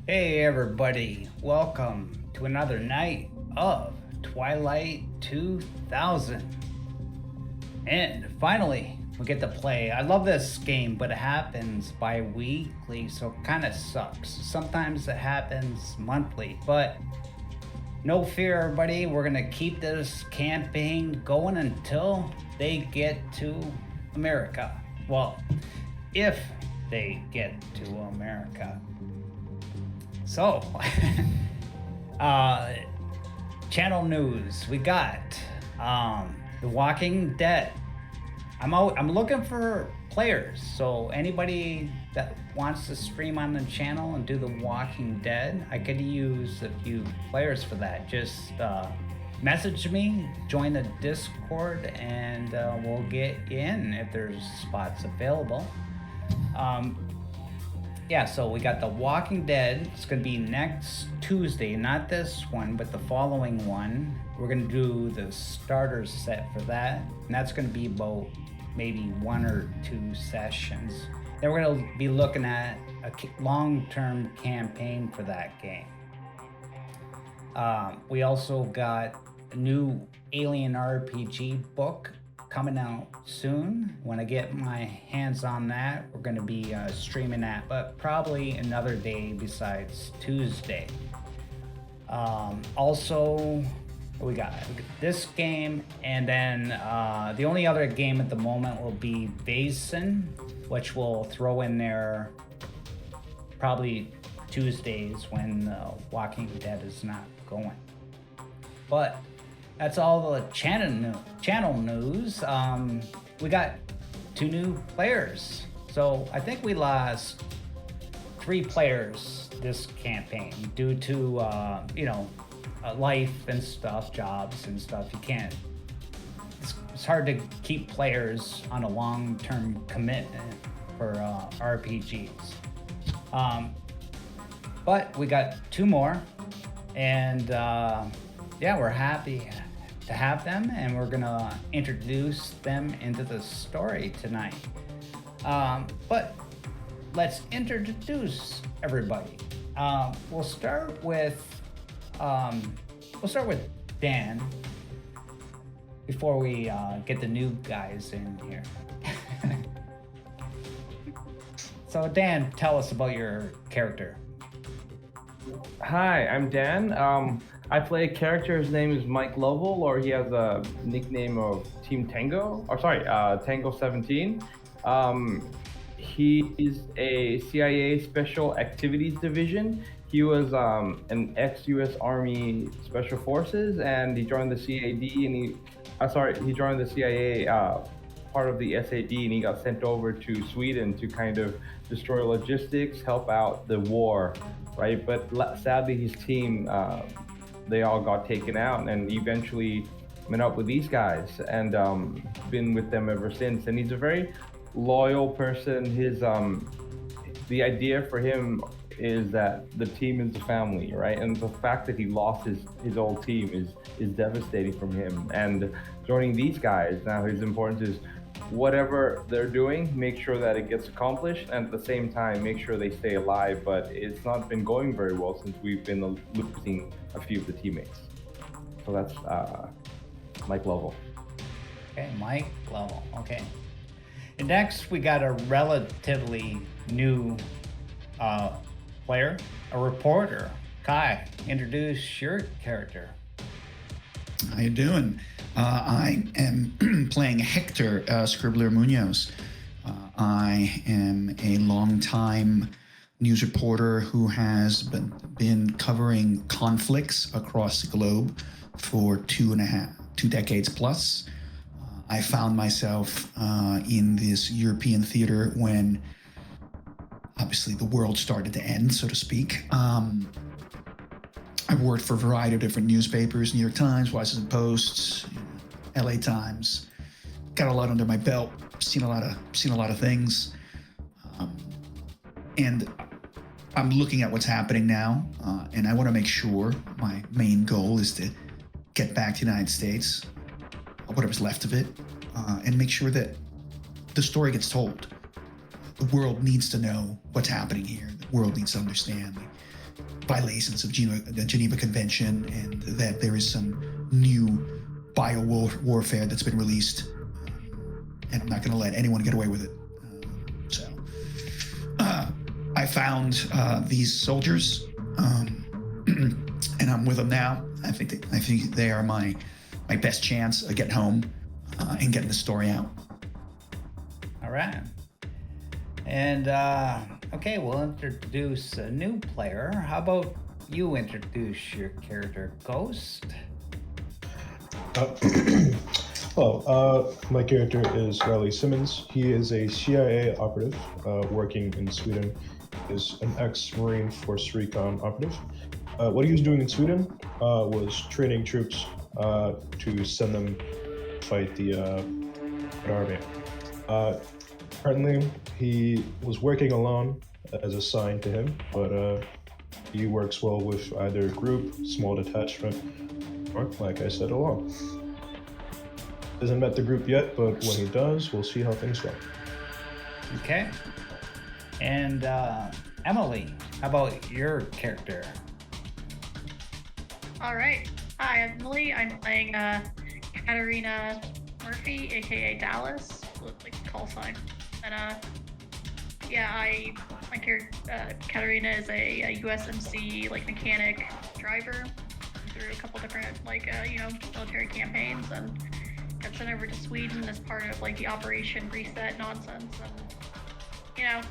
Hey everybody, welcome to another night of Twilight 2000. And finally, we get to play. I love this game, but it happens bi-weekly, so it kind of sucks. Sometimes it happens monthly, but no fear everybody, we're going to keep this campaign going until they get to America. Well, if they get to America. So, uh, channel news. We got The Walking Dead. I'm looking for players. So anybody that wants to stream on the channel and do The Walking Dead, I could use a few players for that. Just message me, join the Discord, and we'll get you in if there's spots available. Yeah, so we got The Walking Dead. It's going to be next Tuesday, not this one, but the following one. We're going to do the starter set for that, and that's going to be about maybe 1 or 2 sessions. Then we're going to be looking at a long-term campaign for that game. We also got a new Alien RPG book coming out soon. When I get my hands on that, we're going to be streaming that, but probably another day besides Tuesday. Also, we got this game, and then the only other game at the moment will be Basin, which we'll throw in there probably Tuesdays when Walking Dead is not going. But that's all the channel news. We got 2 new players. So I think we lost 3 players this campaign due to, life and stuff, jobs and stuff. You can't, it's hard to keep players on a long-term commitment for RPGs. But we got 2 more, and yeah, we're happy to have them, and we're gonna introduce them into the story tonight. But let's introduce everybody. We'll start with Dan before we get the new guys in here. So Dan, tell us about your character. Hi, I'm Dan. I play a character. His name is Mike Lovell, or he has a nickname of Team Tango. Or sorry, Tango 17. He is a CIA Special Activities Division. He was an ex-U.S. Army Special Forces, and he joined the CAD, and he joined the CIA part of the SAD, and he got sent over to Sweden to kind of destroy logistics, help out the war, right? But sadly, his team, they all got taken out, and eventually met up with these guys, and been with them ever since. And he's a very loyal person. The idea for him is that the team is the family, right? And the fact that he lost his old team is devastating from him. And joining these guys now, his importance is whatever they're doing, make sure that it gets accomplished, and at the same time, make sure they stay alive. But it's not been going very well since we've been losing a few of the teammates. So that's Mike Lovell. Okay, Mike Lovell. Okay. And next, we got a relatively new player, a reporter. Kai, introduce your character. How you doing? I am playing Hector Scribbler Munoz. I am a longtime news reporter who has been covering conflicts across the globe for 2 decades plus. I found myself in this European theater when obviously the world started to end, so to speak. I've worked for a variety of different newspapers: New York Times, Washington Post, LA Times. Got a lot under my belt. Seen a lot of things, and I'm looking at what's happening now, and I want to make sure my main goal is to get back to the United States, whatever's left of it, and make sure that the story gets told. The world needs to know what's happening here. The world needs to understand. violations of the Geneva Convention, and that there is some new warfare that's been released, and I'm not going to let anyone get away with it. So I found these soldiers, and I'm with them now. I think they are my best chance of getting home and getting the story out. All right. And okay, we'll introduce a new player. How about you introduce your character, Ghost? My character is Riley Simmons. He is a CIA operative working in Sweden. He is an ex-Marine Force Recon operative. What he was doing in Sweden was training troops to send them fight the army. Currently, he was working alone as assigned to him, but he works well with either group, small detachment, or, like I said, alone. Hasn't met the group yet, but when he does, we'll see how things go. Okay. And Emily, how about your character? All right. Hi, I'm Emily. I'm playing Katarina Murphy, aka Dallas, with like call sign. And my character Katarina is a USMC like mechanic driver through a couple different military campaigns, and got sent over to Sweden as part of like the Operation Reset nonsense. And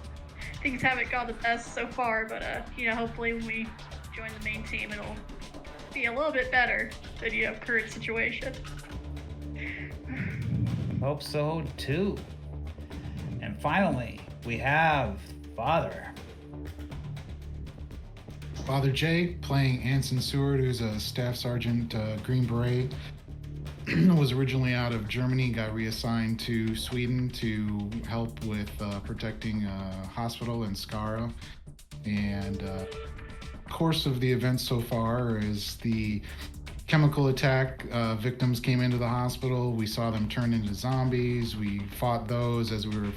things haven't gone the best so far, but hopefully when we join the main team, it'll be a little bit better than current situation. Hope so too. And finally, we have Father. Father Jay, playing Anson Seward, who's a staff sergeant, Green Beret. Was originally out of Germany, got reassigned to Sweden to help with protecting a hospital in Skara. And course of the events so far is the chemical attack victims came into the hospital. We saw them turn into zombies. We fought those as we were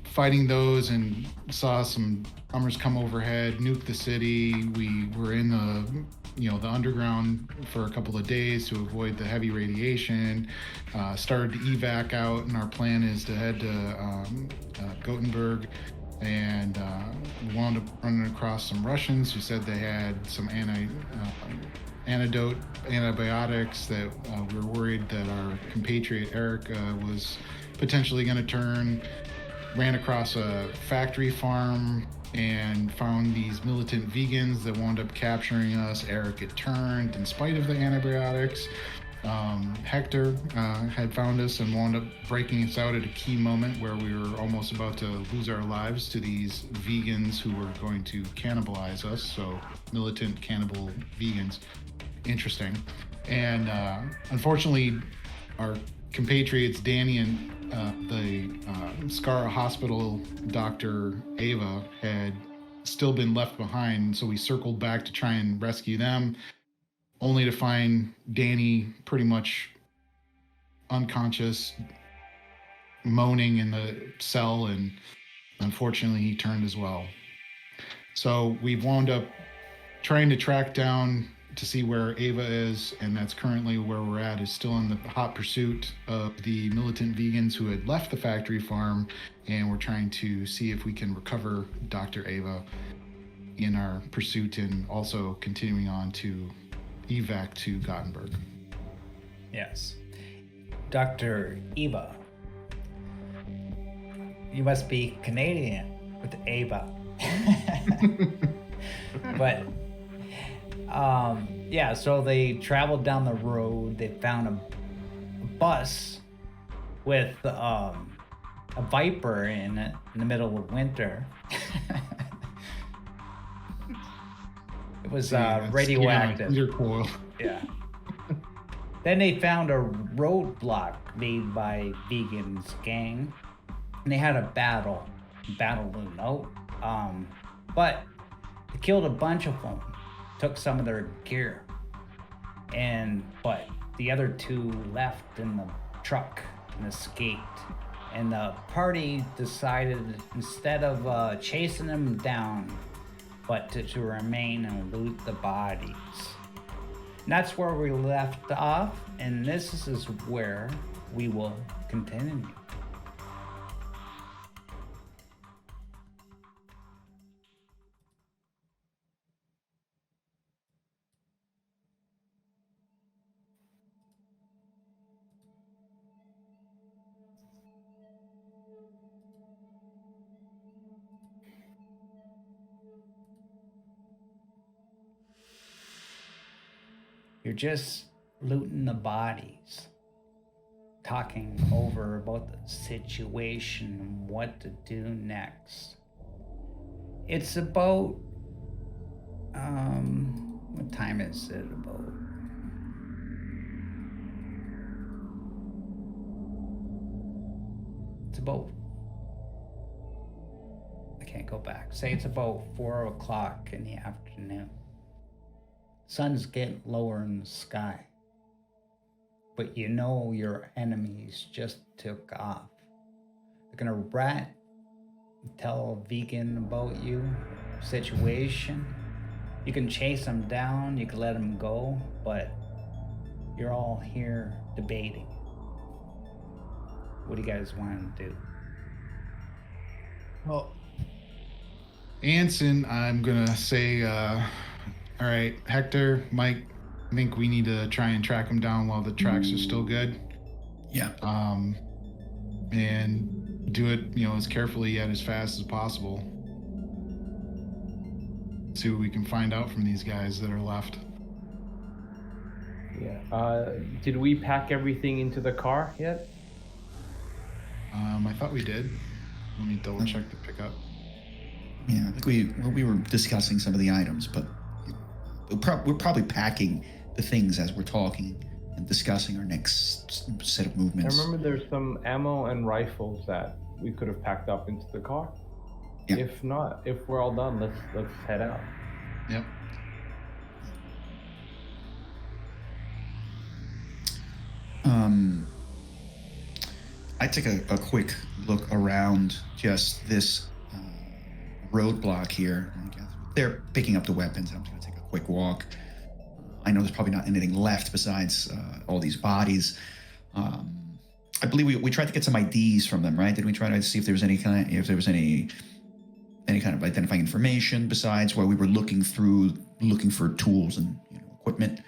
fighting those and saw some bombers come overhead, nuke the city. We were in the underground for a couple of days to avoid the heavy radiation. Started to evac out, and our plan is to head to Gothenburg. And we wound up running across some Russians who said they had some antibiotics that we were worried that our compatriot Eric was potentially going to turn. Ran across a factory farm and found these militant vegans that wound up capturing us. Eric had turned in spite of the antibiotics. Hector had found us and wound up breaking us out at a key moment where we were almost about to lose our lives to these vegans who were going to cannibalize us. So militant cannibal vegans. Interesting. And unfortunately, our compatriots Danny and the Skara hospital doctor Ava had still been left behind, so we circled back to try and rescue them, only to find Danny pretty much unconscious, moaning in the cell, and unfortunately he turned as well. So we've wound up trying to track down to see where Ava is, and that's currently where we're at, is still in the hot pursuit of the militant vegans who had left the factory farm, and we're trying to see if we can recover Dr. Ava in our pursuit, and also continuing on to evac to Gothenburg. Yes. Dr. Eva. You must be Canadian with Ava. But yeah, so they traveled down the road. They found a bus with a viper in it in the middle of winter. It was radioactive. Yeah. Then they found a roadblock made by Vegan's gang, and they had a battle loom out. But they killed a bunch of them, took some of their gear, but the other two left in the truck and escaped. And the party decided, instead of chasing them down, but to remain and loot the bodies. And that's where we left off, and this is where we will continue. You're just looting the bodies, talking over about the situation and what to do next. It's about, what time is it about? It's about, I can't go back. Say it's about 4 o'clock in the afternoon. Sun's getting lower in the sky. But you know your enemies just took off. They're gonna rat, tell a vegan about you, situation. You can chase them down, you can let them go, but you're all here debating. What do you guys want to do? Well, Anson, I'm gonna say, all right, Hector, Mike, I think we need to try and track him down while the tracks are still good. Yeah. And do it, as carefully yet as fast as possible. See what we can find out from these guys that are left. Yeah. Did we pack everything into the car yet? I thought we did. Let me double check the pickup. Yeah, I think we were discussing some of the items, but we're probably packing the things as we're talking and discussing our next set of I movements. remember there's some ammo and rifles that we could have packed up into the car. Yeah. If not, if we're all done, let's head out. Yep. I took a quick look around just this roadblock here. They're picking up the weapons. I'm just going to take a quick walk. I know there's probably not anything left besides all these bodies. I believe we tried to get some IDs from them, right? Did we try to see if there was any kind of identifying information besides while we were looking for tools and equipment?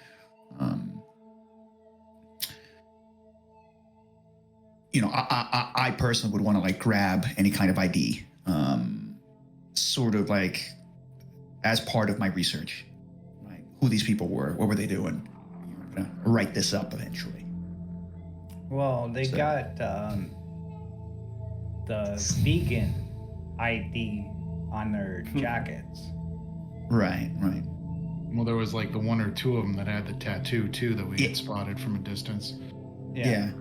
I personally would want to grab any kind of ID, sort of as part of my research, right? Who these people were, what were they doing? I'm gonna write this up eventually. Well, they got the vegan ID on their jackets. Right. Well, there was the one or two of them that had the tattoo too that we had spotted from a distance. Yeah.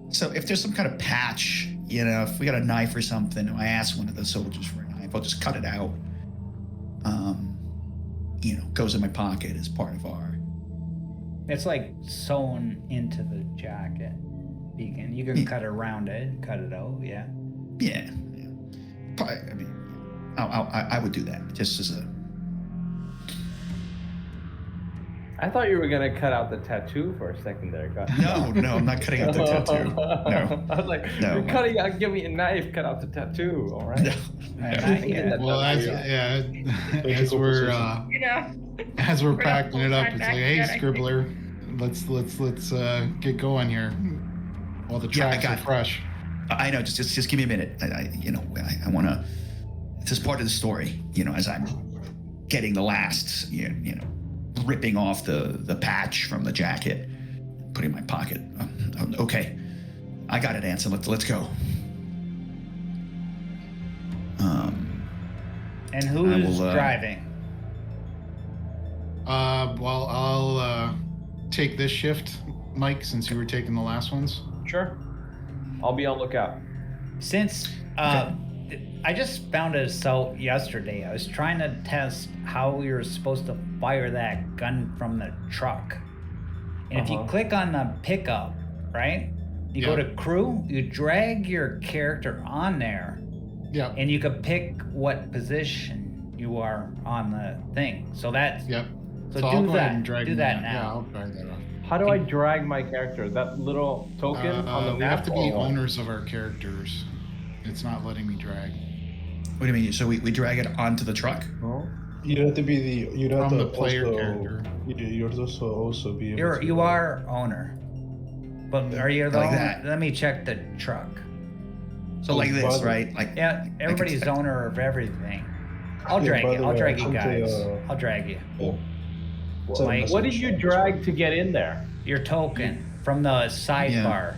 So if there's some kind of patch, if we got a knife or something, I asked one of the soldiers for a knife, I'll just cut it out. Goes in my pocket as part of our... It's sewn into the jacket. Vegan. You can cut around it, cut it out, yeah. Yeah. I mean, I would do that just as a... I thought you were gonna cut out the tattoo for a second there. No, I'm not cutting out the tattoo. No. I was like, you're cutting out, give me a knife, cut out the tattoo, all right? No. Well, as we're packing it up, it's hey, Scribbler, let's get going here while the tracks are fresh. I know, just give me a minute. I want to. This is part of the story. As I'm getting the last, ripping off the patch from the jacket, putting it in my pocket. Okay, I got it, Anson. Let's go. And who's driving? Well, I'll take this shift, Mike, since you were taking the last ones. Sure. I'll be on lookout. Since I just found this out yesterday, I was trying to test how we were supposed to fire that gun from the truck. And if you click on the pickup, right? You go to crew, you drag your character on there. Yeah. And you can pick what position you are on the thing. So that's Yep. So I'll do go ahead that. and drag Do me that out. now. Yeah, I'll drag that off. How do I drag my character? That little token on the map? We have to be or what? owners of our characters. It's not letting me drag. What do you mean? So we drag it onto the truck? Oh. You'd have to be the. You'd have From to the player also, character. You'd also be. Able to, You are owner. But are you the Like owner? that. Let me check the truck. So like this, by the- right? Like Yeah, everybody's expect- owner of everything. I'll Yeah, drag by you. the I'll way, drag I you sent guys. a, I'll drag you. Yeah. What- Send a Mike? message What did you on drag to get in there? Your token from the sidebar.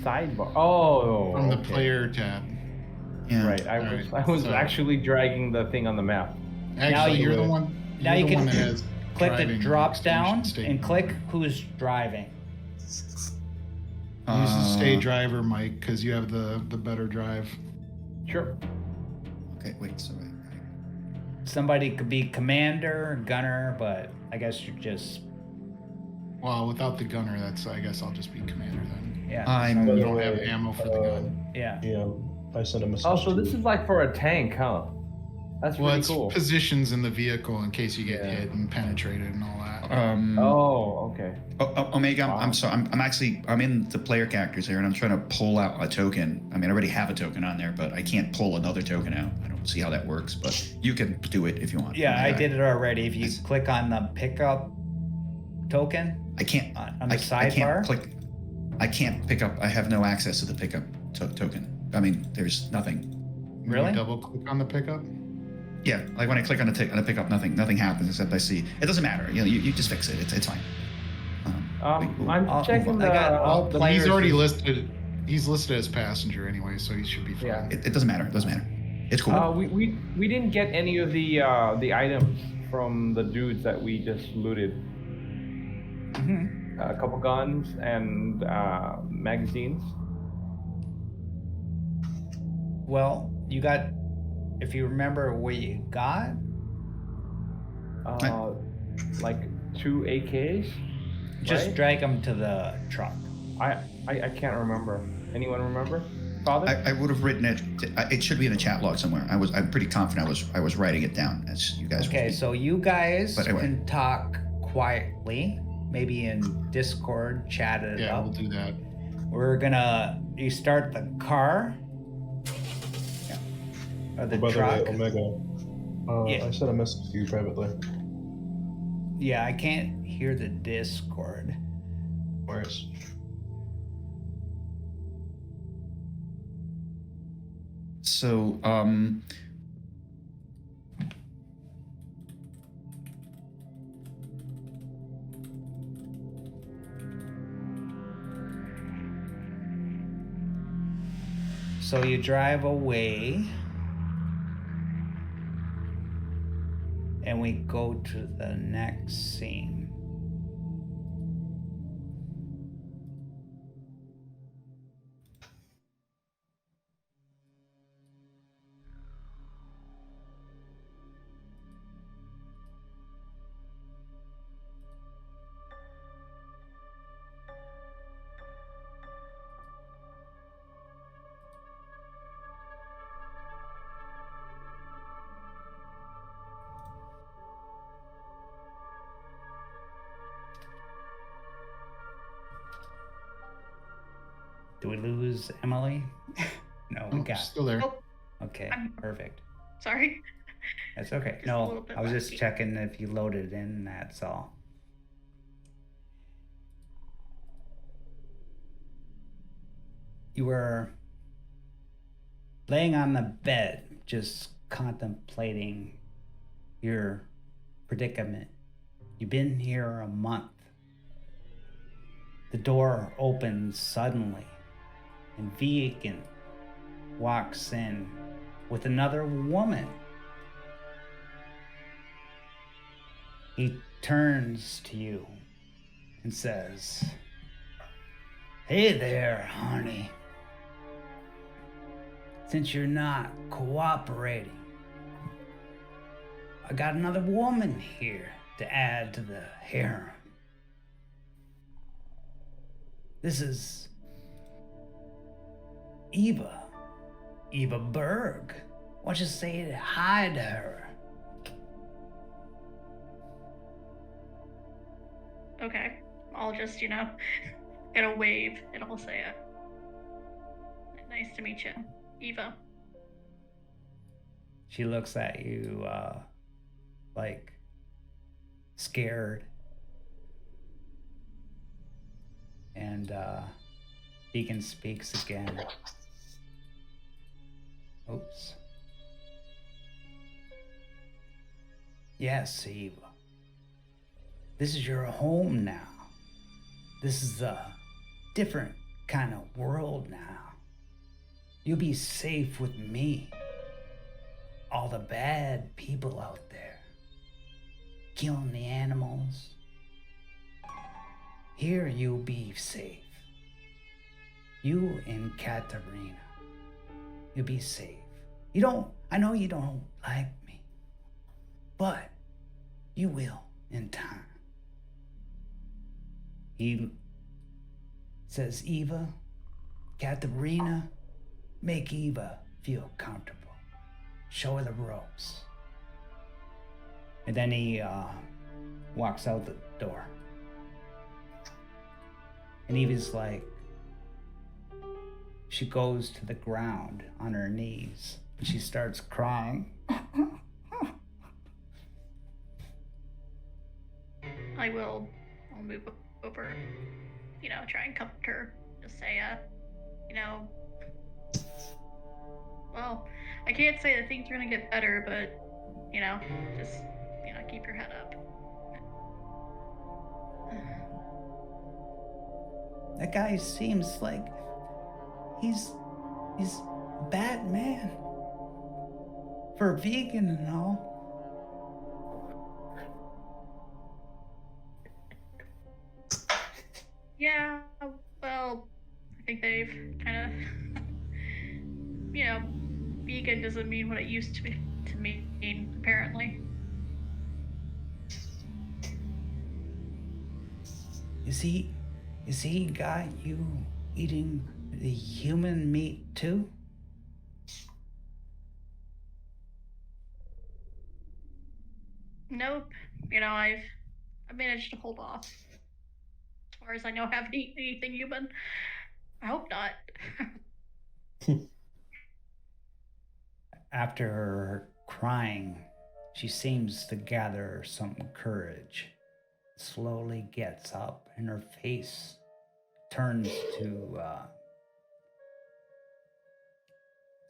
Sidebar. Oh, From the okay. player tab. Yeah. Right. I Alright, was so- actually dragging the thing on the map. Actually, you- you're the one. Now you're you the can one that has click the driving drop extension down state. and click who's driving. Use the stay driver, Mike, because you have the better drive. Sure. Okay, wait. So Somebody could be commander, gunner, but I guess you're just Well, without the gunner, I guess I'll just be commander then. yeah. I'm. By You the don't have way, ammo for the gun. Yeah. Yeah, I sent a message. Oh, so to- this is like for a tank, huh? That's Well, pretty it's cool. positions in the vehicle in case you get Yeah. hit and penetrated and all that. Oh, okay. Omega, Wow. I'm sorry. I'm in the player characters here, and I'm trying to pull out a token. I mean, I already have a token on there, but I can't pull another token out. I don't see how that works, but you can do it if you want. Yeah, I did it already. If you click on the pickup token I can't. on the I sidebar. can't click. I can't pick up. I have no access to the pickup token. I mean, there's nothing. When you Really? double click on the pickup. Yeah, like when I click on the pickup, nothing happens except I see. It doesn't matter. You just fix it. It's fine. I'm I'll- checking I got all the players. He's already is- listed. He's listed as passenger anyway, so he should be fine. Yeah. It doesn't matter. It doesn't matter. It's cool. we didn't get any of the items from the dudes that we just looted. Mhm. A couple guns and magazines. Well, you got. If you remember what you got, Like 2 AKs. just Right? drag them to the truck. I can't remember. Anyone remember? Father? I would have written it. It should be in the chat log somewhere. I'm pretty confident I was writing it down as you guys. Okay, were so you guys But anyway. can talk quietly, maybe in Discord, chat it Yeah, up. we'll do that. You start the car. Or the By the truck. way, Omega, Yeah. I sent a message to you privately. Yeah, I can't hear the Discord. Where's? So So you drive away. And we go to the next scene. Do we lose Emily? No, we Oh, got. still there. Oh, Okay, I'm- perfect. sorry. That's okay. Just a little No, bit I was just rusty. checking if you loaded in. That's all. You were laying on the bed, just contemplating your predicament. You've been here a month. The door opens suddenly, and Vegan walks in with another woman. He turns to you and says, "Hey there, honey. Since you're not cooperating, I got another woman here to add to the harem. This is Eva Berg. Why don't you say hi to her? Okay. I'll just, get a wave and I'll say it. Nice to meet you, Eva. She looks at you, like scared. And Beacon speaks again. Oops. Yes, Eva. This is your home now. This is a different kind of world now. You'll be safe with me. All the bad people out there, killing the animals. Here you'll be safe. You and Katerina. You'll be safe. I know you don't like me, but you will in time. He says, Eva, Katerina, make Eva feel comfortable. Show her the ropes. And then he walks out the door. And Eva's like, she goes to the ground on her knees and she starts crying. I'll move over, try and comfort her. Just say, well, I can't say that things are gonna get better, but, just, keep your head up. That guy seems like he's a bad man. For a vegan and all. Yeah, well, I think they've kind of, vegan doesn't mean what it used to mean, apparently. Is he got you eating the human meat too? Nope. I've managed to hold off. As far as I know, I haven't eaten anything human. I hope not. After her crying, she seems to gather some courage. Slowly gets up and her face turns to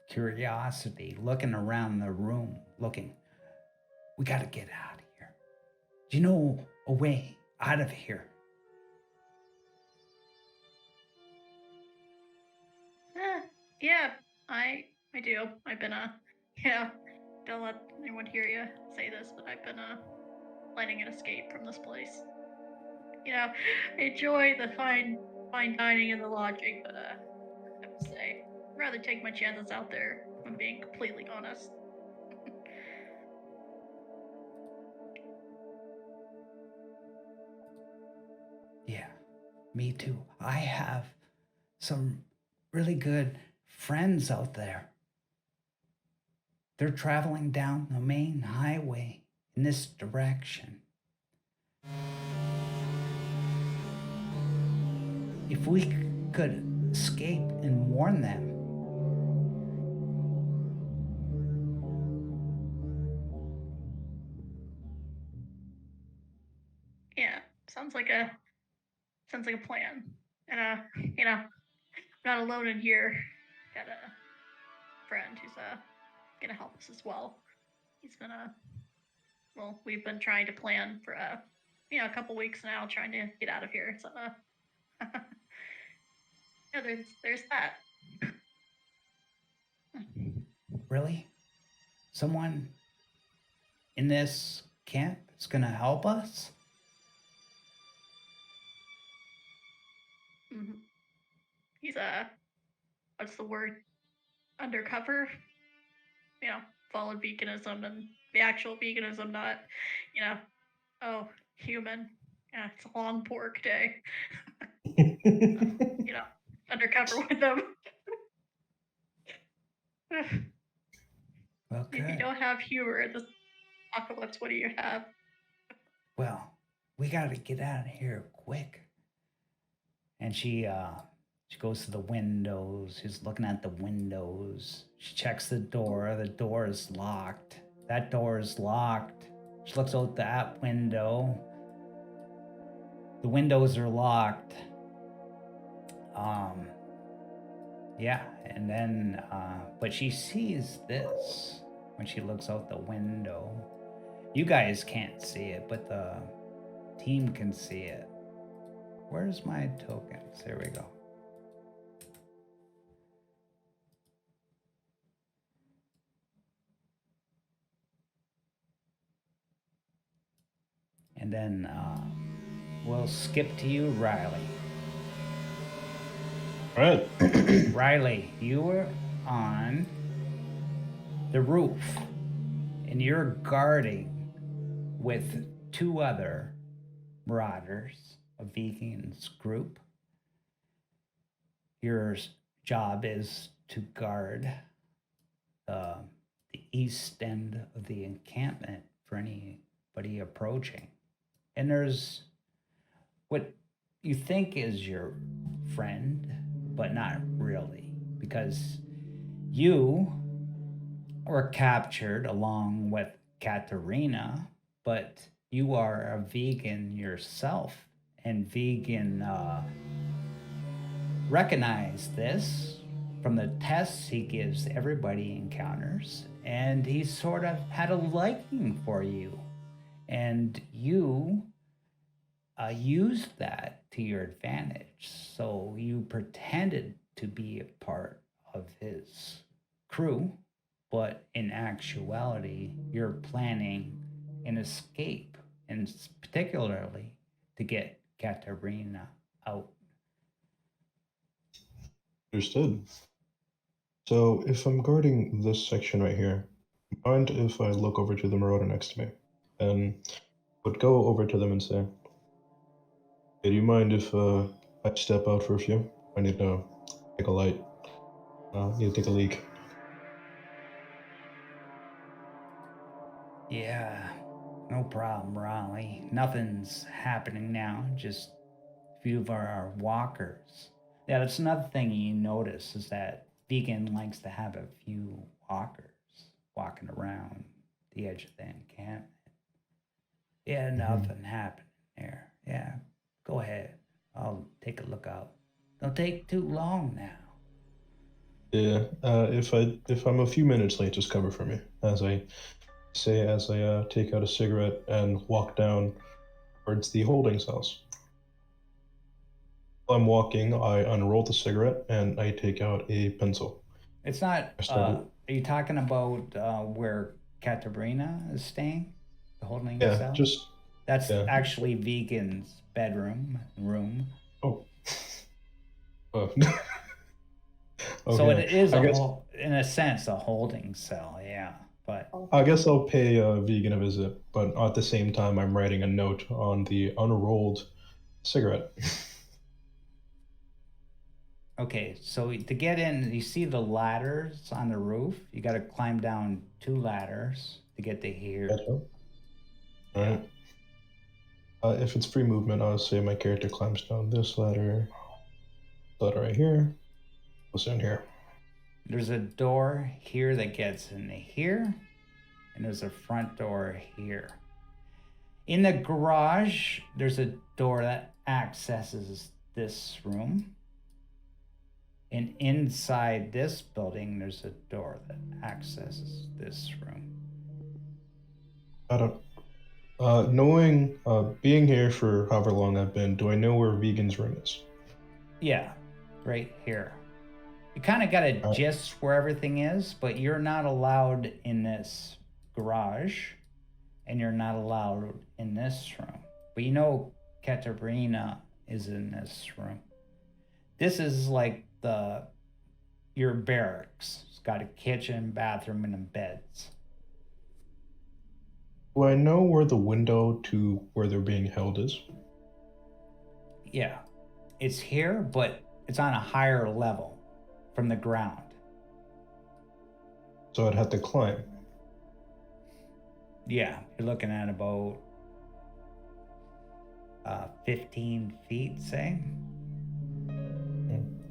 curiosity, looking around the room, we gotta get out of here. Do you know a way out of here? Yeah, I do. I've been don't let anyone hear you say this, but I've been planning an escape from this place. I enjoy the fine dining and the lodging, but I have to say, I'd rather take my chances out there, if I'm being completely honest. Yeah, me too. I have some really good friends out there. They're traveling down the main highway in this direction. If we could escape and warn them. Yeah, sounds like a plan. And I'm not alone in here. Got a friend who's gonna help us as well. He's been we've been trying to plan for a couple weeks now, trying to get out of here. So yeah, there's that. Really? Someone in this camp is gonna help us? Mm-hmm. He's what's the word? Undercover. Followed veganism and the actual veganism, not human. Yeah, it's a long pork day. Undercover with them. Well, If you good. don't have humor in this apocalypse, what do you have? Well, we gotta get out of here quick. And she goes to the windows. She's looking at the windows. She checks the door. The door is locked. That door is locked. She looks out that window. The windows are locked. Yeah, and then but she sees this when she looks out the window. You guys can't see it, but the team can see it. Where's my tokens? There we go. And then we'll skip to you, Riley. All right. Riley, you were on the roof and you're guarding with two other marauders, a vegans group. Your job is to guard the east end of the encampment for anybody approaching. And there's what you think is your friend, but not really, because you were captured along with Katerina, but you are a vegan yourself, and vegan recognize this from the tests he gives everybody he encounters, and he sort of had a liking for you, and you used that to your advantage. So you pretended to be a part of his crew, but in actuality, you're planning an escape, and particularly to get Katerina out. Understood. So if I'm guarding this section right here, mind if I look over to the marauder next to me and would go over to them and say, hey, do you mind if I step out for a few? I need to take a light. Need to take a leak. Yeah, no problem, Raleigh. Nothing's happening now, just a few of our walkers. Yeah, that's another thing you notice is that Vegan likes to have a few walkers walking around the edge of the encampment. Yeah, nothing happening there. Yeah, go ahead. I'll take a look out. Don't take too long now. Yeah, if I'm a few minutes late, just cover for me as I take out a cigarette and walk down towards the holding cells. While I'm walking, I unroll the cigarette and I take out a pencil. It's not. I start. Are you talking about where Katerina is staying? The holding Yeah, cell? just That's yeah. actually Vegan's bedroom room. Oh. So Okay. it is I guess in a sense, a holding cell. Yeah, but I guess I'll pay Vegan a visit, but at the same time, I'm writing a note on the unrolled cigarette. okay. So to get in, you see the ladders on the roof. You got to climb down two ladders to get to here. Gotcha. All right. If it's free movement, I'll say my character climbs down this ladder right here, goes in here. There's a door here that gets into here, and there's a front door here. In the garage, there's a door that accesses this room. And inside this building, there's a door that accesses this room. I don't. Knowing, being here for however long I've been, do I know where Vegan's room is? Yeah, right here. You kind of got a gist where everything is, but you're not allowed in this garage, and you're not allowed in this room. But you know Katerina is in this room. This is like your barracks. It's got a kitchen, bathroom, and beds. Do I know where the window to where they're being held is? Yeah, it's here, but it's on a higher level from the ground. So I'd have to climb. Yeah, you're looking at about 15 feet, say.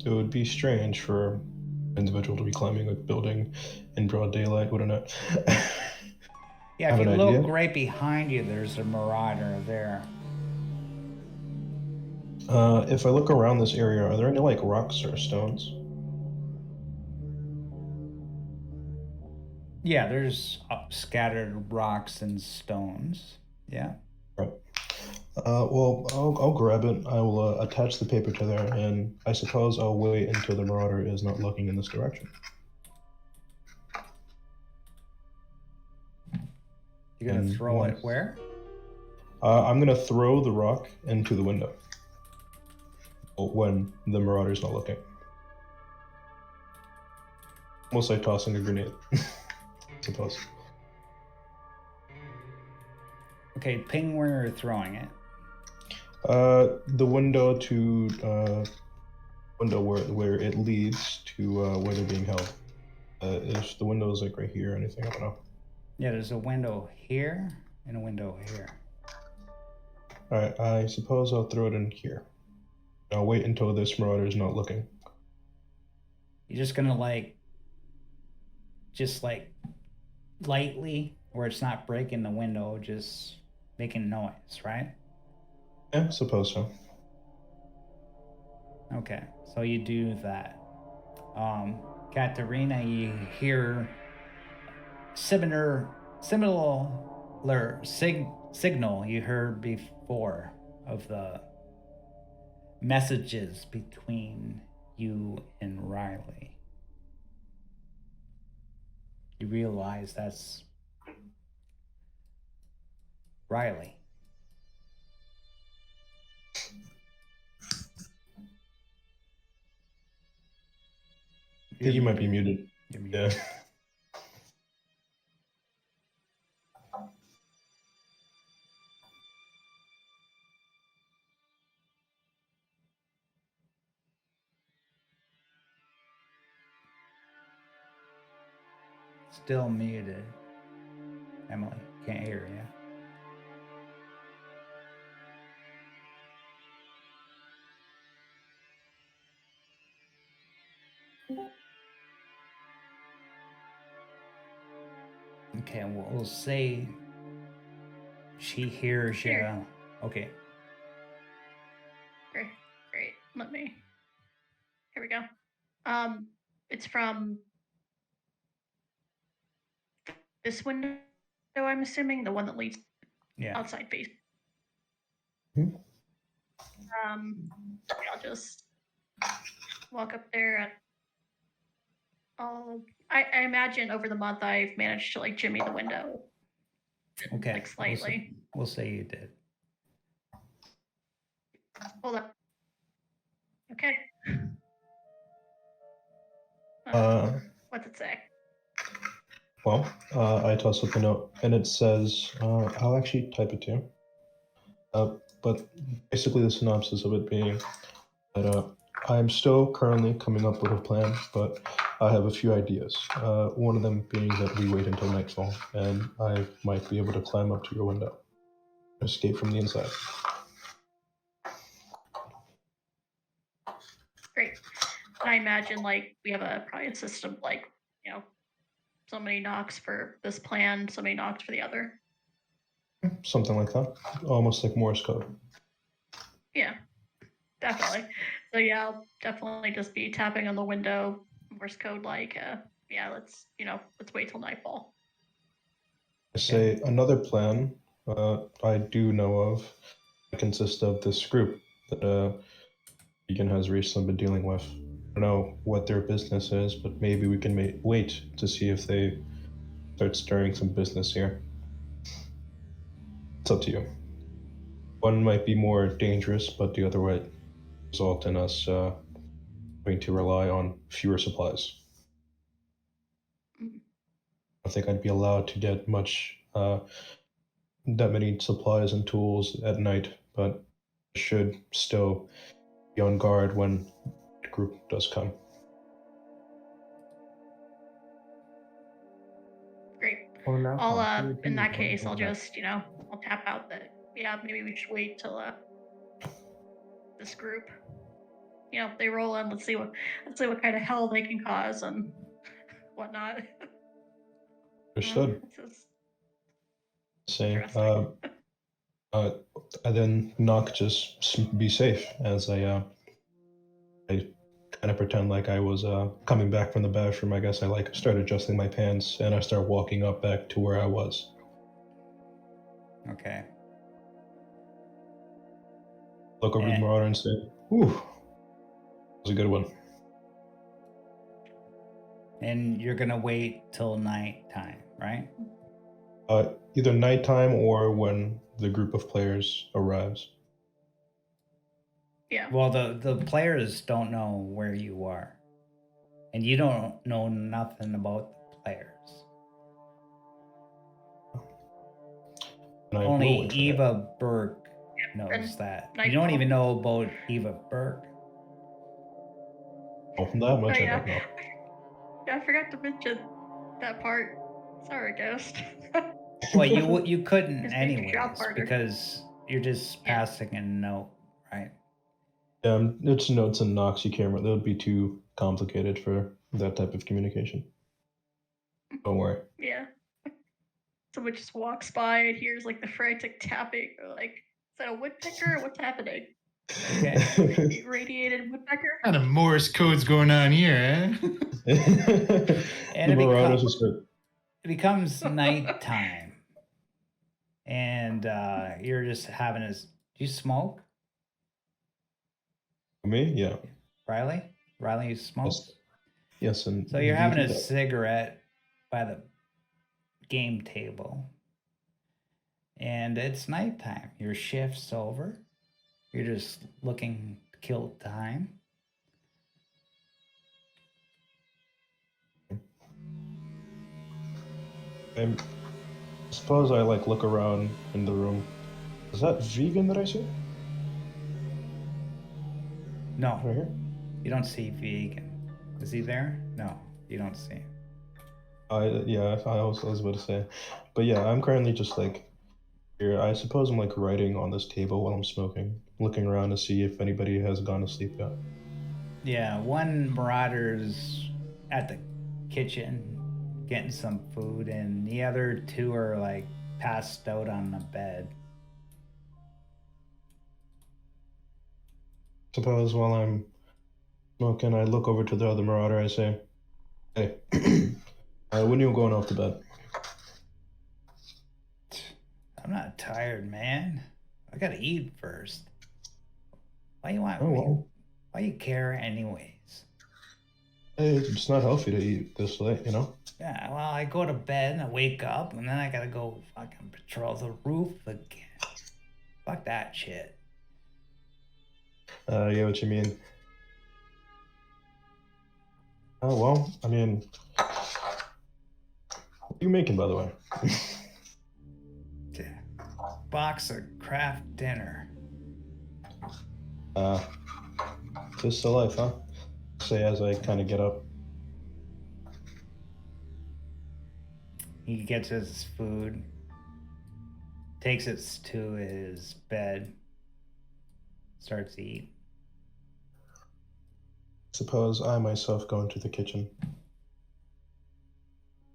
It would be strange for an individual to be climbing a building in broad daylight, wouldn't it? Yeah, if Have you an look idea? right behind you, there's a marauder there. If I look around this area, are there any like rocks or stones? Yeah, there's scattered rocks and stones. Yeah. Right. Well, I'll grab it. I will attach the paper to there, and I suppose I'll wait until the marauder is not looking in this direction. You're gonna And throw it where? I'm gonna throw the rock into the window when the marauder's not looking. Almost like tossing a grenade, I suppose. Okay, ping where you're throwing it. The window to window where it leads to where they're being held. Is the windows like right here or anything? I don't know. Yeah, there's a window here and a window here. All right, I suppose I'll throw it in here. I'll wait until this marauder is not looking. You're just gonna just like lightly, where it's not breaking the window, just making noise, right? Yeah, I suppose so. Okay, so you do that. Katerina, you hear similar signal you heard before of the messages between you and Riley. You realize that's Riley. I think you might be muted. You're muted. Yeah. Still muted. Emily, can't hear you. Okay, we'll say she hears you. Here. Okay. Great. Let me. Here we go. It's from this window. I'm assuming the one that leads Yeah. outside face. Hmm. I'll just walk up there. I imagine over the month I've managed to like jimmy the window. Okay. Like slightly. We'll say you did. Hold up. Okay. What's it say? Well, I toss up the note, and it says, I'll actually type it to you. But basically, the synopsis of it being that I'm still currently coming up with a plan, but I have a few ideas. One of them being that we wait until nightfall, and I might be able to climb up to your window, escape from the inside. Great. And I imagine like we have probably a system like, you know, so many knocks for this plan, so many knocks for the other. Something like that, almost like Morse code. Yeah, definitely. So yeah, I'll definitely just be tapping on the window, Morse code like, yeah, let's wait till nightfall. I say another plan I do know of consists of this group that Egan has recently been dealing with. I don't know what their business is, but maybe we can wait to see if they start stirring some business here. It's up to you. One might be more dangerous, but the other would result in us having to rely on fewer supplies. I think I'd be allowed to get that many supplies and tools at night, but I should still be on guard when the group does come. Great. Oh, now I'll in that case, I'll just, I'll tap out that. Yeah, maybe we should wait till this group, they roll in. Let's see what kind of hell they can cause and whatnot. Understood. This is Say, interesting. I then knock just be safe as I kind of pretend like I was coming back from the bathroom. I guess I like start adjusting my pants and I start walking up back to where I was. Okay. Look over the And- marauder and say, "Whew, that was a good one." And you're gonna wait till nighttime, right? Either nighttime or when the group of players arrives. Yeah. Well, the players don't know where you are, and you don't know nothing about the players. And I will Only wait for that. Eva Burke knows and that. I You don't call- even know about Eva Burke. Oh, that much Oh, I yeah. don't know. Yeah, I forgot to mention that part. Sorry, Ghost. Well, you couldn't Just make your job anyways harder. because you're just Yeah. passing a note, right? It's notes and knocks. You can't. That would be too complicated for that type of communication. Don't worry. Yeah. Someone just walks by and hears like the frantic tapping. Or, like, is that a woodpecker? What's happening? Okay. Irradiated woodpecker? What kind of Morse code's going on here, eh? The And marauders will start. it becomes nighttime, and you're just having do you smoke, Me? Yeah. Riley? Riley, you smoke? Yes. Yes, and So you're having a indeed. cigarette by the game table, and it's nighttime. Your shift's over. You're just looking to kill time. I suppose I like look around in the room. Is that vegan that I see No, right here? you don't see vegan. Is he there? No, you don't see him. I was about to say, but yeah, I'm currently just like here. I suppose I'm like writing on this table while I'm smoking, looking around to see if anybody has gone to sleep yet. Yeah, one marauder's at the kitchen getting some food, and the other two are like passed out on the bed. Suppose while I'm smoking, I look over to the other marauder. I say, "Hey, when you going off to bed?" I'm not tired, man. I gotta eat first. Why you want Oh me? well, Why you care anyways? hey, it's not healthy to eat this late, you know. Yeah, well, I go to bed and I wake up and then I gotta go fucking patrol the roof again. Fuck that shit. I get what you mean. Oh well, I mean, what are you making, by the way? Yeah. Box of craft dinner. This is the life, huh? Say as I kind of get up. He gets his food, takes it to his bed, starts to eat. Suppose I myself go into the kitchen.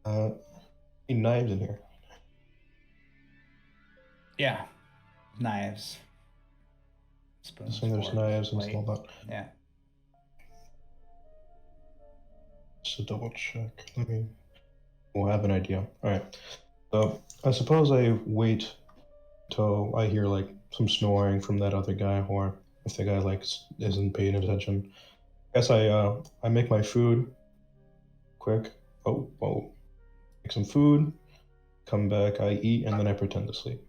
Any knives in here? Yeah, knives. Spoons, So there's forks, knives and plate. all that. Yeah. Just to double check. We'll have an idea. All right. So I suppose I wait till I hear like some snoring from that other guy, or if the guy like isn't paying attention. I guess I make my food quick. Oh, whoa. Make some food. Come back. I eat, and then I pretend to sleep.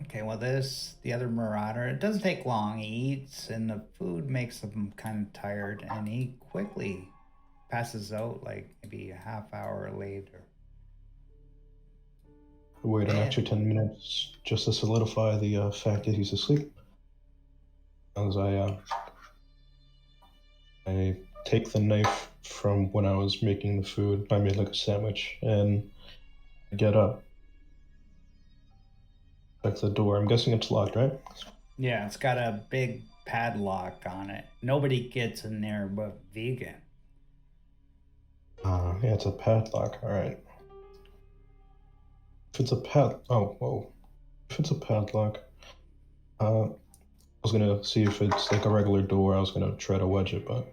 Okay, well, the other marauder, it doesn't take long. He eats, and the food makes him kind of tired, and he quickly passes out like maybe a half hour later. I wait an Yeah. extra 10 minutes just to solidify the fact that he's asleep. As I take the knife from when I was making the food. I made like a sandwich, and Get up. Check the door. I'm guessing it's locked, right? Yeah, it's got a big padlock on it. Nobody gets in there but vegan. Yeah, it's a padlock. All right. If it's a oh, whoa. If it's a padlock, I was gonna see if it's like a regular door. I was gonna try to wedge it, but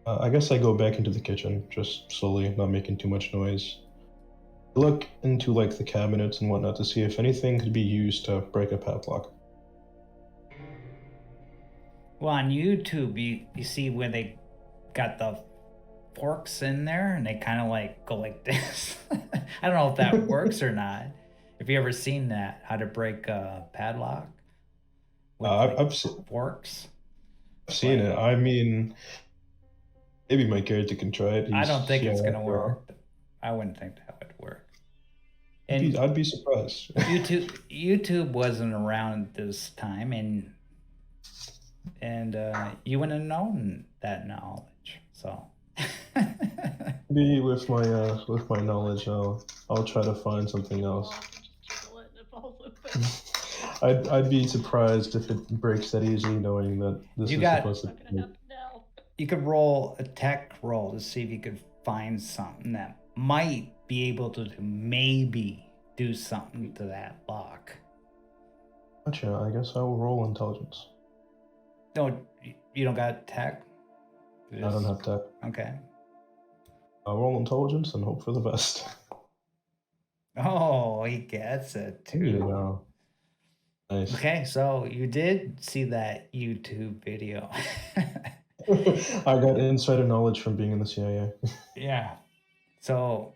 I guess I go back into the kitchen, just slowly, not making too much noise. Look into like the cabinets and whatnot to see if anything could be used to break a padlock. Well, on YouTube, you see where they got the forks in there and they kind of like go like this. I don't know if that works or not. Have you ever seen that? How to break a padlock with I've forks? seen it. I mean, maybe my character can try it. I don't think it's yeah, gonna work. I wouldn't think that would work. I'd be surprised. YouTube wasn't around at this time, and you wouldn't have known that knowledge. So Maybe with my knowledge, I'll try to find something else. I'd be surprised if it breaks that easily, knowing that this is supposed to be. You could roll a tech roll to see if you could find something that might be able to maybe do something to that lock. Gotcha. I guess I will roll intelligence. No, you don't got tech? I don't have tech. Okay. I'll roll intelligence and hope for the best. Oh, he gets it too. Yeah. Nice. Okay, so you did see that YouTube video. I got insider knowledge from being in the CIA. Yeah. So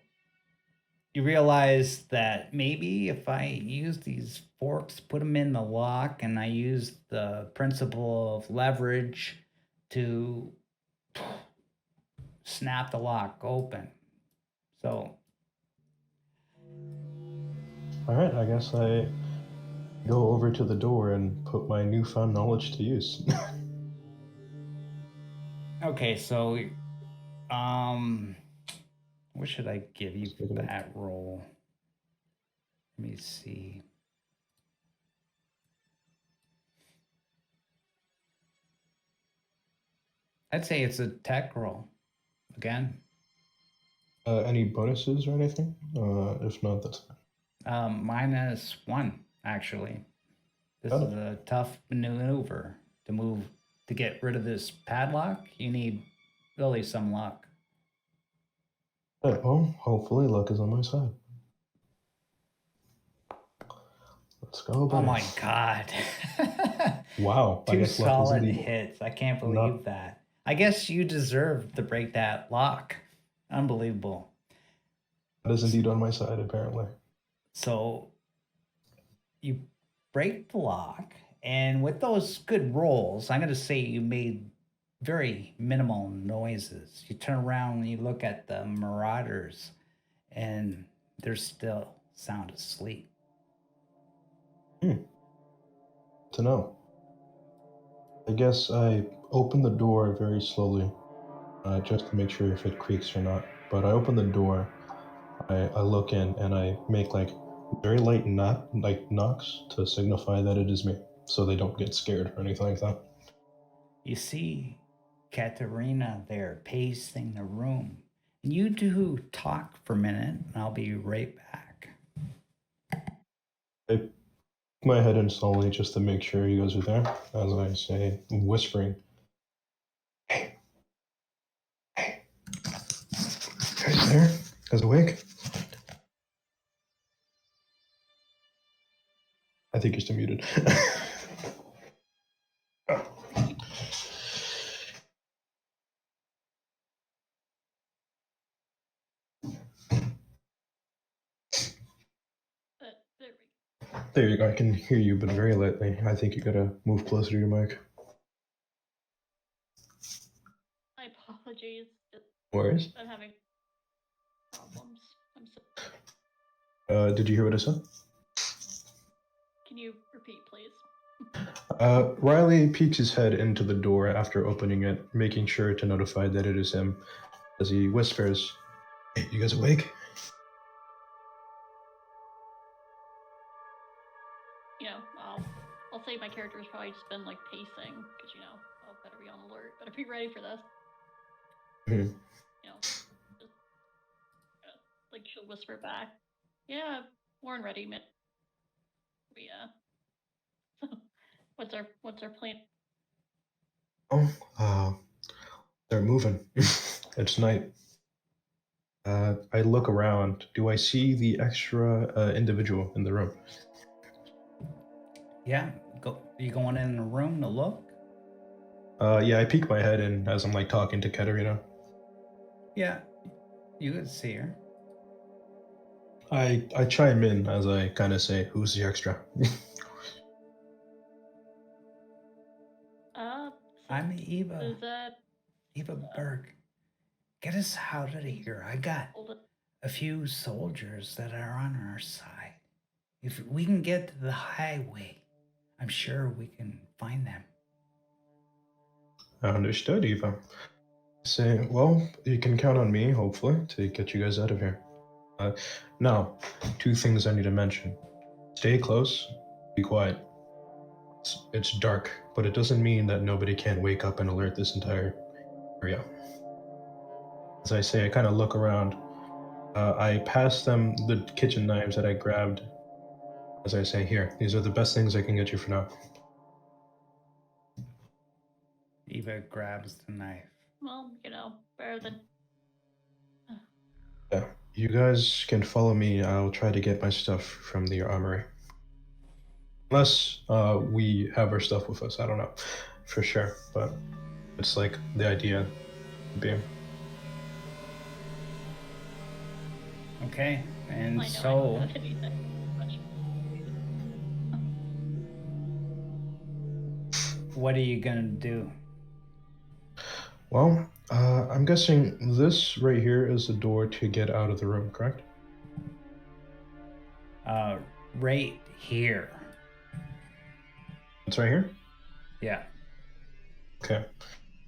you realize that maybe if I use these forks, put them in the lock, and I use the principle of leverage to snap the lock open. So. All right, I guess I go over to the door and put my newfound knowledge to use. Okay, so what should I give you for that roll? Let me see. I'd say it's a tech roll. Again. Any bonuses or anything? If not, that's fine. -1, actually. This is a tough maneuver to get rid of this padlock. You need really some luck. Well, hopefully luck is on my side. Let's go, buddy. Oh my god. Wow. 2 solid hits. I can't believe that. I guess you deserve to break that lock. Unbelievable. That is indeed on my side, apparently. So you break the lock, and with those good rolls, I'm going to say you made very minimal noises. You turn around and you look at the marauders, and they're still sound asleep. To know. I guess I open the door very slowly, just to make sure if it creaks or not. But I open the door, I look in, and I make like very light knocks to signify that it is me, so they don't get scared or anything like that. You see Katerina there pacing the room. And you two talk for a minute, and I'll be right back. I put my head in slowly just to make sure you guys are there, as I say, whispering, Hey. Guys there? Guys awake? I think you're still muted. There you go. I can hear you, but very lightly. I think you gotta move closer to your mic. My apologies. No worries. I'm having problems. I'm so. Did you hear what I said? Can you repeat, please? Riley peeks his head into the door after opening it, making sure to notify that it is him, as he whispers, Hey, you guys awake? I'll say my character's probably just been like pacing because I'll better be on alert, better be ready for this. Mhm. Just, like she'll whisper back, "Yeah, Warren ready, man. We what's our plan?" Oh, they're moving. It's night. I look around. Do I see the extra individual in the room? Yeah, you going in the room to look? Yeah, I peek my head in as I'm like talking to Katerina. Yeah, you could see her. I chime in as I kind of say, "Who's the extra?" So I'm Eva. is that Eva Berg. Get us out of here. I got a few soldiers that are on our side. If we can get to the highway, I'm sure we can find them. Understood, Eva. Say, well, you can count on me, hopefully, to get you guys out of here. Now, two things I need to mention. Stay close, be quiet. It's dark, but it doesn't mean that nobody can't wake up and alert this entire area. As I say, I kind of look around. I pass them the kitchen knives that I grabbed. As I say, here, these are the best things I can get you for now. Eva grabs the knife. well, better than Yeah, you guys can follow me. I'll try to get my stuff from the armory. Unless we have our stuff with us, I don't know for sure, but it's like the idea being. Okay, and I know I so don't have anything much. what are you gonna do? Well, I'm guessing this right here is the door to get out of the room, correct? Right here. It's right here? Yeah. Okay.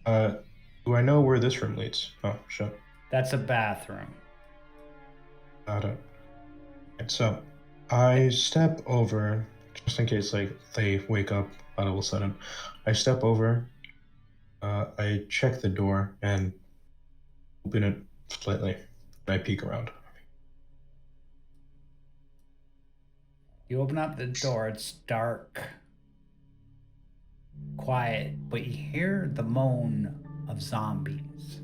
Do I know where this room leads? Oh, shit. That's a bathroom. Got it. Right, so I step over, just in case like they wake up all of a sudden. I step over, I check the door and open it slightly. I peek around. You open up the door, it's dark, quiet, but you hear the moan of zombies.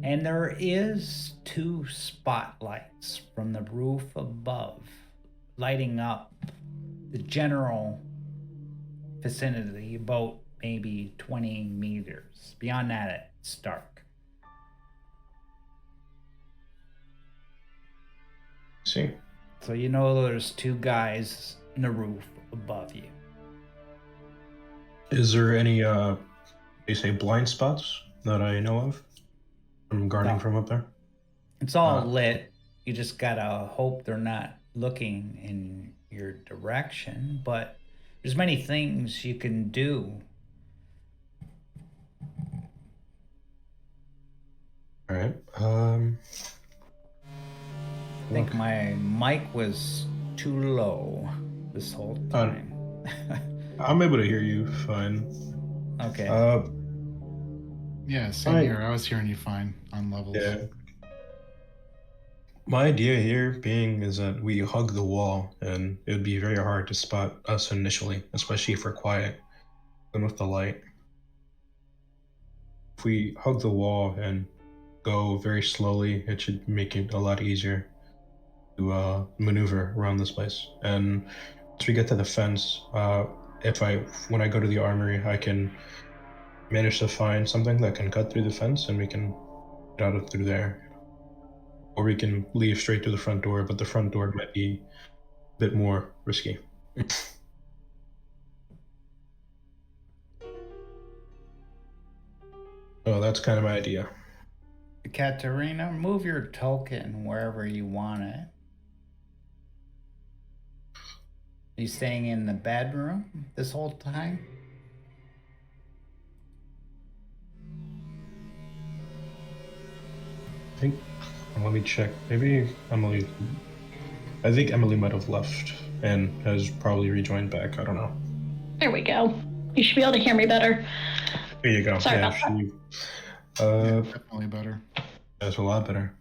And there is 2 spotlights from the roof above lighting up the general vicinity about maybe 20 meters. Beyond that, it's dark. See? So you know there's 2 guys in the roof above you. Is there any, they say blind spots that I know of from guarding No. from up there? It's all lit. You just gotta hope they're not looking in your direction, but there's many things you can do. All right. I think my mic was too low this whole time. I'm able to hear you fine. Okay. Yeah, same here. I was hearing you fine on levels. Yeah. My idea here being is that we hug the wall, and it would be very hard to spot us initially, especially if we're quiet and with the light. If we hug the wall and go very slowly, it should make it a lot easier to maneuver around this place. And once we get to the fence, when I go to the armory, I can manage to find something that can cut through the fence, and we can get out of through there. Or we can leave straight to the front door, but the front door might be a bit more risky. So that's kind of my idea. Katerina, move your token wherever you want it. Are you staying in the bedroom this whole time? Let me check. Maybe Emily. I think Emily might have left and has probably rejoined back. I don't know. There we go. You should be able to hear me better. There you go. Sorry yeah, about that. Yeah, definitely better. That's a lot better.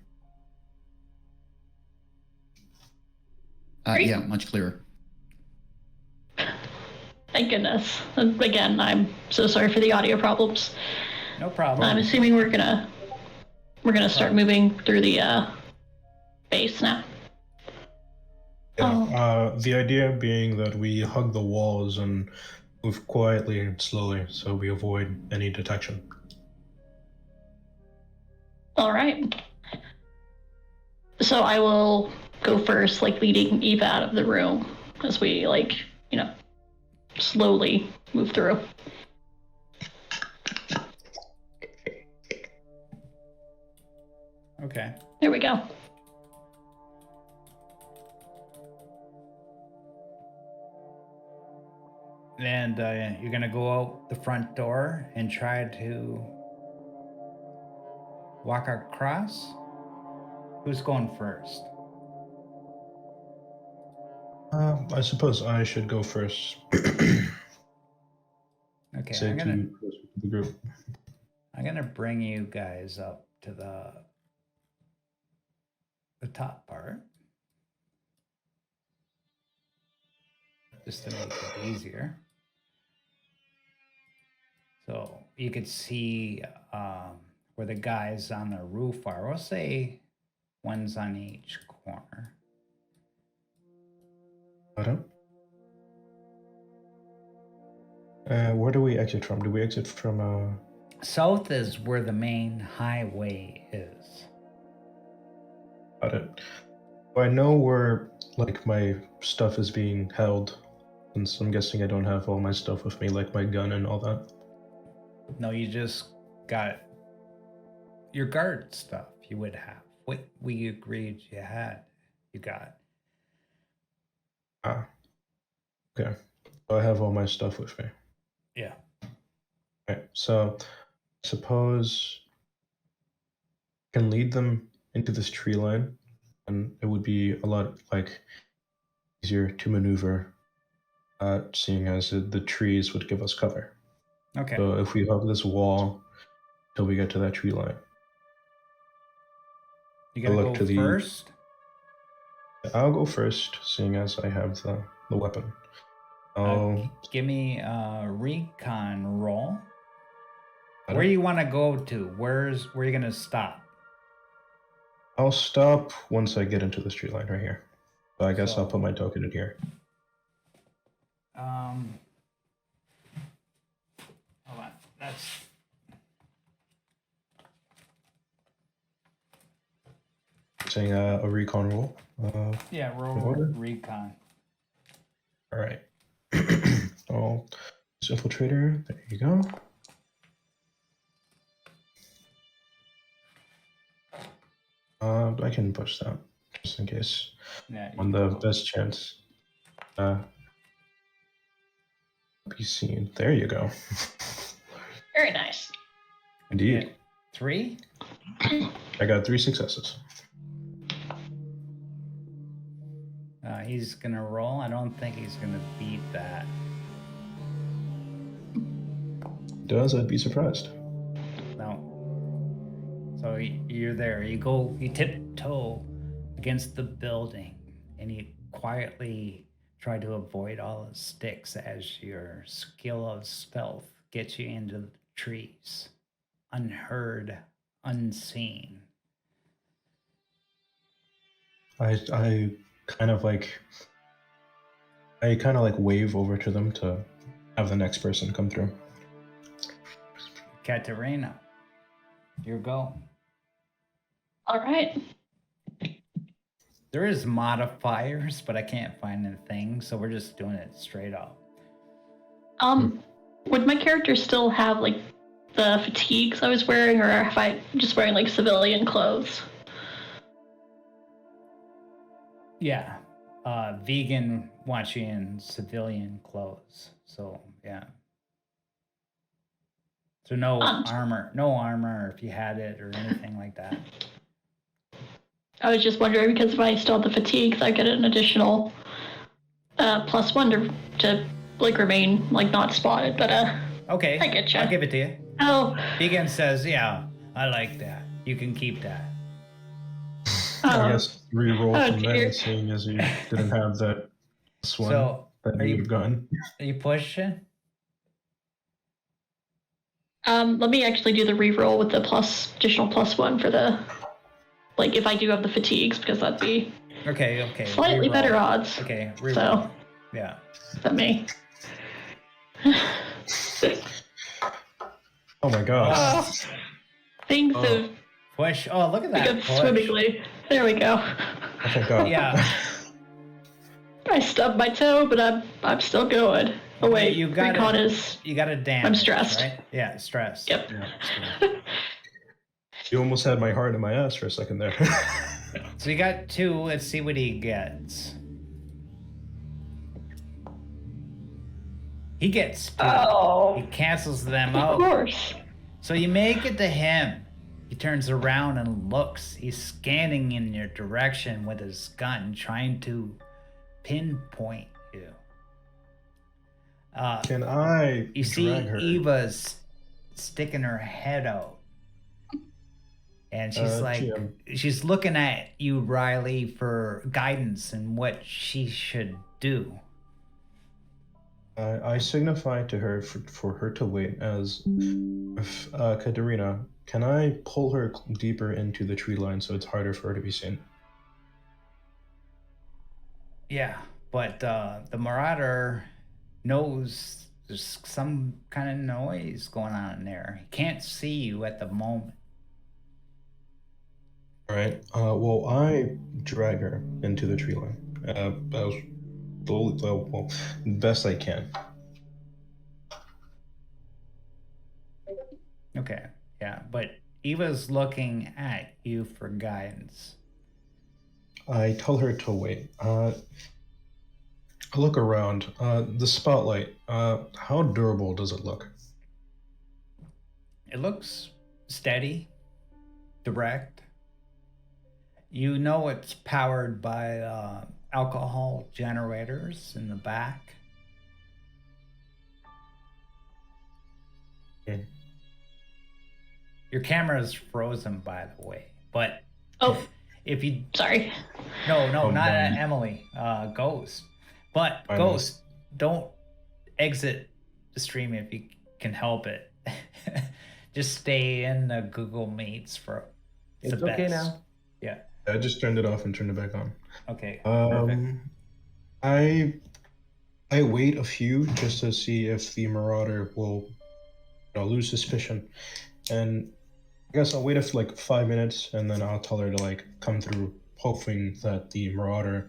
Great. Yeah, much clearer. Thank goodness. And again, I'm so sorry for the audio problems. No problem. I'm assuming we're gonna start moving through the base now. Yeah. The idea being that we hug the walls and move quietly and slowly, so we avoid any detection. All right. So I will go first, like leading Eva out of the room as we slowly move through. Okay. There we go. And you're gonna go out the front door and try to walk across? Who's going first? I suppose I should go first. Okay, Say I'm to gonna the group. bring you guys up to the top part. Just to make it easier. So you could see where the guys on the roof are. We'll say one's on each corner. Where do we exit from? Do we exit from South is where the main highway is. Got it. I know where like my stuff is being held, since I'm guessing I don't have all my stuff with me, like my gun and all that. No, you just got your guard stuff you would have. What we agreed you had, you got. Okay. So I have all my stuff with me. Yeah. Okay. So suppose I can lead them into this tree line, and it would be a lot like easier to maneuver, seeing as the trees would give us cover. Okay. So if we hug this wall till we get to that tree line. You gotta look go to the- first. I'll go first, seeing as I have the weapon. Give me a recon roll. I Where don't- you want to go to? Where you gonna stop? I'll stop once I get into the street line right here. So I guess So- I'll put my token in here. Hold on. That's Saying a recon roll. yeah. Roll Order? recon. All right. Oh, infiltrator. There you go. I can push that just in case. Yeah. On the best chance. Be seen. There you go. Very nice. Indeed. Yeah. 3. I got 3 successes. He's gonna roll. I don't think he's gonna beat that. Does I'd be surprised. No. So you're there. You tiptoe against the building, and you quietly try to avoid all the sticks as your skill of stealth gets you into the trees, unheard, unseen. I kind of like wave over to them to have the next person come through. Katerina, your go. All right. There is modifiers, but I can't find anything, so we're just doing it straight up. Would my character still have like the fatigues I was wearing, or if I just wearing like civilian clothes? Yeah. Vegan wants you in civilian clothes. So, yeah. So no armor if you had it or anything like that. I was just wondering because if I still have the fatigues, I get an additional +1 to like remain like not spotted, but Okay, I getcha. I'll give it to you. oh, Vegan says, yeah, I like that. You can keep that. I guess re-roll oh from dear. there, seeing as you didn't have that +1 So, that are you you- would have gotten. Are you pushing? Let me actually do the reroll with the additional +1 for the, like, if I do have the fatigues, because that'd be Okay. slightly reroll. better odds. Okay, reroll. So, Yeah. than me. Oh my god. Oh, things have Push. Oh, look at that. begun Push. swimmingly. There we go. Oh, thank god. Yeah. I stubbed my toe, but I'm still going. Oh wait, You got recon it. is. You got a damage. I'm stressed. Right? Yeah, stressed. Yep. You almost had my heart in my ass for a second there. So you got 2. Let's see what he gets. He gets 2. Oh, He cancels them of out. course. So you make it to him. He turns around and looks. He's scanning in your direction with his gun, trying to pinpoint you. Can I You see drag her? Eva's sticking her head out. And she's GM. she's looking at you, Riley, for guidance and what she should do. I signify to her for her to wait as Katerina, can I pull her deeper into the tree line so it's harder for her to be seen? Yeah, but the Marauder knows there's some kind of noise going on in there. He can't see you at the moment. All right. Well, I drag her into the tree line. Well, best I can. Okay, yeah, but Eva's looking at you for guidance. I tell her to wait. I look around. The spotlight. How durable does it look? It looks steady, direct. You know it's powered by alcohol generators in the back. Okay. Your camera is frozen, by the way. But Oh, if you sorry. no, Oh, not man. Emily, Ghost. But I Ghost, don't exit the stream if you can help it. Just stay in the Google Meets for the It's okay best. now. Yeah. I just turned it off and turned it back on. Okay. Perfect. I wait a few just to see if the Marauder will lose suspicion, and I guess I'll wait for like 5 minutes, and then I'll tell her to like come through, hoping that the Marauder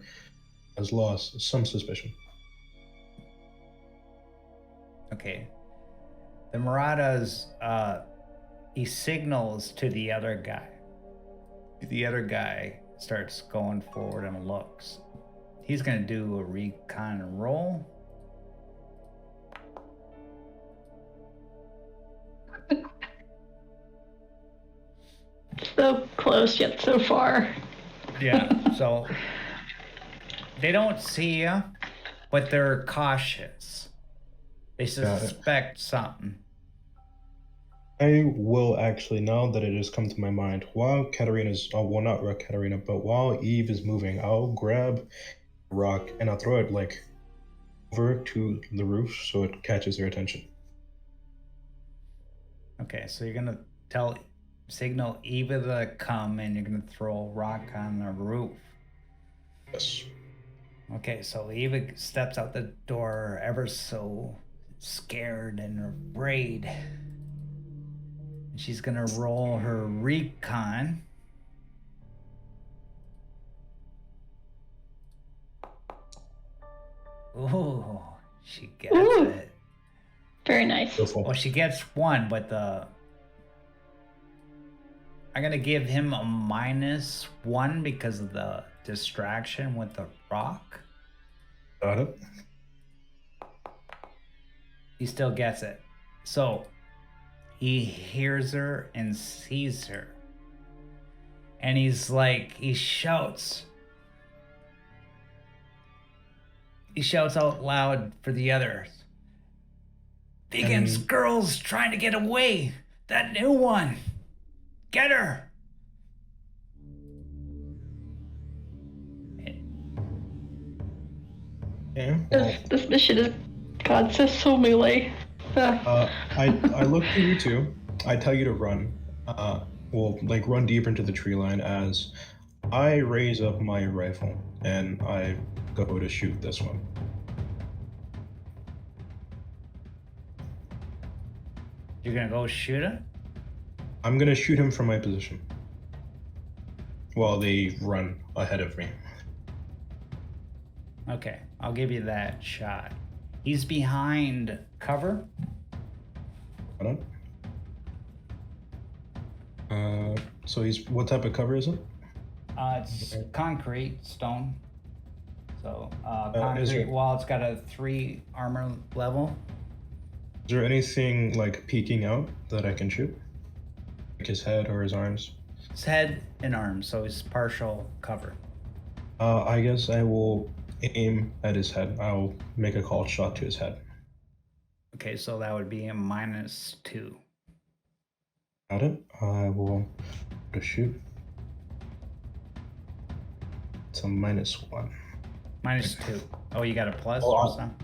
has lost some suspicion. Okay. The Marauders, he signals to the other guy. The other guy starts going forward and looks. He's going to do a recon roll. So close yet so far. Yeah, so they don't see you, but they're cautious. They Got it. suspect something. I will actually, now that it has come to my mind, while Katarina's, well, not Katarina, but while Eve is moving, I'll grab a rock and I'll throw it like over to the roof so it catches their attention. Okay, so you're gonna signal Eva to come, and you're gonna throw a rock on the roof. Yes. Okay, so Eva steps out the door, ever so scared and afraid. And she's gonna roll her recon. Ooh, she gets Ooh. it. Very nice. Beautiful. Well, she gets 1, but I'm gonna give him a -1 because of the distraction with the rock. Got it. He still gets it. So he hears her and sees her. And he shouts, He shouts out loud for the others. Vegan's girl's trying to get away. That new one. Get her. Yeah. Well, This mission is, God, says so melee. I look to you too. I tell you to run. Like run deeper into the tree line as I raise up my rifle and I go to shoot this one. You're gonna go shoot him? I'm gonna shoot him from my position while they run ahead of me. Okay, I'll give you that shot. He's behind cover. Hold on. So he's what type of cover is it? It's concrete, stone. So is concrete it- wall. It's got a 3 armor level. Is there anything like peeking out that I can shoot? Like his head or his arms? His head and arms, so he's partial cover. I guess I will aim at his head. I'll make a called shot to his head. Okay, so that would be a -2. Got it. I will go shoot. It's a -1. -2. Oh, you got a plus Oh, or something?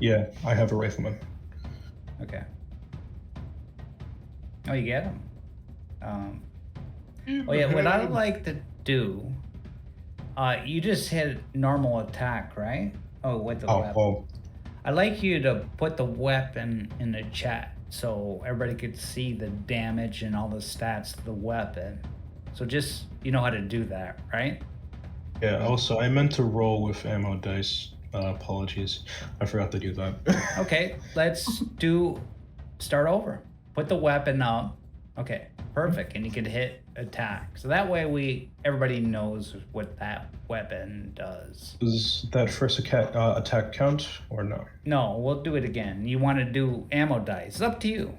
Yeah, I have a rifleman. Okay. Oh, you get him. Oh yeah, what I like to do, you just hit normal attack, right? Oh, with the weapon. Oh, I'd like you to put the weapon in the chat so everybody could see the damage and all the stats of the weapon. So just, you know how to do that, right? yeah. Also, I meant to roll with ammo dice. Apologies, I forgot to do that. Okay, let's start over. Put the weapon up. Okay, perfect. And you can hit attack. So that way everybody knows what that weapon does. Does that first attack count or no? No, we'll do it again. You want to do ammo dice. It's up to you.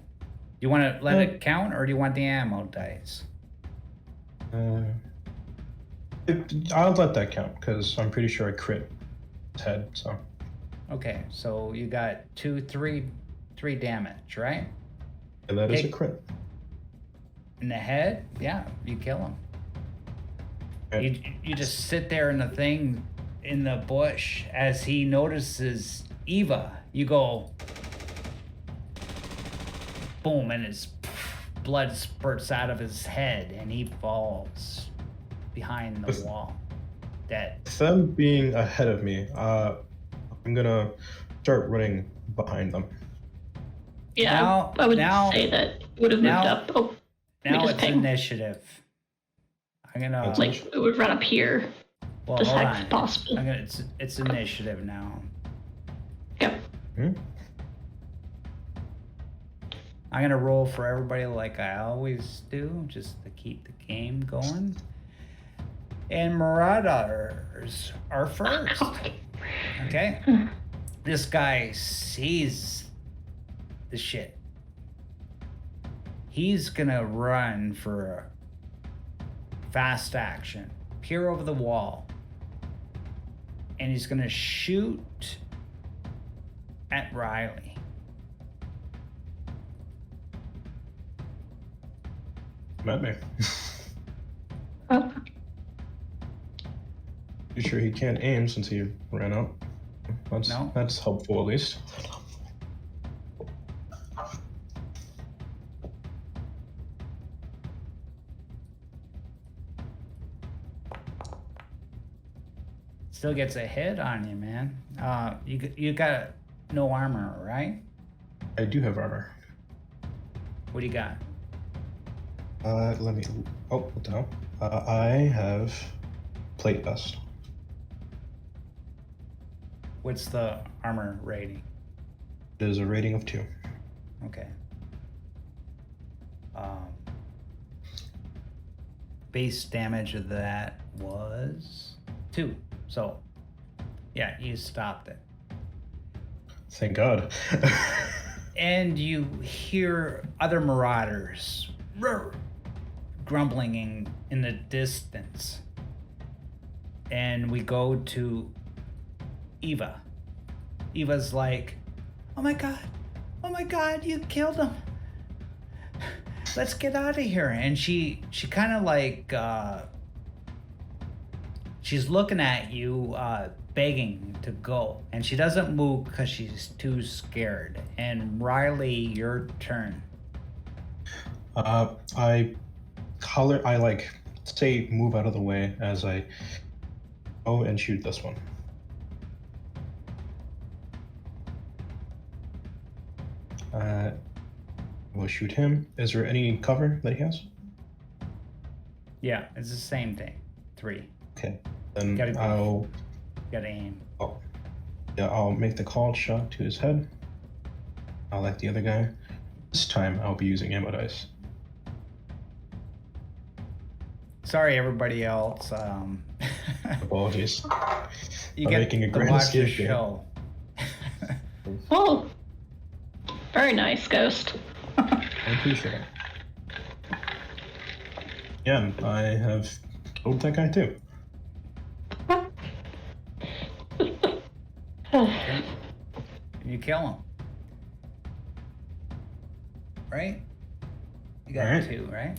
You want to let it count or do you want the ammo dice? I'll let that count because I'm pretty sure I crit his head. So Okay, so you got 3 damage, right? yeah, that is a Hey. crit. In the head, yeah, you kill him. Okay. You just sit there in the thing in the bush as he notices Eva. You go boom, and his blood spurts out of his head, and he falls behind the wall, dead. With them being ahead of me, I'm gonna start running behind them. Yeah, Now- I would now- say that would have moved now- up. Oh, Now just it's ping. initiative. I'm gonna like it would run up here. well, Just hold heck on. possible. I'm gonna it's initiative now. Yep. I'm gonna roll for everybody like I always do, just to keep the game going. And Marauders are first. Okay? This guy sees the shit. He's gonna run for fast action, peer over the wall, and he's gonna shoot at Riley. Met me. Oh, You sure he can't aim since he ran out? No. That's helpful at least. Still gets a hit on you, man. You got no armor, right? I do have armor. What do you got? Let me. Oh, what the hell? I have plate vest. What's the armor rating? It is a rating of 2. Okay. Base damage of that was 2. So, yeah, you stopped it. Thank God. And you hear other marauders grumbling in the distance. And we go to Eva. Eva's like, oh my god, you killed him. Let's get out of here. And she kind of like, she's looking at you, begging to go. And she doesn't move because she's too scared. And Riley, your turn. I like say move out of the way as I go and shoot this one. We'll shoot him. Is there any cover that he has? Yeah, it's the same thing. 3. Okay, then Gotta go. I'll Gotta aim. I'll make the called shot to his head. I'll let the other guy. This time I'll be using ammo dice. Sorry, everybody else. Apologies. You I'm get making a to grand watch the escape here. show. Oh, very nice, Ghost. I appreciate it. Yeah, I have killed that guy too. You kill him. Right? You got Alright. 2, right?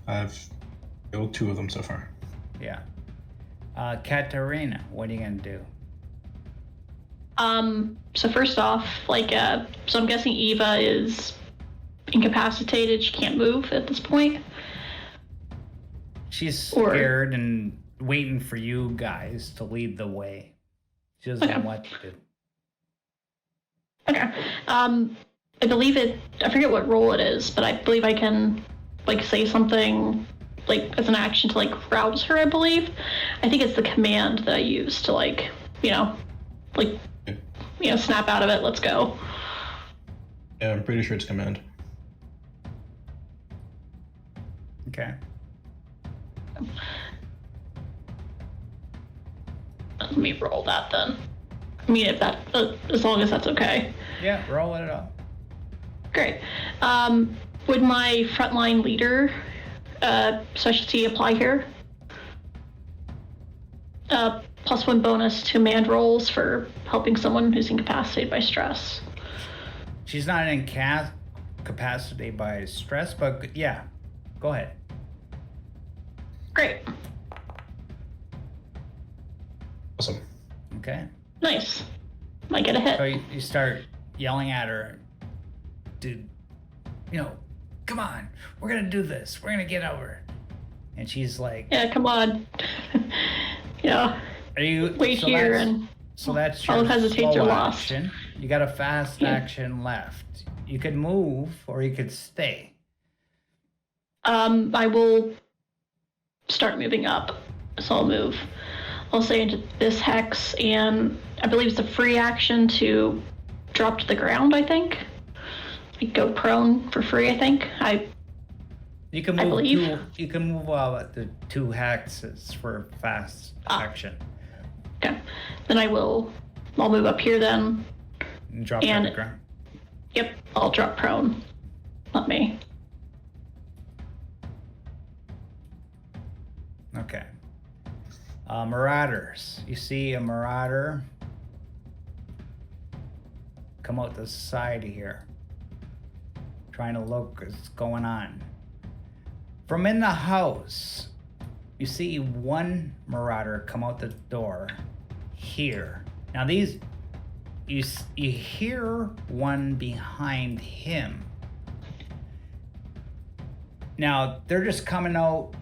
I've killed 2 of them so far. Yeah. Katarina, what are you gonna do? So first off, like, so I'm guessing Eva is incapacitated. She can't move at this point. She's Or- scared and waiting for you guys to lead the way. She doesn't know Okay. what to do. Okay. I believe I forget what role it is, but I believe I can, like, say something, like, as an action to, like, rouse her, I believe. I think it's the command that I use to, like, snap out of it, let's go. Yeah, I'm pretty sure it's command. Okay. Let me roll that then. I mean, if that, as long as that's okay. Yeah, roll it up. Great. Would my frontline leader specialty apply here? +1 bonus to manned rolls for helping someone who's incapacitated by stress. She's not incapacitated by stress, but yeah, go ahead. Great. Awesome. Okay. Nice. Might get a hit. So you start yelling at her, dude, come on, we're gonna do this. We're gonna get over. And she's like, Yeah, come on. Yeah. are you Wait here and so that's your I'll hesitate slow or lost. action. You got a fast Yeah. action left. You could move or you could stay. I will start moving up. So I'll move. I'll say into this hex, and I believe it's a free action to drop to the ground, I think. Like, go prone for free, I think. You can I move believe. you can move the 2 hexes for fast action. Okay. Then I'll move up here then. And drop to And- the ground. Yep, I'll drop prone. Not me. Okay. Marauders. You see a marauder come out the side here, trying to look what's going on. From in the house, you see one marauder come out the door here. Now you hear one behind him. Now they're just coming out,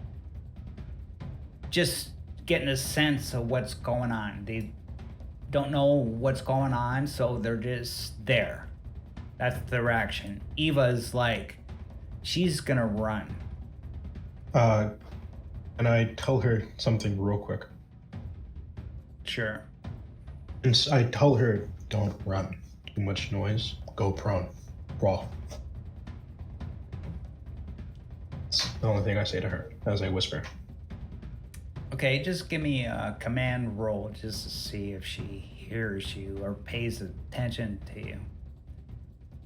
just getting a sense of what's going on. They don't know what's going on, so they're just there. That's their action. Eva's like, she's gonna run. And I tell her something real quick. Sure. And I tell her, don't run. Too much noise. Go prone. Crawl. It's the only thing I say to her as I whisper. Okay, just give me a command roll just to see if she hears you or pays attention to you.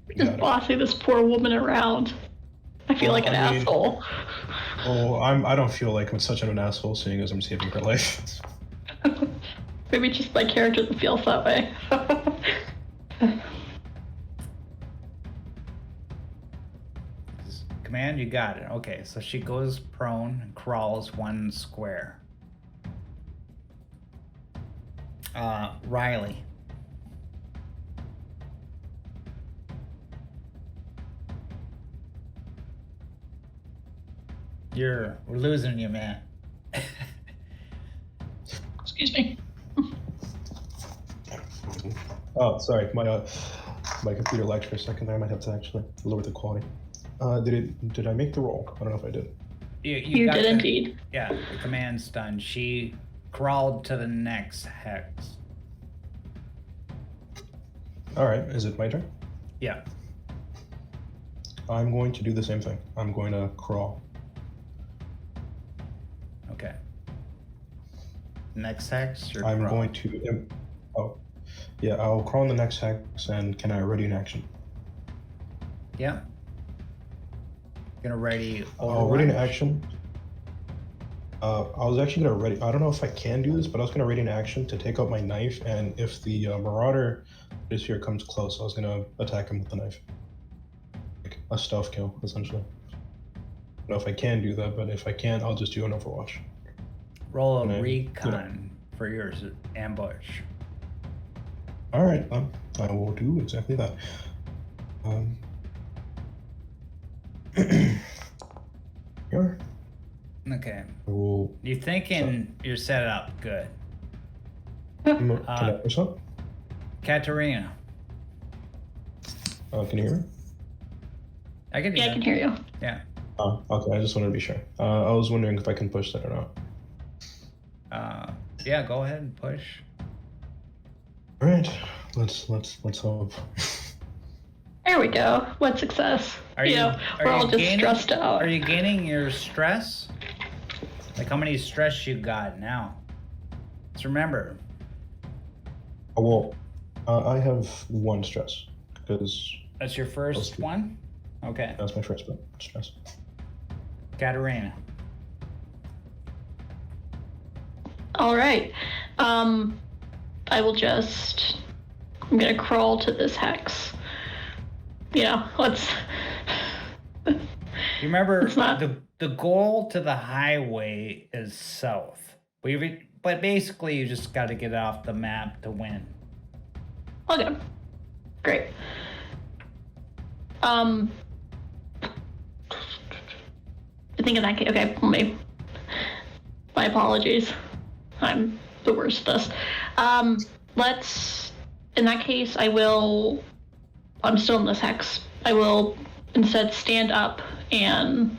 You Just got it. bossing this poor woman around. I feel like an I mean- asshole. Oh, I don't feel like I'm such an asshole seeing as I'm saving her life. Maybe just my character that feels that way. Command, you got it. Okay, so she goes prone and crawls 1 square. Riley. We're losing you, man. Excuse me. Oh, sorry, my computer lagged for a second there. I might have to actually lower the quality. Did I make the roll? I don't know if I did. You got did the- indeed. Yeah, the command's done. She crawled to the next hex. All right, is it my turn? Yeah. I'm going to do the same thing. I'm going to crawl. Okay. Next hex. You're I'm crawl. going to. Oh, yeah. I'll crawl in the next hex, and can I ready in action? Yeah. Gonna ready. Ready in Overwatch. action. I was actually gonna ready. I don't know if I can do this, but I was gonna ready in action to take out my knife, and if the marauder this here comes close, I was gonna attack him with the knife, like a stealth kill, essentially. I don't know if I can do that, but if I can, I'll just do an Overwatch. Roll a Okay. recon for your ambush. All right, I will do exactly that. Here, Okay. I will. You thinking you're set up good? Can I push up? Katarina. Can you hear me? I can. Yeah, I can hear you. Yeah. Oh, okay. I just wanted to be sure. I was wondering if I can push that or not. Yeah. Go ahead and push. All right, let's hope. There we go. What success. Are you- are we're all you just gaining- stressed out. Are you gaining your stress? Like how many stress you got now? Just remember. Well, I have 1 stress because That's your first one? Okay. that's my first stress. Katarina. All right. I will just. I'm gonna crawl to this hex. Let's. You remember It's not- the goal to the highway is south. But basically you just got to get off the map to win. Okay. Great. I think in that case, okay, my apologies. I'm the worst at this. In that case, I'm still in this hex. I will instead stand up and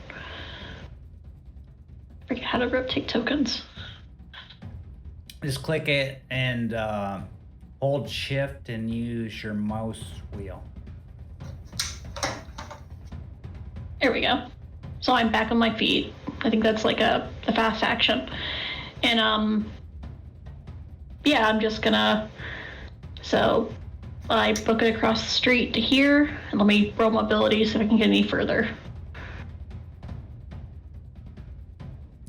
forget how to rotate tokens. Just click it and hold shift and use your mouse wheel. There we go. So I'm back on my feet. I think that's like a fast action. And yeah, I'm just gonna. So I book it across the street to here, and let me roll mobility so I can get any further.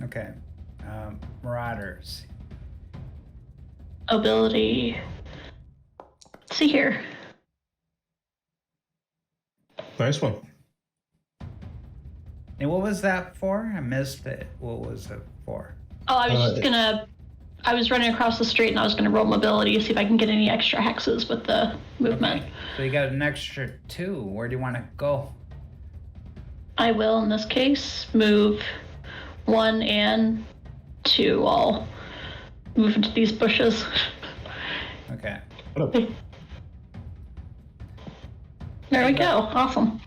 Okay. Marauders. Ability. Let's see here. Nice one. And what was that for? I missed it. What was it for? Oh, I was running across the street and I was gonna roll mobility to see if I can get any extra hexes with the movement. Okay. So you got an extra 2. Where do you want to go? I will, in this case, move 1 and 2. I'll move into these bushes. Okay. What up? There we go. Awesome.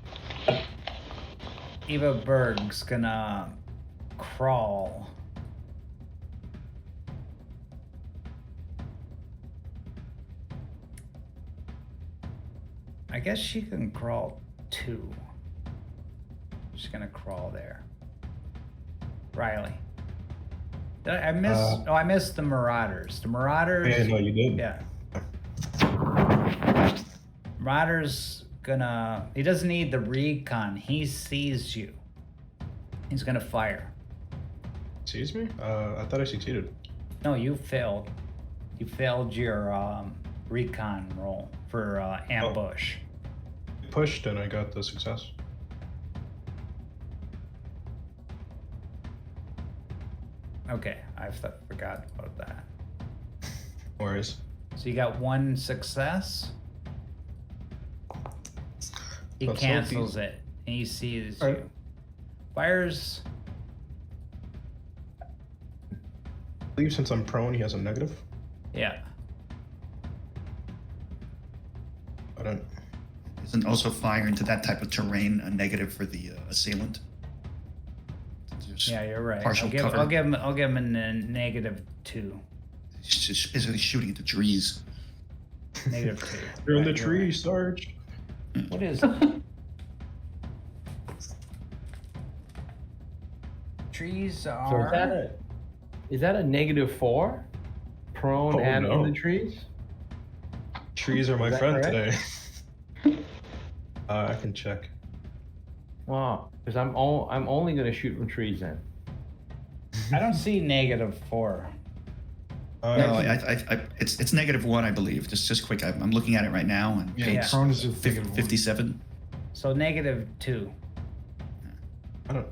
Eva Berg's gonna crawl. I guess she can crawl 2. She's gonna crawl there. Riley. I missed the Marauders. The Marauders. Yeah, no, you did. Yeah. Marauders gonna. He doesn't need the recon. He sees you. He's gonna fire. Sees me? I thought I succeeded. No, you failed. You failed your recon roll for ambush. Pushed and I got the success. Okay, I forgot about that. No worries. So you got one success. He That's cancels so it, and he sees Alright. you. Fires. I believe since I'm prone, he has a negative. Yeah. I don't. Isn't also fire into that type of terrain a negative for the assailant? There's Yeah, you're right. partial cover. I'll give him a -2. Is he shooting at the trees? -2. You're in the Right, tree, right. Sarge. What is it? Trees So are. is that a -4? Prone Oh, and in no. the trees? Trees are my Is that friend correct? today. I can check. Wow, because I'm only gonna shoot from trees then. I don't see -4. No, it's -1, I believe. Just quick, I'm looking at it right now, and Yeah, page prone is just negative 1. 57. So -2. I don't.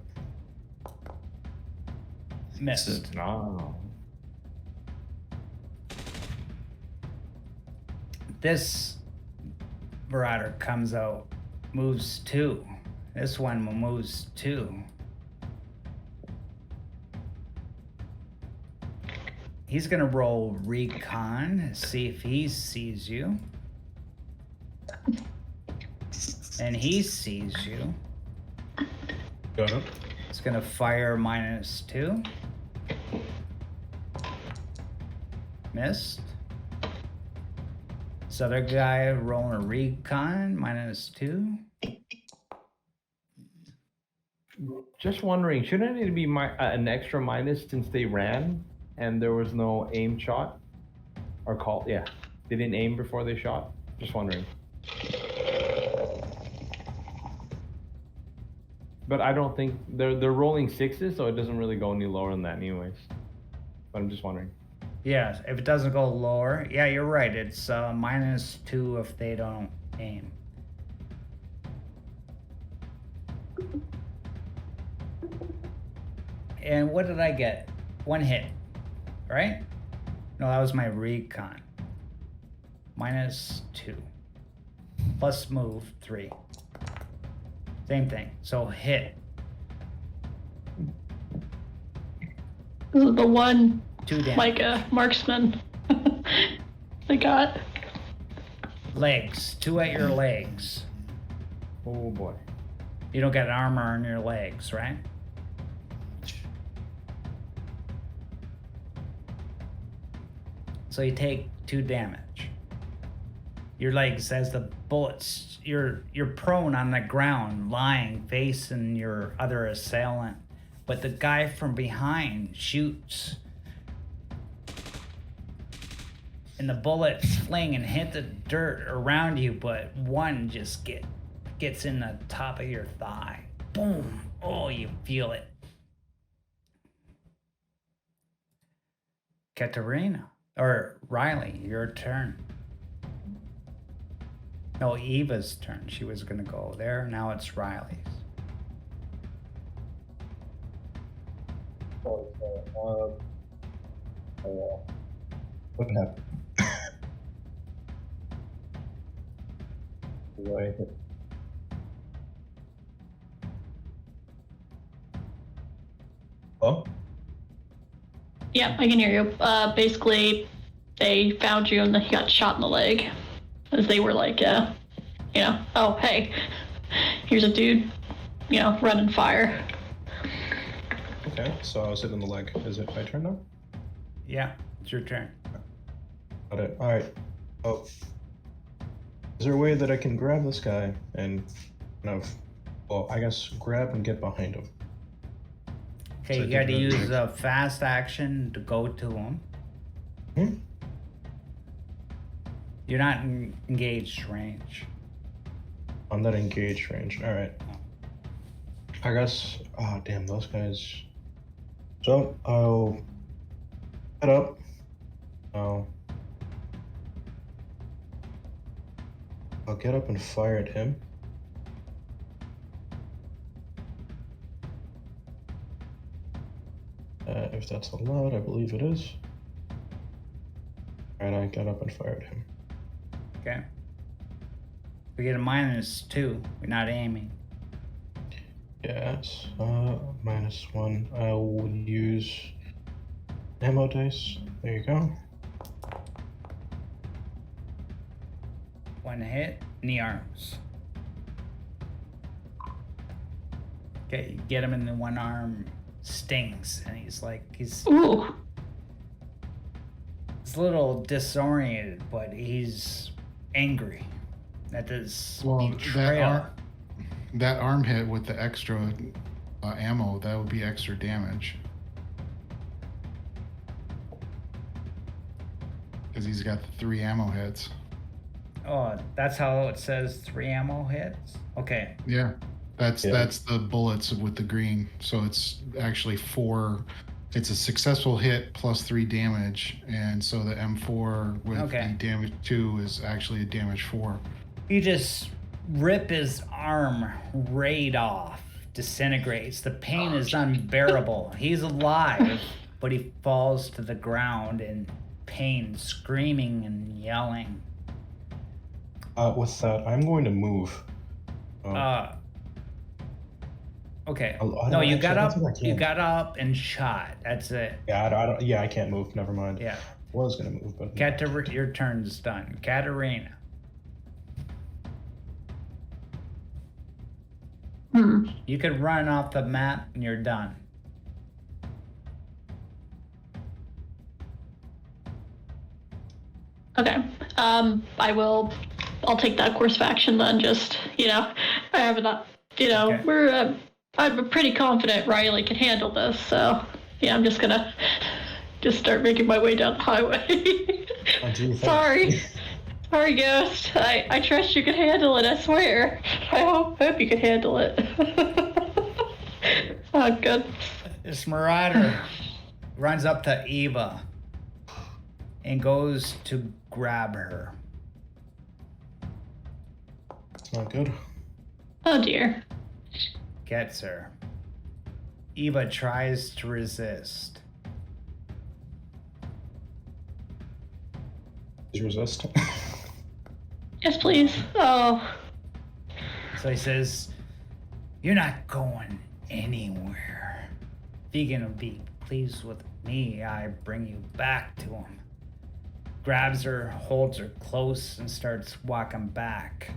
Missed. No. This Marauder comes out, moves 2. This one moves 2. He's gonna roll recon, see if he sees you. And he sees you. Got it. It's gonna fire -2. Missed. This other guy rolling a recon, -2. Just wondering, shouldn't it need to be an extra minus since they ran and there was no aim shot or call? Yeah, they didn't aim before they shot. Just wondering. But I don't think they're rolling 6s, so it doesn't really go any lower than that, anyways. But I'm just wondering. Yeah, if it doesn't go lower, yeah, you're right. It's -2 if they don't aim. And what did I get? 1 hit, right? No, that was my recon. -2. Plus move 3. Same thing. So hit. This is the one, 2 damage. like a marksman. They got. Legs. 2 at your legs. Oh boy. You don't get armor on your legs, right? So you take 2 damage. Your legs, as the bullets, you're prone on the ground, lying, facing your other assailant. But the guy from behind shoots. And the bullets fling and hit the dirt around you, but one just gets in the top of your thigh. Boom. Oh, you feel it. Katarina. Or Riley, your turn. No, Eva's turn. She was going to go there. Now it's Riley's. What happened? Right. Oh? Yeah, I can hear you. Basically, they found you and then he got shot in the leg. As they were like, oh, hey, here's a dude, running fire. Okay, so I was hit in the leg. Is it my turn now? Yeah, it's your turn. Got it. Alright. Oh. Is there a way that I can grab this guy and kind of, well, I guess grab and get behind him? Okay, So you got to take use that- a fast action to go to him. Hmm? You're not in engaged range. I'm not engaged range. Alright. I guess, oh damn, those guys. So, I'll head up. I'll I'll get up and fire at him. If that's allowed, I believe it is. And I got up and fired him. Okay. We get a -2. We're not aiming. Yes. -1. I will use ammo dice. There you go. 1 hit in the arms. Okay, you get him in the one arm, stings, and he's Ooh. a little disoriented, but he's angry at this betrayal. That arm hit with the extra ammo, that would be extra damage. Because he's got the 3 ammo hits. Oh, that's how it says 3 ammo hits? Okay. Yeah. That's Yeah. that's the bullets with the green. So it's actually 4. It's a successful hit plus 3 damage, and so the M4 with Okay. the damage 2 is actually a damage 4. You just rip his arm right off, disintegrates. The pain is unbearable. He's alive, but he falls to the ground in pain, screaming and yelling. With that, I'm going to move. Okay. I No, don't you actually- got I up. don't think I You can. got up and shot. That's it. Yeah, I don't. Yeah, I can't move. Never mind. Yeah. Was gonna move, but Your turn's done. Katarina. You could run off the map and you're done. Okay. I'll take that course of action then. Just, I have enough. Okay. I'm pretty confident Riley can handle this. So, yeah, I'm just gonna start making my way down the highway. I do think- Sorry, Ghost. I trust you can handle it. I swear. I hope you can handle it. Oh, good. This marauder runs up to Eva and goes to grab her. It's not good. Oh dear. Gets her. Eva tries to resist. Please resist. Yes, please. Oh. So he says, "You're not going anywhere. If you're gonna be pleased with me, I bring you back to him." Grabs her, holds her close, and starts walking back.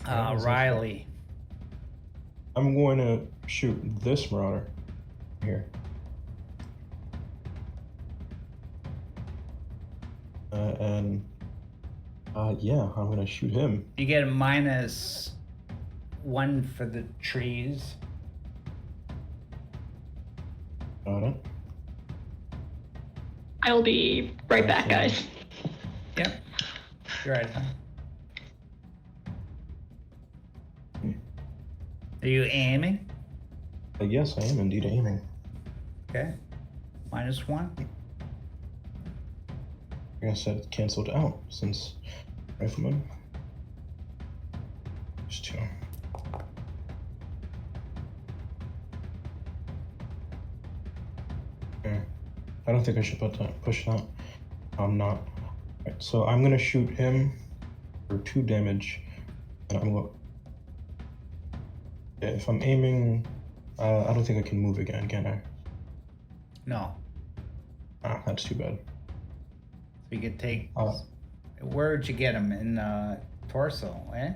Riley. I'm going to shoot this marauder here. Yeah, I'm gonna shoot him. You get a -1 for the trees. Got it. I will be right back, guys. Yep. You're right. Are you aiming? Yes, I am indeed aiming. Okay. -1. I guess that canceled out since rifleman. There's 2. Okay. I don't think I should push that. I'm not. Right, so I'm gonna shoot him for 2 damage, and I'm going. If I'm aiming, I don't think I can move again, can I? No. Ah, that's too bad. We could take. Uh, Where'd you get him? In the torso, eh?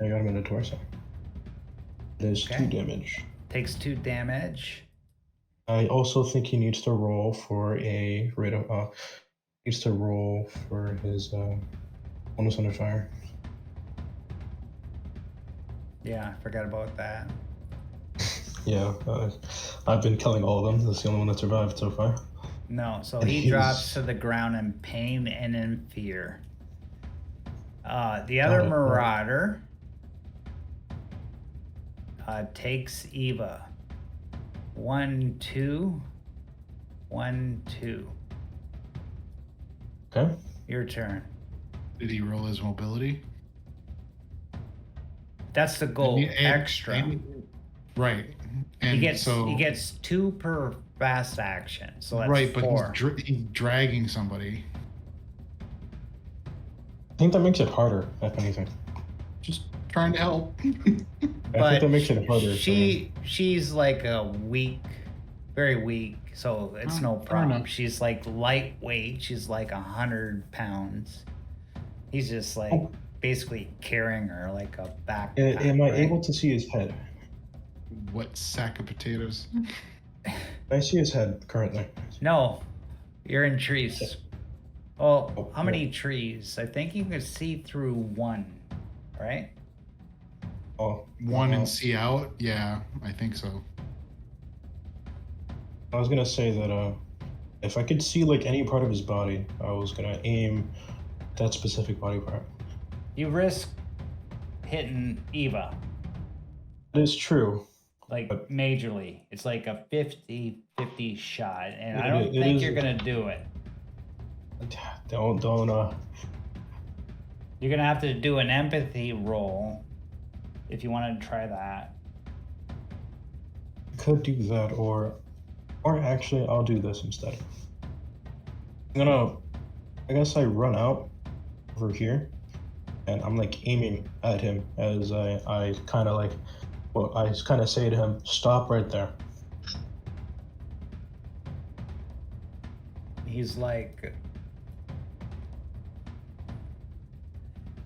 I got him in the torso. There's Okay. 2 damage. Takes 2 damage. I also think he needs to roll for a rate of needs to roll for his bonus under fire. Yeah, I forgot about that. Yeah, I've been killing all of them. That's the only one that survived so far. No, so And he he's- drops to the ground in pain and in fear. The other Got it. marauder takes Eva. 1, 2. 1, 2. Okay. Your turn. Did he roll his mobility? That's the goal. Extra. Right. And he gets 2 per fast action. So that's right, but 4. he's dragging somebody. I think that makes it harder, if anything. Just trying to help. I think that makes it harder. She's like a weak, very weak, so it's no problem. enough. She's like lightweight. She's like 100 pounds. He's just like basically carrying her like a backpack. Am I right? able to see his head? What sack of potatoes? I see his head currently. No, you're in trees. Oh, Oh, how many trees? I think you can see through 1, right? Oh, One and see out? Yeah, I think so. I was gonna say that if I could see like any part of his body, I was gonna aim that specific body part. You risk hitting Eva, That is true. like But- majorly. It's like a 50-50 shot, and I It- don't it think is- you're gonna do it. Don't You're gonna have to do an empathy roll if you want to try that. could do that or actually I'll do this instead. I guess I run out over here and I'm like aiming at him as I kind of like, well, I kind of say to him, stop right there. He's like,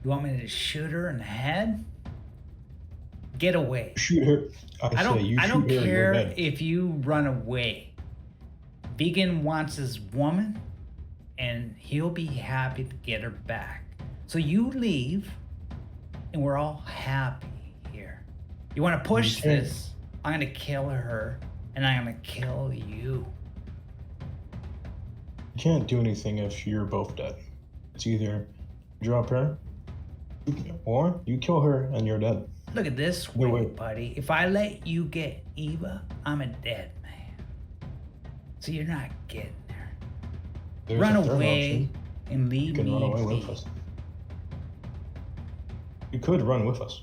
you want me to shoot her in the head? Get away. Shoot her. I say, you don't shoot her in your care head. if you run away. Vegan wants his woman, and he'll be happy to get her back. So you leave, and we're all happy here. You want to push Okay. this? I'm gonna kill her, and I'm gonna kill you. You can't do anything if you're both dead. It's either drop her or you kill her and you're dead. Look at this No way, way. buddy. If I let you get Eva, I'm a dead man. So you're not getting her. There's Run a third away option. and You leave can me run away in with peace. us. You could run with us.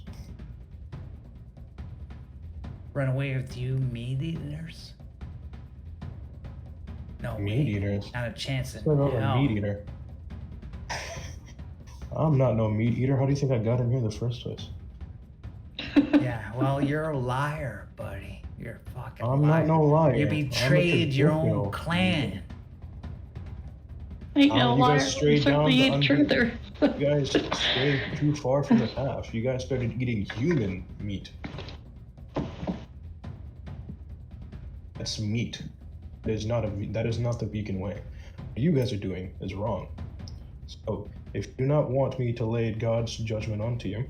Run away with you, meat eaters? No Meat way. eaters? Not a chance in I'm not a hell. meat eater. I'm not no meat eater. How do you think I got in here in the first place? Yeah, well, you're a liar, buddy. You're a fucking I'm liar. not no liar. You I'm a betrayed your own traditional clan. Ain't no you liar. guys strayed Certainly down ain't the truther. You guys strayed too far from the path. You guys started eating human meat. That's meat. That is not the vegan way. What you guys are doing is wrong. So if you do not want me to lay God's judgment onto you,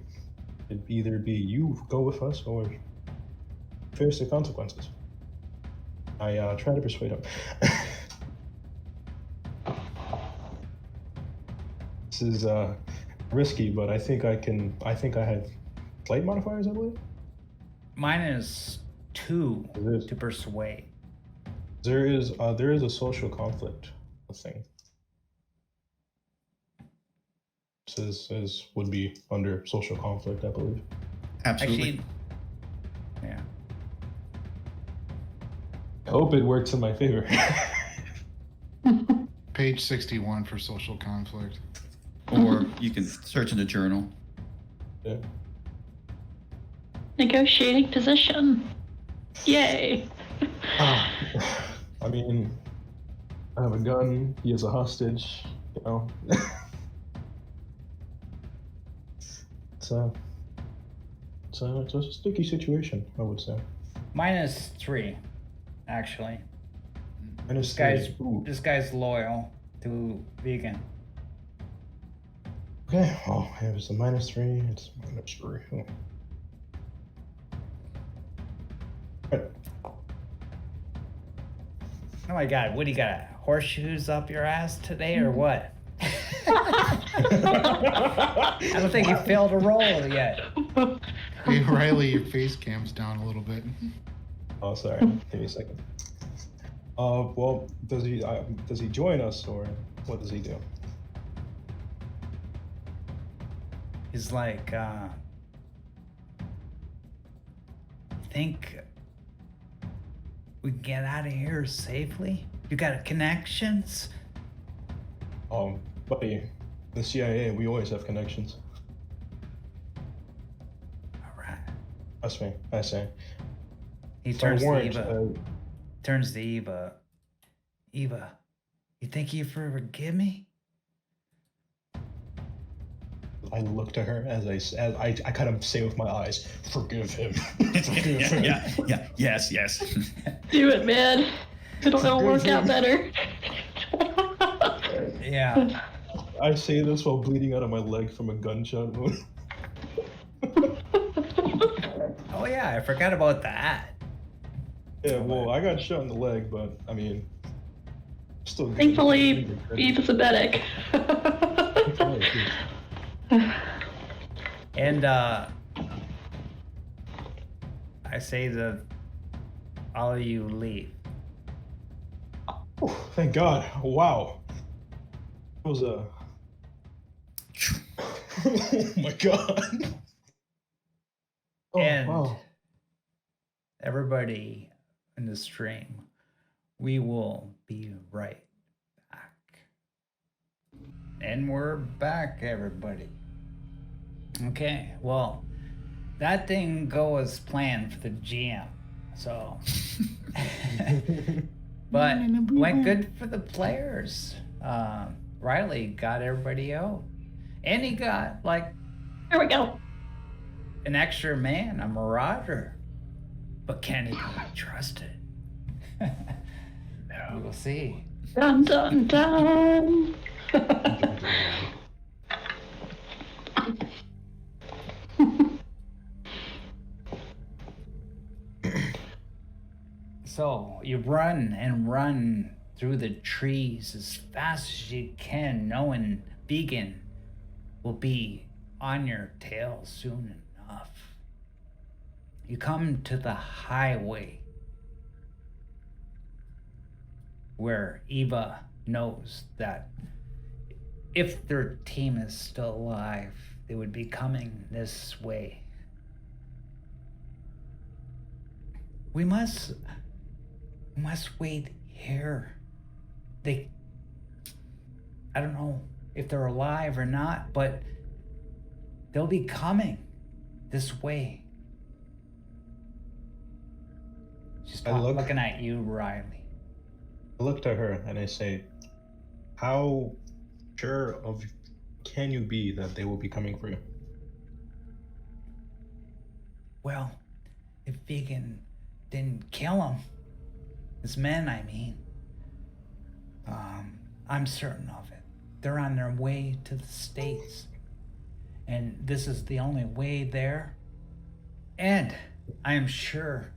it'd either be you go with us or face the consequences. I try to persuade him. This is risky, but I think I have flight modifiers, I believe. Mine is 2 It is. to persuade. There is a social conflict thing. Says would be under social conflict, I believe. Absolutely. Actually, yeah. I hope it works in my favor. Page 61 for social conflict. Or you can search in the journal. Yeah. Negotiating position. Yay. I mean, I have a gun. He is a hostage. You know. It's a sticky situation, I would say. Mine is 3, actually. And it's This guy's loyal to vegan. okay. Oh, it was a -3. It's -3. Oh. Right. Oh my god, what do you got? Horseshoes up your ass today or what? I don't think you failed a roll yet. Hey, Riley, your face cam's down a little bit. Oh, sorry. Give me a second. Well, does he join us or what does he do? He's like, think we can get out of here safely? You got connections? Buddy, the CIA, we always have connections. All right. Trust me, I say. He So I turns to warned, Eva. Turns to Eva. Eva, you think you forgive me? I looked at her as I kind of say with my eyes, forgive him. Forgive him. Yes. Do it, man. It'll work out better. Yeah. I say this while bleeding out of my leg from a gunshot wound. Oh yeah, I forgot about that. Yeah, well, I got shot in the leg, but I mean, still good. Thankfully, Eva's a medic. And I say that all of you leave. Oh, thank God. Wow. That was a. Oh my God. Oh, And wow. everybody in the stream, we will be right back. And we're back, everybody. Okay, well, that didn't go as planned for the GM, so. But went good for the players. Riley got everybody out. And he got, like, There we go. an extra man, a marauder. But can he be trusted? We will see. Dun dun dun. So you run and run through the trees as fast as you can, knowing Vegan will be on your tail soon enough. You come to the highway where Eva knows that if their team is still alive, they would be coming this way. We must wait here. I don't know if they're alive or not, but they'll be coming this way. She's looking at you, Riley. I looked at her and I say, how sure of can you be that they will be coming for you? Well, if Vegan didn't kill him, his men, I mean, I'm certain of it. They're on their way to the States. And this is the only way there. And I am sure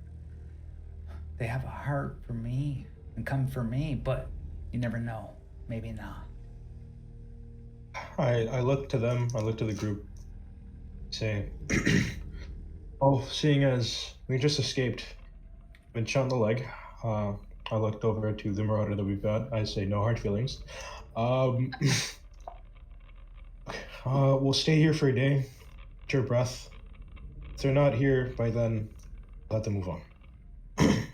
they have a heart for me and come for me, but you never know. Maybe not. I look to them, I look to the group, say, oh, seeing as we just escaped, been shot in the leg, I looked over to the marauder that we've got. I say, no hard feelings. We'll stay here for a day, get your breath. If they're not here by then, let them move on. Is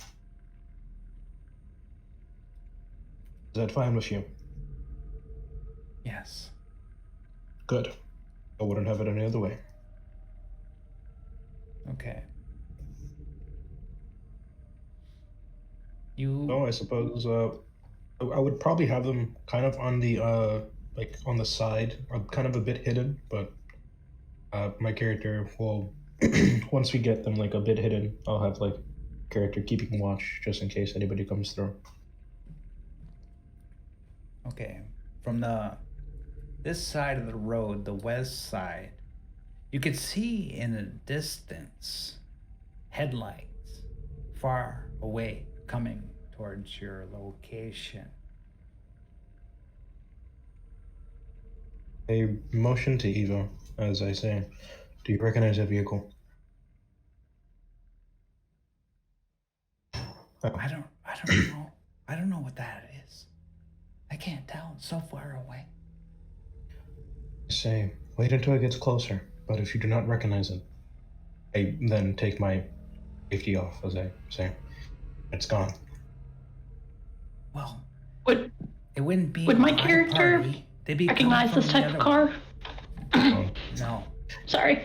that fine with you? Yes. Good. I wouldn't have it any other way. Okay. You. No, I suppose I would probably have them kind of on the like on the side, or kind of a bit hidden, but my character will once we get them like a bit hidden, I'll have like character keeping watch just in case anybody comes through. Okay. From this side of the road, the west side, you could see in the distance headlights far away coming towards your location. I motion to Eva as I say, do you recognize that vehicle? I don't know. I don't know what that is. I can't tell. It's so far away. I say, wait until it gets closer. but if you do not recognize it, I then take my safety off, as I say. It's gone. Well, Would it wouldn't be Would my my character party. They'd be coming recognize from this the type of other car? way. No. Sorry.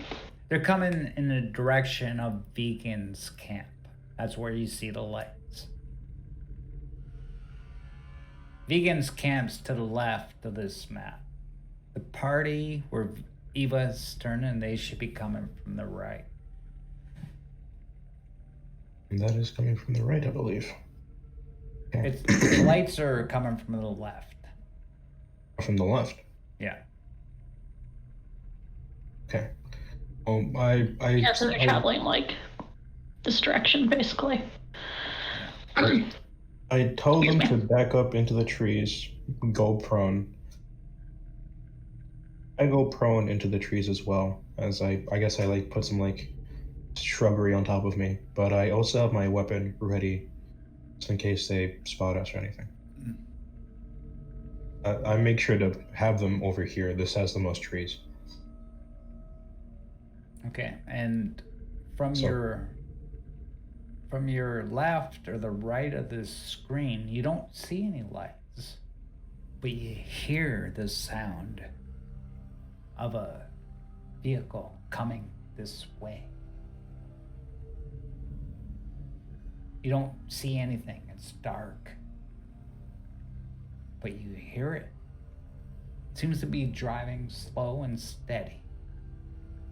They're coming in the direction of Vegan's camp. That's where you see the lights. Vegan's camp's to the left of this map. The party where Eva's turning, they should be coming from the right. And that is coming from the right, I believe. Okay. The lights are coming from the left. From the left. Yeah. Okay. Yeah, so they're traveling like this direction, basically. I tell them to back up into the trees, go prone. I go prone into the trees as well, as I guess I like put some like shrubbery on top of me, but I also have my weapon ready just in case they spot us or anything. I make sure to have them over here. This has the most trees. Okay, and from your left or the right of this screen, you don't see any lights, but you hear the sound of a vehicle coming this way. You don't see anything, it's dark, but you hear it. It seems to be driving slow and steady,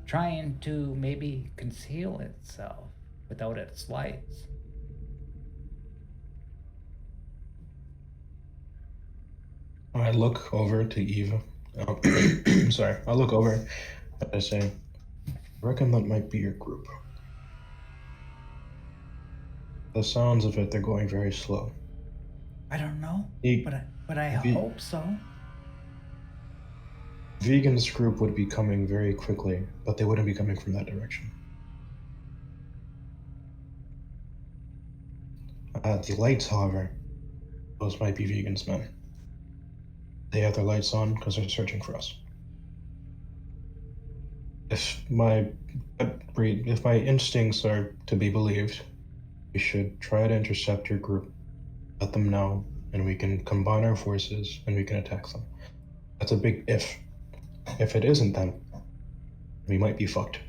trying to maybe conceal itself without its lights. I look over to Eva. Oh, sorry. I look over and I say, I reckon that might be your group. The sounds of it, they're going very slow. I don't know, He- but I Ve- hope so. Vegan's group would be coming very quickly, but they wouldn't be coming from that direction. The lights, however, those might be Vegan's men. They have their lights on because they're searching for us. If my instincts are to be believed, we should try to intercept your group, let them know, and we can combine our forces and we can attack them. That's a big if. If it isn't, then we might be fucked.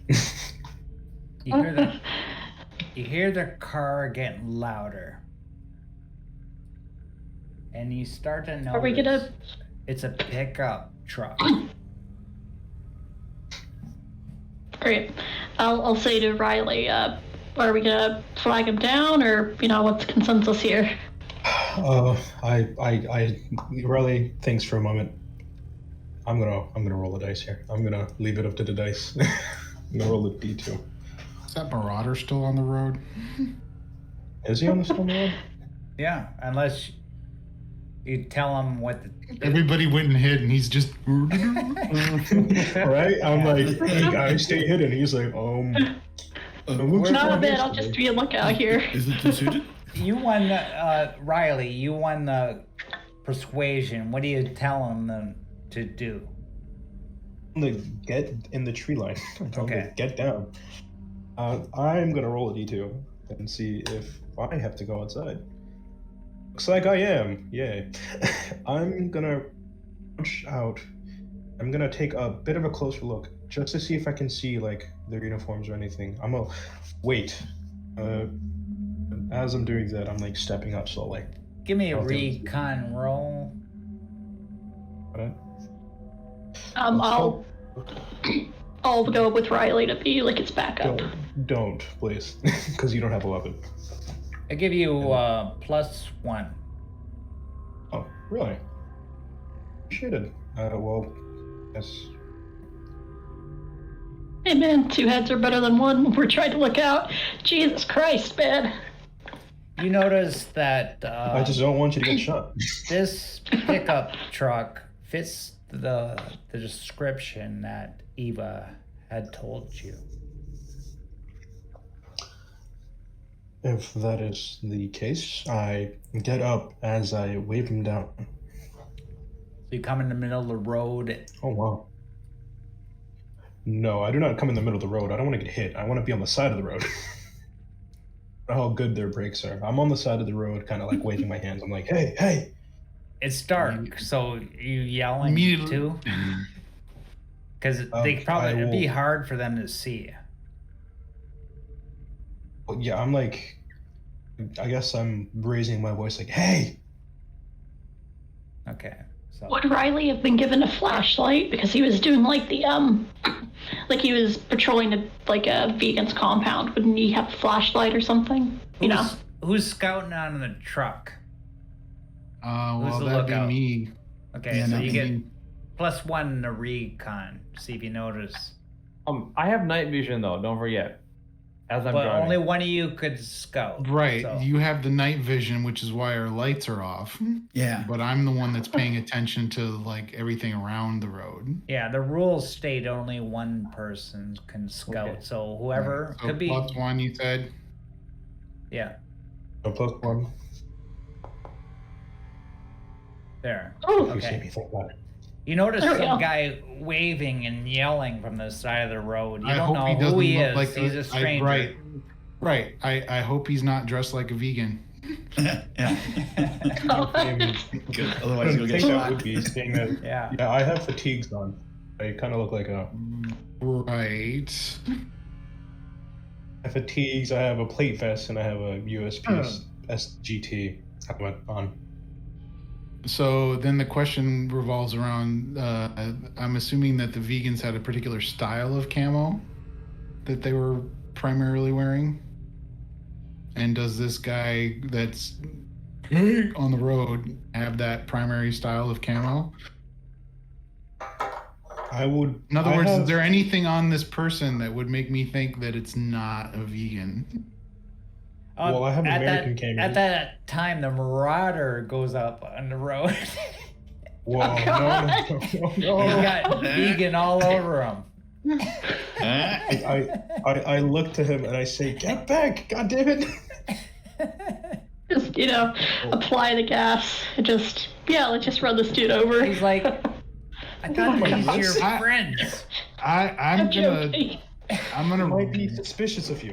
You hear the car getting louder, and you start to notice Are we gonna? it's a pickup truck. Great. I'll say to Riley, are we gonna flag him down, or what's the consensus here? I really thinks for a moment. I'm gonna roll the dice here. I'm gonna leave it up to the dice. I'm gonna roll a D2. Is that Marauder still on the road? Is he on the stone road? Yeah, unless you tell him what the... Everybody went and hid, and he's just. Right? I'm like, I stay hidden. He's like, Not a bit. I'll just be a lookout here. Is it suited? You won, Riley, you won the persuasion. What do you tell them to do? Get in the tree line. Okay. Get down. I'm gonna roll a D2 and see if I have to go outside. Looks like I am. Yay. I'm gonna punch out. I'm gonna take a bit of a closer look just to see if I can see like their uniforms or anything. I'm gonna wait. As I'm doing that, I'm like stepping up slowly. Give me a Okay. recon roll. Alright. I'll go with Riley to be like its backup. Don't please, because you don't have a weapon. I give you +1. Oh, really? Appreciated. Well, yes. Hey man, 2 heads are better than 1 when we're trying to look out. Jesus Christ, man. You notice that I just don't want you to get shot. this pickup truck fits the description that Eva had told you. If that is the case, I get up as I wave him down. So you come in the middle of the road. Oh wow. No, I do not come in the middle of the road. I don't want to get hit. I want to be on the side of the road. How good their brakes are. I'm on the side of the road, kind of like waving my hands. I'm like, hey, hey. It's dark, so you yelling Immediately- too? Because they probably it'd be hard for them to see. Well, yeah, I'm like, I guess I'm raising my voice like, hey. Okay, so Would Riley have been given a flashlight because he was doing like the like he was patrolling a vegan's compound? Wouldn't he have a flashlight or something? You know. who's scouting on the truck? Well, the that'd be lookout? me. Okay, Yeah, so no, you I get mean- +1 in the recon. See if you notice. I have night vision though. Don't forget. As I'm But driving. only one of you could scout. Right. so- You have the night vision, which is why our lights are off. Yeah. But I'm the one that's paying attention to like everything around the road. Yeah, the rules state only one person can scout. Okay. So whoever So could be. +1, you said. Yeah, A +1. there. Oh, If you see Okay. me, thank God. You notice There we some go. guy waving and yelling from the side of the road. You I don't hope know he doesn't who he look is. like He's a stranger. Right. Right. I hope he's not dressed like a vegan. Yeah. Good. Otherwise, you'll I get think that shot. would be seeing that. Yeah. Yeah, I have fatigues on. I kind of look like a. Right. I have fatigues. I have a plate vest, and I have a USP SGT helmet on. So then the question revolves around I'm assuming that the vegans had a particular style of camo that they were primarily wearing. And does this guy that's on the road have that primary style of camo? I would. In other I words, have- is there anything on this person that would make me think that it's not a vegan? Well, I have at American that, cameras. At that time, the Marauder goes up on the road. Whoa, Oh, no, God. no, He's no, no. got vegan all over him. I look to him and I say, "Get back! God damn it!" just apply the gas. Let's just run this dude over. He's like, I thought my he's God. your I- friend. I'm gonna I might be suspicious of you.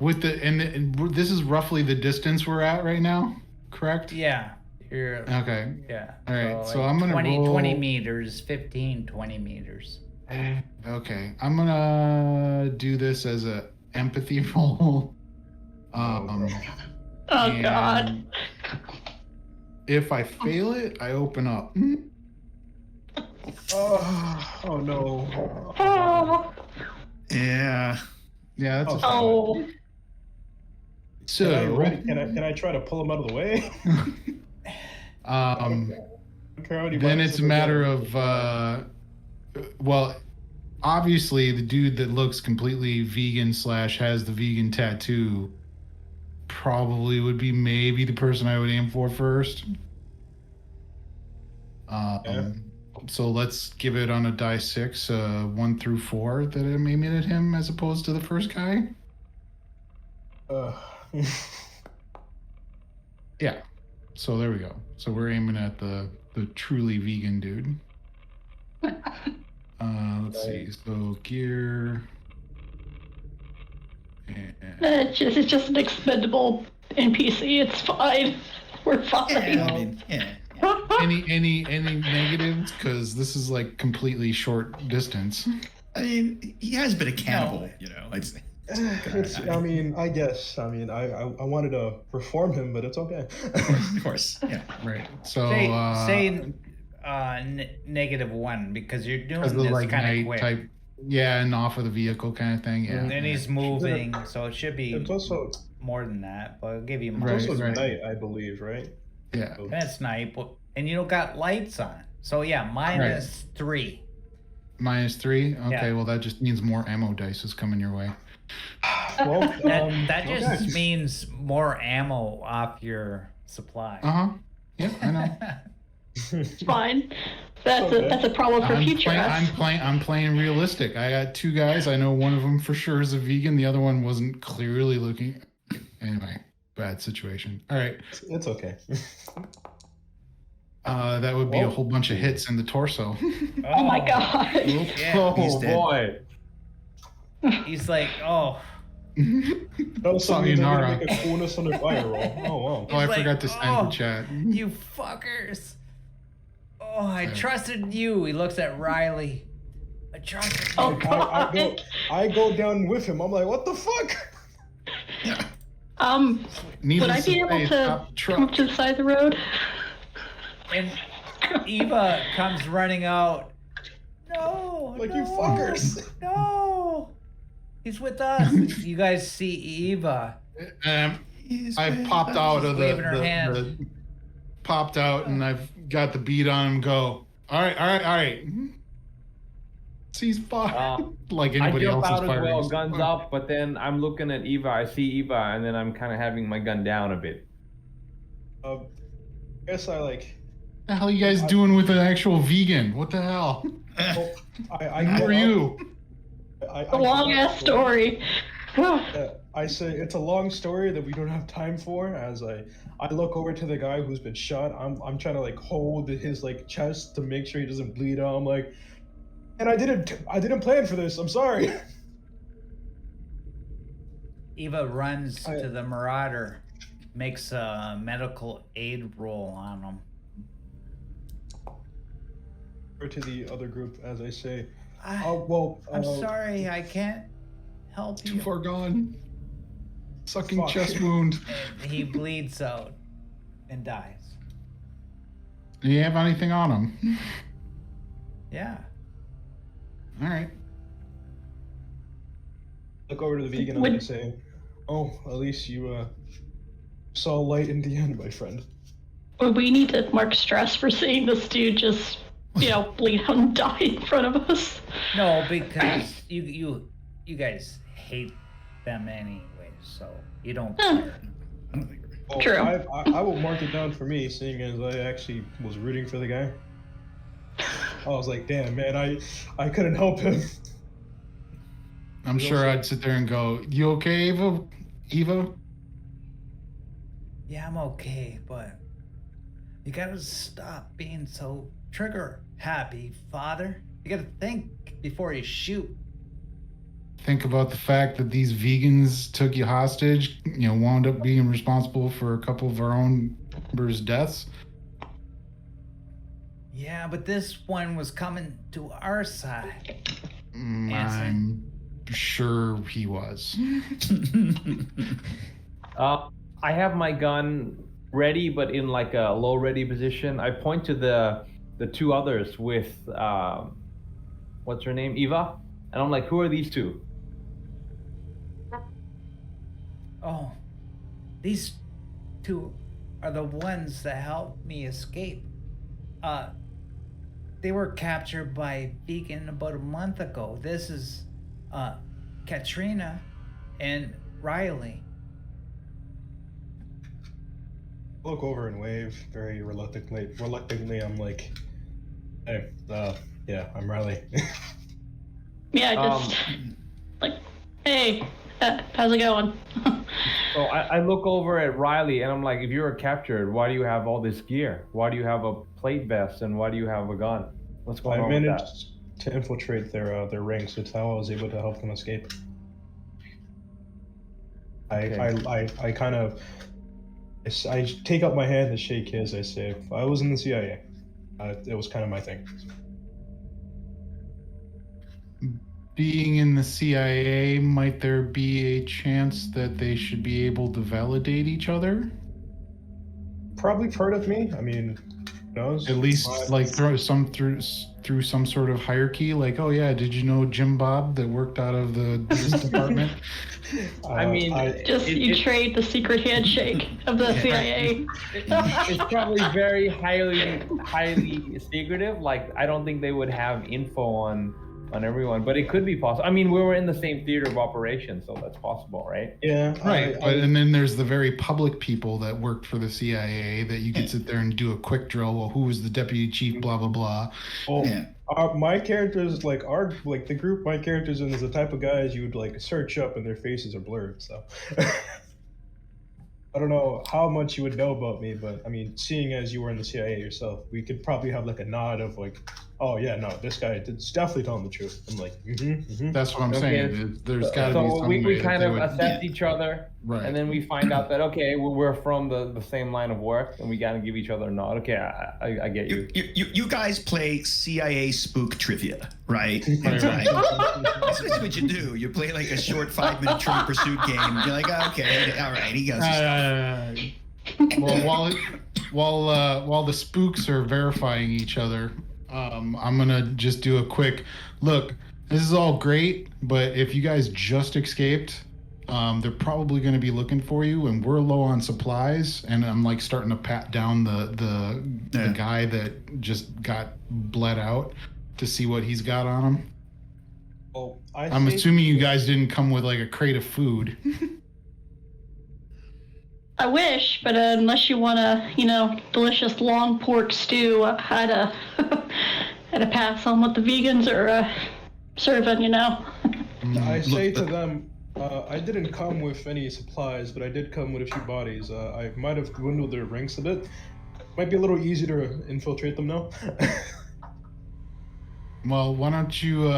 with and this is roughly the distance we're at right now, correct? Yeah, you're. Okay. Yeah. All right, so I'm gonna 20 roll- meters, 15, 20 meters. Okay, I'm gonna do this as a empathy roll. Oh and God. If I fail it, I open up. Oh no. Oh. Yeah. Yeah, that's a Oh. Can I, so. can I try to pull him out of the way? Then it's a matter of well, obviously the dude that looks completely vegan / has the vegan tattoo probably would be maybe the person I would aim for first. So let's give it on a die 6, 1 through 4 that I'm aiming at him as opposed to the first guy. Yeah. So there we go. So we're aiming at the truly vegan dude. Let's see. So gear. And It's just an expendable NPC. It's fine. We're fine. Yeah. I mean, yeah. any negatives? Because this is like completely short distance. I mean, he has been a cannibal. No. You know, it's I mean, I guess. I mean, I wanted to reform him, but it's okay. of course. Yeah. Right. So Say -1 because you're doing because the this like kind of night quick. type, yeah, and off of the vehicle kind of thing. Yeah. And then he's moving, so it should be It's also more than that. But I'll give you more. Right, it's also right. night, I believe, right? Yeah. So- That's night, and you don't got lights on. So yeah, -3. -3. Okay. Yeah. Well, that just means more ammo dice is coming your way. Well, That just okay. means more ammo off your supply. Yeah, I know. It's fine. That's Okay. a problem for future us. I'm playing realistic. I got 2 guys. I know one of them for sure is a vegan. The other one wasn't clearly looking. Anyway, bad situation. All right. It's okay. That would be a Oh. whole bunch of hits in the torso. Oh my god. Yeah. Oh He's dead. boy. He's like, oh. Oh, so means I'm gonna Sayonara. make a coolness under fire roll. Oh wow. Oh, I He's forgot like, to send "Oh, the chat. You fuckers. Oh, I trusted you. He looks at Riley. I trusted you. Oh god. I go down with him. I'm like, what the fuck? Needless Would I be able say, to top come up truck. to the side of the road? And Eva comes running out. No. Like, no, you fuckers. No. He's with us. You guys see Eva. I popped out of waving her hand. popped out, and I've got the beat on him. Go. All right. He's fine. Like I anybody jump else is out as firing. well, He's guns fine. up, but then I'm looking at Eva. I see Eva, and then I'm kind of having my gun down a bit. Guess I like. What the hell are you guys doing with an actual vegan? What the hell? Oh, I Who are you? A long ass story. I say it's a long story that we don't have time for. As I look over to the guy who's been shot. I'm trying to like hold his like chest to make sure he doesn't bleed out. I'm like, and I didn't plan for this. I'm sorry. Eva runs to the Marauder, makes a medical aid roll on him. Or to the other group, as I say. I'm sorry, I can't help Too you. far gone. Sucking Fuck. chest wound. And he bleeds out and dies. Do you have anything on him? Yeah. All right. Look over to the vegan and I say, "Oh, at least you saw light in the end, my friend." Would we need to mark stress for seeing this dude just, bleed out and die in front of us? No, because you guys hate them anyway, so you don't care. Oh, True. I will mark it down for me, seeing as I actually was rooting for the guy. I was like, damn, man, I couldn't help him. I'm sure I'd sit there and go, "You okay, Eva? Yeah, I'm okay, but you gotta stop being so trigger happy, father. You gotta think before you shoot. Think about the fact that these vegans took you hostage, wound up being responsible for a couple of our own members' deaths. Yeah, but this one was coming to our side. I'm sure he was. I have my gun ready, but in like a low ready position. I point to the two others with what's her name, Eva, and I'm like, who are these two? Oh, these two are the ones that helped me escape. They were captured by Vegan about a month ago. This is Katrina and Riley. Look over and wave very reluctantly. I'm like, hey, yeah, I'm Riley. Yeah, just like, hey, how's it going? So I look over at Riley and I'm like, if you were captured, why do you have all this gear? Why do you have a plate vest and why do you have a gun? What's going I on with that? managed to infiltrate their ranks. It's how I was able to help them escape. I kind of I take out my hand and shake his. I say, if I was in the CIA, it was kind of my thing. Being in the CIA, might there be a chance that they should be able to validate each other? Probably part of me. I mean, who knows? At least, like through some sort of hierarchy. Like, oh yeah, did you know Jim Bob that worked out of this department? I mean, You trade the secret handshake of the CIA. it's probably very highly secretive. Like, I don't think they would have info on everyone, but it could be possible. I mean, we were in the same theater of operations, so that's possible, right? Yeah. Right, and then there's the very public people that worked for the CIA that you could sit there and do a quick drill. Well, who was the deputy chief? Blah blah blah. Well, Yeah. my characters, the group my characters in is the type of guys you would like search up and their faces are blurred. So. I don't know how much you would know about me, but I mean, seeing as you were in the CIA yourself, we could probably have like a nod of like, oh yeah, no, this guy is definitely telling the truth. I'm like, That's what I'm Okay. saying. There's got to be So some we way that kind they of would- assess each other, Right. and then we find out that okay, we're from the same line of work, and we gotta give each other a nod. Okay, I get you. You guys play CIA spook trivia, right? It's like, that's what you do. You play like a short 5-minute Trivial Pursuit game. You're like, okay, all right, he goes. Well, while the spooks are verifying each other, I'm gonna just do a quick look. This is all great, but if you guys just escaped, they're probably going to be looking for you, and we're low on supplies. And I'm like starting to pat down the guy that just got bled out to see what he's got on him. well, I'm assuming you guys didn't come with like a crate of food. I wish, but unless you want a, delicious long pork stew, I had to, had to pass on what the vegans are serving, I say to them, I didn't come with any supplies, but I did come with a few bodies. I might have dwindled their ranks a bit. Might be a little easier to infiltrate them now. Well, why don't you,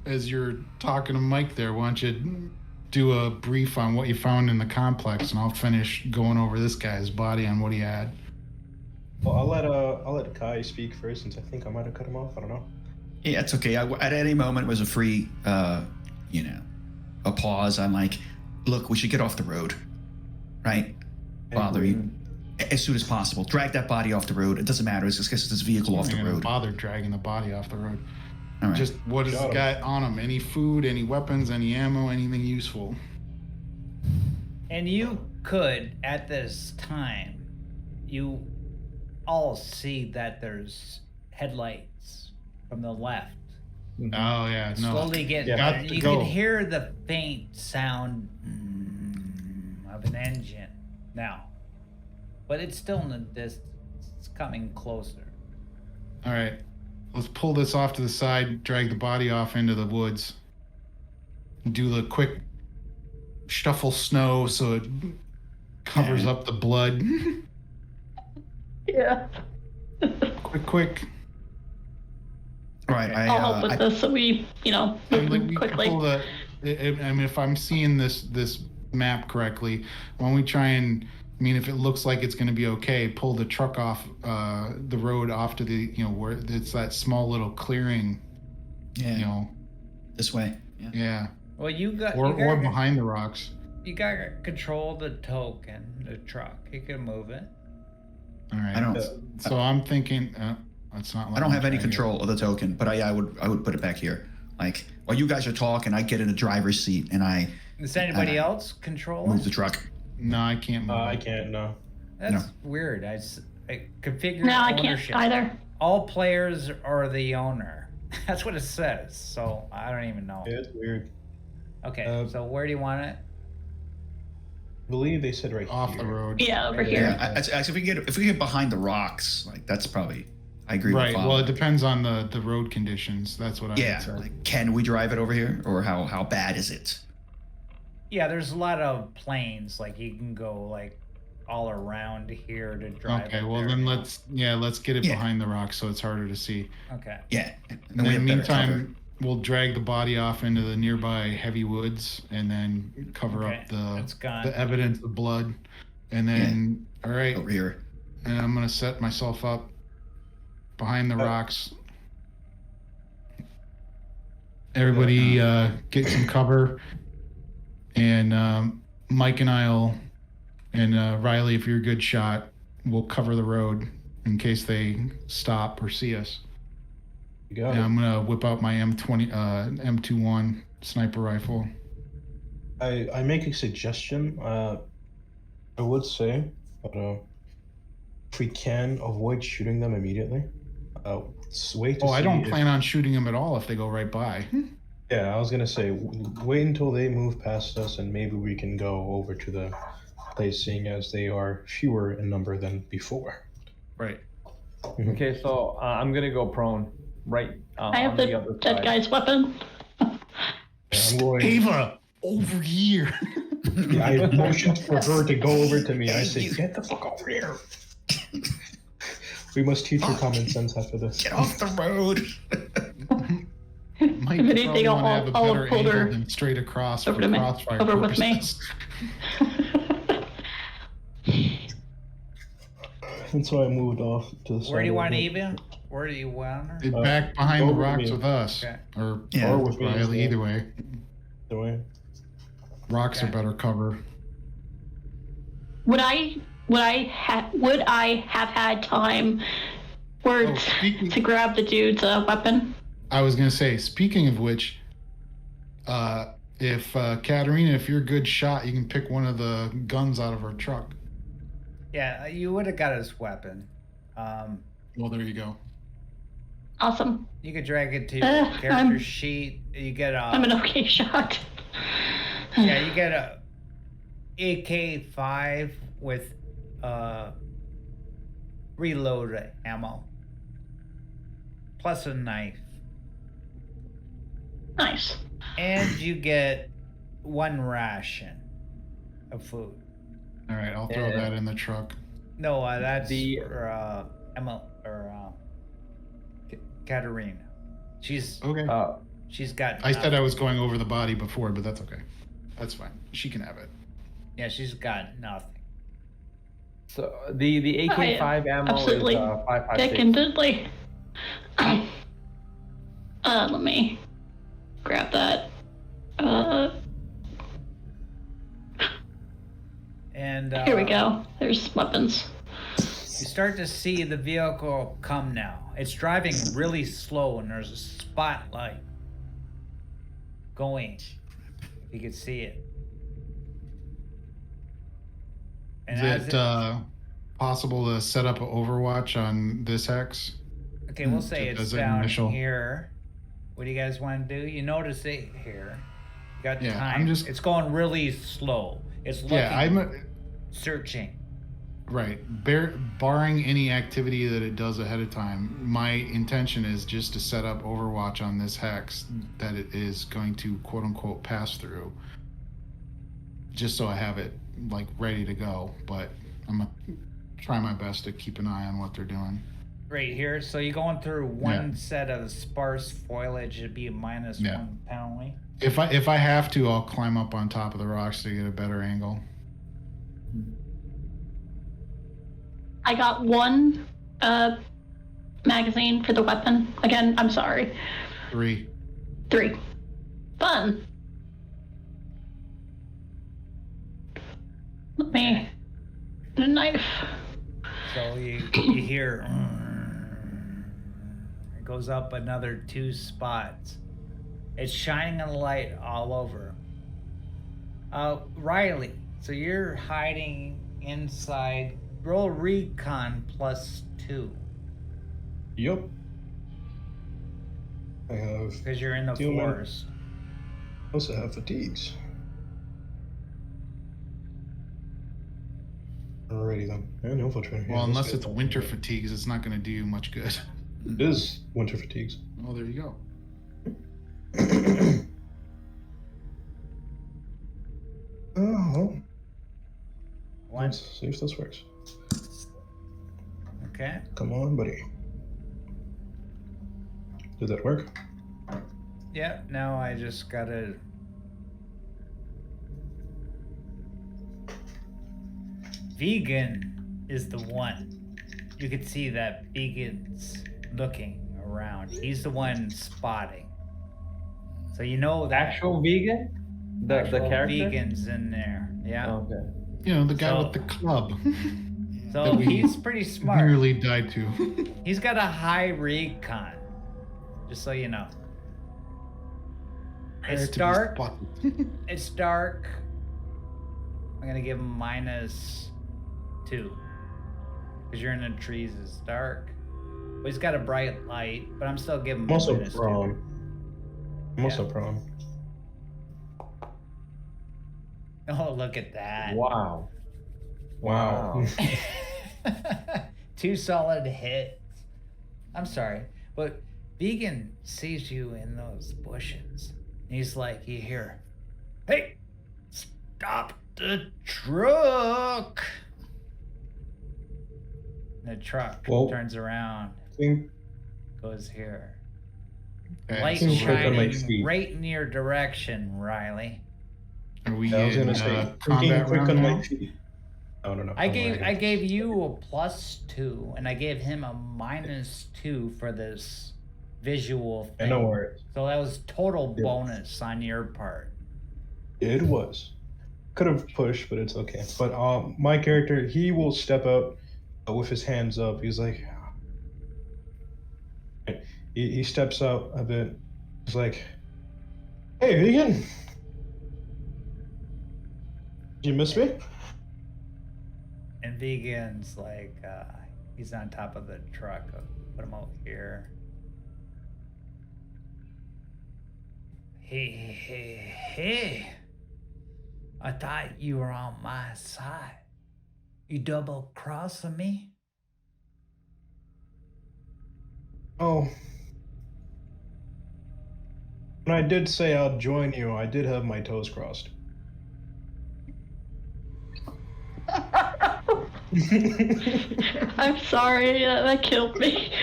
as you're talking to Mike there, why don't you do a brief on what you found in the complex, and I'll finish going over this guy's body on what he had. Well, I'll let Kai speak first, since I think I might have cut him off. I don't know. Yeah, it's okay. At any moment was a free, a pause. I'm like, look, we should get off the road, right? Bother you as soon as possible. Drag that body off the road. It doesn't matter. It's just get this vehicle off the I'm gonna road. bother dragging the body off the road. All right. Just what has Got him. got on him? Any food, any weapons, any ammo, anything useful? And you could, at this time, you all see that there's headlights from the left. Oh yeah, no. Slowly get. Got to You go. can hear the faint sound of an engine now, but it's still in the distance. It's coming closer. All right, let's pull this off to the side. Drag the body off into the woods. Do the quick shuffle snow so it covers up the blood. Yeah. quick. All right. I'll help with this so we, And like move we quickly. can pull the. I mean, if I'm seeing this map correctly, why don't we try and? I mean, if it looks like it's going to be okay, pull the truck off the road off to the where it's that small little clearing. Yeah. This way. Yeah. Yeah. Well, you got. Or you got, behind the rocks. You got control of the token, the truck. You can move it. All right. I don't. So I'm thinking. It's not. I don't have any control of the token, but I would put it back here. Like while you guys are talking, I get in a driver's seat and I Does anybody else control move it? the truck. No, I can't move. I it. can't. No. That's weird. I configure No, I can't ownership. either. All players are the owner. That's what it says. So I don't even know. Yeah, it's weird. Okay, so where do you want it? I believe they said right Off here. the road. Yeah, over Yeah. here. Actually, if we get behind the rocks, like that's probably. I agree Right. with Well, it Bob. depends on the road conditions. That's what I Yeah. would say. Like, can we drive it over here, or how bad is it? Yeah, there's a lot of planes. Like you can go like all around here to drive. Okay. it Well, there. then let's get it Yeah. behind the rocks so it's harder to see. Okay. Yeah. And And then we in the have better cover. meantime, we'll drag the body off into the nearby heavy woods and then cover Okay, up the it's gone. the evidence of blood. And then, all right, over here. and I'm gonna set myself up behind the rocks. Everybody, get some cover, and Mike and I'll, and Riley, if you're a good shot, we'll cover the road in case they stop or see us. You got And it. I'm gonna whip out my M21 sniper rifle. I make a suggestion. I would say, but if we can avoid shooting them immediately, wait to Oh, see. I don't if- plan on shooting them at all if they go right by. Yeah, I was gonna say, wait until they move past us, and maybe we can go over to the place, seeing as they are fewer in number than before. Right. Okay, so I'm gonna go prone, right I have on the the other dead side. guy's weapon. Yeah, I'm going. Ava, over here. Yeah, I motioned for her to go over to me. I say, get the fuck over here. We must teach her common sense after this. Get off the road. Mike, If you anything, probably want to have a I'll better pull her angle than straight across for over to me, crossfire over with me. purposes. And so I moved off to the side. Where do you want of it. Eva? Where do you want her? Back behind the over to rocks me. with us. Okay. Or, Yeah. Or with me, Riley, yeah. either way. The way. Rocks are Okay. better cover. Would I have had time Oh, speaking- to grab the dude's weapon? I was gonna say, speaking of which, if Katerina, if you're a good shot, you can pick one of the guns out of her truck. Yeah, you would have got his weapon. Well, there you go. Awesome. You could drag it to your character I'm- sheet. You get a I'm an okay shot. yeah, you get a AK-5 with reload ammo, plus a knife, Nice. and you get 1 ration of food. All right, I'll throw that in the truck. No, that's The- for Emma or Katerina. She's Okay. she's got. I said I nothing. was going over the body before, but that's okay. That's fine. She can have it. Yeah, she's got nothing. So the AK-5 ammo absolutely is 5.56. Dick and diddly. Let me grab that. And Here we go. There's weapons. You start to see the vehicle come now. It's driving really slow, and there's a spotlight going. You can see it. And Is as it possible to set up an Overwatch on this hex? okay, we'll say Just it's as an down initial. here. What do you guys want to do? You notice it here. You got Yeah, time. I'm just- It's going really slow. It's looking, Yeah, searching. right. Barring any activity that it does ahead of time, my intention is just to set up Overwatch on this hex that it is going to quote unquote pass through. Just so I have it like ready to go, but I'm gonna try my best to keep an eye on what they're doing. Right here. So you're going through one Yeah. set of sparse foliage. It'd be a minus Yeah. 1 penalty. If I have to, I'll climb up on top of the rocks to get a better angle. I got 1 magazine for the weapon. Again, I'm sorry. 3. 3. Fun. Let me get a knife. So you hear it goes up another 2 spots. It's shining a light all over. Riley, so you're hiding inside. Roll recon +2 Yup. I have. because you're in the Two men. forest. Also have fatigues. Alrighty then. And infiltrator. Well, Yeah, unless this it's guy- winter fatigues, it's not going to do you much good. It is winter fatigues. Oh, there you go. Oh, well. One. Let's see if this works. Okay. Come on, buddy. Did that work? Yeah. Now I just gotta. Vegan is the one. You can see that Vegan's looking around. He's the one spotting. So you know that Actual vegan? The actual character? Vegan's in there. Yeah. Okay. You know, the guy So- with the club. So that we he's pretty smart. Nearly died to. He's got a high recon. Just so you know. It's To be dark. spotted. It's dark. I'm gonna give him -2. Because you're in the trees, it's dark. But he's got a bright light, but I'm still giving him I'm also -2. prone. I'm also Yeah. prone. Oh, look at that. Wow. Wow. 2 solid hits. I'm sorry, but Vegan sees you in those bushes. And he's like, you hear, hey, Stop the truck. The truck Well- turns around, I think goes here. Okay, Light so Quick on my shining feet. right in your direction, Riley. are we I was in gonna say, thinking combat quick round on now? my feet. No, no, no. I don't worry. gave you a +2, and I gave him a -2 for this visual Yeah, thing. no worries. So that was total Yeah. bonus on your part. It was. Could have pushed, but it's okay. But my character, he will step out with his hands up. He's like, he steps out a bit. He's like, "Hey, vegan, did you miss me?" And Vegan's like, he's on top of the truck. I'll put him out here. Hey. I thought you were on my side. You double crossing me? Oh. When I did say I'll join you, I did have my toes crossed. I'm sorry, that killed me.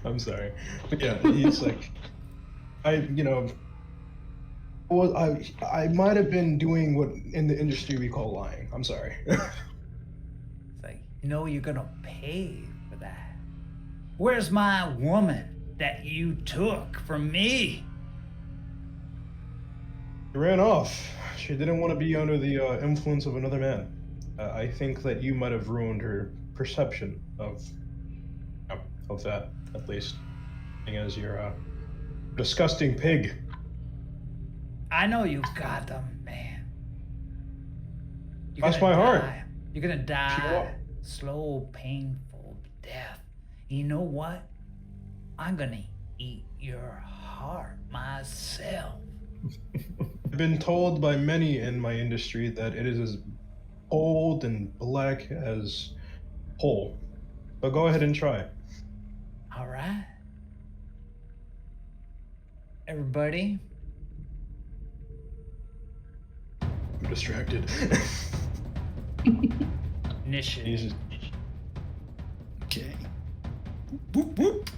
I'm sorry. But yeah, he's like, well, I might have been doing what in the industry we call lying. I'm sorry. It's like, you're gonna pay for that. Where's my woman that you took from me? She ran off. She didn't want to be under the influence of another man. I think that you might have ruined her perception of that, at least. Seeing as you're a disgusting pig. I know you got them, man. You're Cross gonna my heart. die. You're gonna die Sure. slow, painful death. You know what? I'm gonna eat your heart myself. I've been told by many in my industry that it is as cold and black as coal. But go ahead and try. All right. Everybody, I'm distracted. initiative. Jesus. Okay. Whoop, whoop.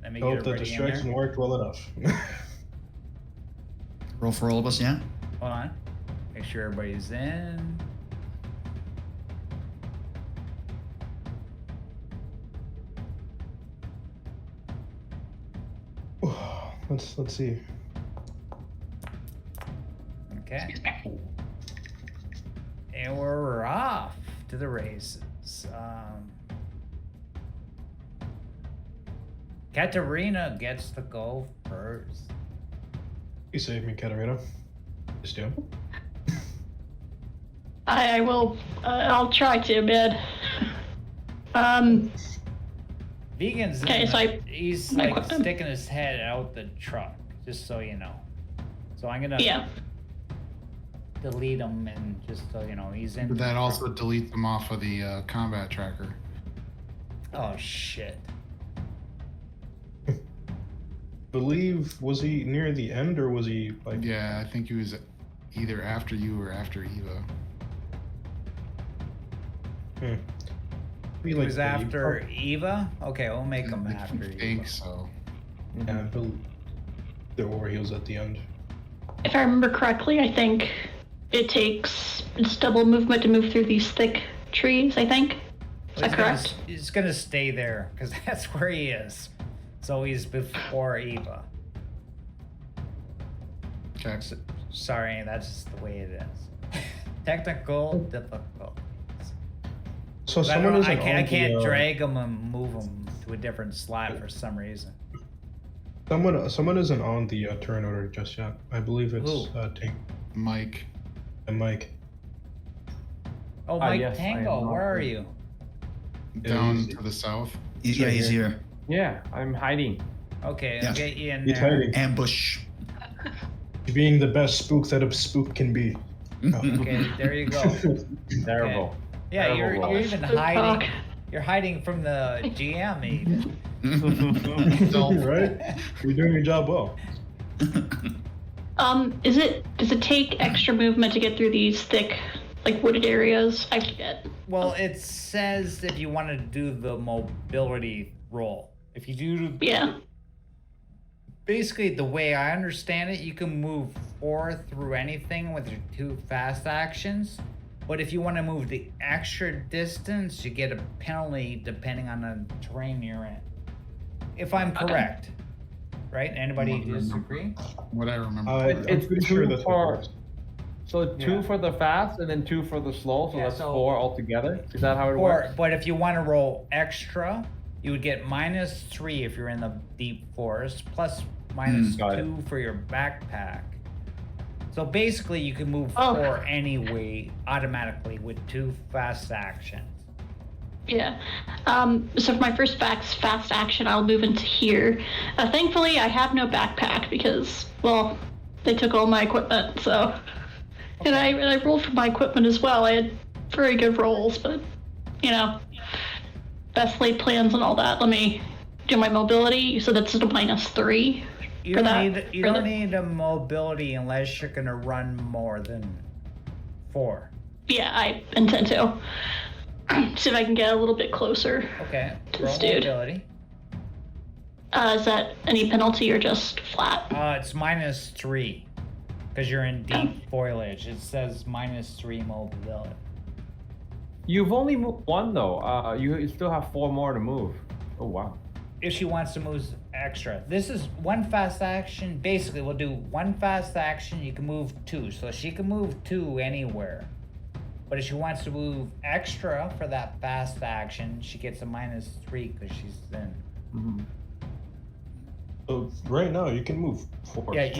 Let me get Hope the everybody in distraction there. worked well enough. Roll for all of us, yeah? Hold on. Make sure everybody's in. Let's see. Okay. And we're off to the races. Katarina gets to go first. You saved me, Katarina. Just do. I will. I'll try to, bid. Vegan's Okay, so he's I like quit them. sticking his head out the truck, just so you know. So I'm gonna Yeah. delete him, and just so you know, he's in. But that also deletes them off of the combat tracker. Oh shit! Believe, was he near the end or was he like? Yeah, I think he was either after you or after Eva. He He like was the- after Eva. Okay, we'll make him I after think Eva. so. Yeah, I believe. Or he was at the end. If I remember correctly, I think it's double movement to move through these thick trees. I think. Is that correct? He's gonna stay there because that's where he is. So he's before Eva. Okay. Sorry, that's just the way it is. Technical difficult. So I, someone is I can't drag him and move him to a different slot for some reason. Someone isn't on the turn order just yet. I believe it's Who? Tank Mike. and Mike. Oh, Mike yes, I am Tango, not where are there. you? Down he's- to the south. Yeah, he's here. Yeah, I'm hiding. Okay, Yeah. I'll get you in He's there. hiding. Ambush. Being the best spook that a spook can be. Okay, there you go. Terrible. Yeah, you're Terrible. even Good hiding. talk. You're hiding from the GM even. Right? You're doing your job well. Does it take extra movement to get through these thick, like, wooded areas? I forget. Well, it says if you want to do the mobility roll. If you do, Yeah. basically the way I understand it, you can move 4 through anything with your 2 fast actions. But if you want to move the extra distance, you get a penalty depending on the terrain you're in. If I'm correct. Right? Anybody disagree? What I remember. It's pretty sure that's what it for. works. So 2 Yeah. for the fast and then 2 for the slow. So Yeah, that's so- 4 altogether. Is that how it Or, works? but if you want to roll extra, you would get -3 if you're in the deep forest, plus minus got it. 2 for your backpack. So basically, you can move Oh. 4 anyway automatically with 2 fast actions. Yeah. So for my first fast action, I'll move into here. Thankfully, I have no backpack because, well, they took all my equipment. So, and I rolled for my equipment as well. I had very good rolls, but best laid plans and all that. Let me do my mobility. You said that's a -3. You For don't that- need you for don't the- need a mobility unless you're gonna run more than 4. Yeah, I intend to. See if I can get a little bit closer. Okay. To Roll this dude. mobility. Is that any penalty or just flat? It's -3 because you're in deep foliage. It says -3 mobility. You've only moved 1 though. You still have 4 more to move. Oh wow. If she wants to move extra. This is 1 fast action. Basically, we'll do 1 fast action. You can move 2. So she can move 2 anywhere. But if she wants to move extra for that fast action, she gets a -3 because she's in. Mm-hmm. So right now you can move 4. Yeah,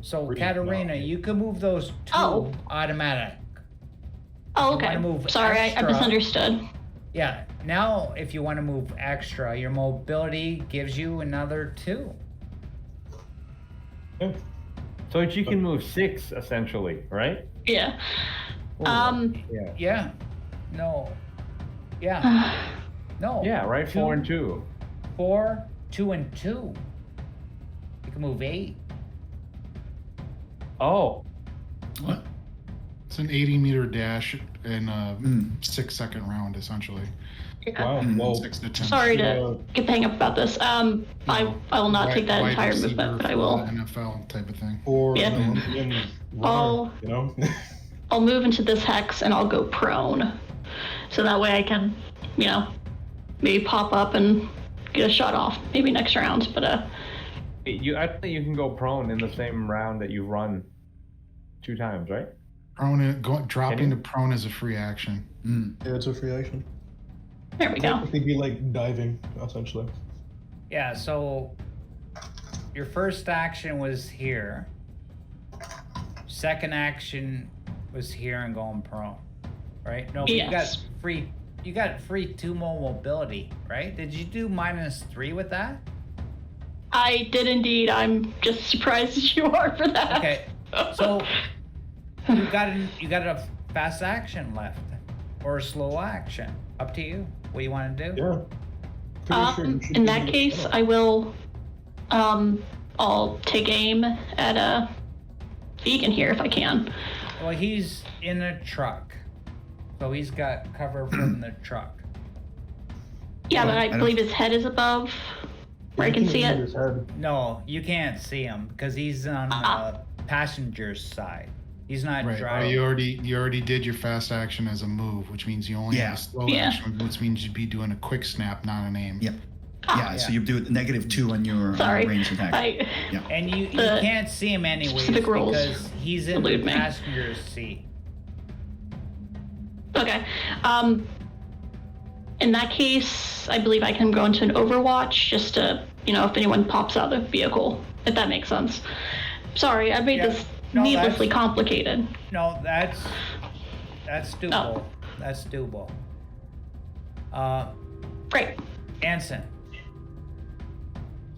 so Katarina, you can move those 2 Oh. automatic. Oh, you okay. wanna move Sorry, I extra- misunderstood. Yeah, now if you want to move extra, your mobility gives you another 2. Yeah. So she can move 6 essentially, right? Yeah. Yeah. Yeah. No. Yeah. No. Yeah, right. 4 and 2. 4, 2, and 2. You can move 8. Oh, What? It's an 80-meter dash in a 6-second round, essentially. Wow. Well, 6 to 10. Sorry Yeah. to get bang up about this. I will not take that Wide entire receiver movement, but I for will. NFL type of thing. or Yeah. an Olympian Oh. runner, you know? I'll move into this hex and I'll go prone, so that way I can, maybe pop up and get a shot off. Maybe next round, but I think you can go prone in the same round that you run 2 times, right? Dropping to prone is a free action. Yeah, it's a free action. there we go. It'd be like diving, essentially. Yeah, so your first action was here. Second action was here and going prone. Right? No, but Yes. you got free 2 more mobility, right? Did you do -3 with that? I did indeed. I'm just surprised as you are for that. Okay. So you got a fast action left. Or a slow action. Up to you. What you want to do? Yeah. Pretty sure you should In be that able to case, get I will. I'll take aim at a vegan here if I can. Well, he's in a truck. So he's got cover from the truck. Yeah, but I I don't- believe his head is above where I You can can't see move it. his head. No, you can't see him because he's on the passenger's side. He's not Right. driving. You already did your fast action as a move, which means you only Yeah. have a slow Yeah. action, which means you'd be doing a quick snap, not an aim. Yep. Yeah, so you do -2 on your Sorry. range attack. I, And you The can't see him anyways specific rules because he's in the elude me. passenger's seat. Okay. In that case, I believe I can go into an Overwatch just to, if anyone pops out of the vehicle, if that makes sense. Sorry, I made Yeah. this No, needlessly that's- complicated. No, that's doable. Oh. That's doable. Right. Anson.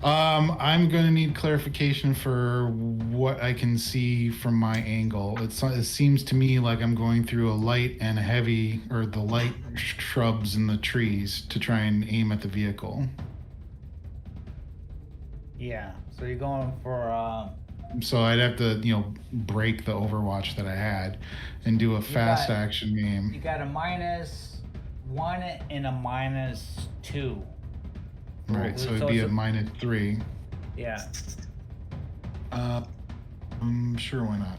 I'm gonna need clarification for what I can see from my angle. It seems to me like I'm going through a light and a heavy, or the light shrubs and the trees to try and aim at the vehicle. Yeah. So you're going for So I'd have to, break the Overwatch that I had and do a fast got- action You game. got a -1 and a -2. Right, so it'd So be it's a -3. Yeah. Sure, why not?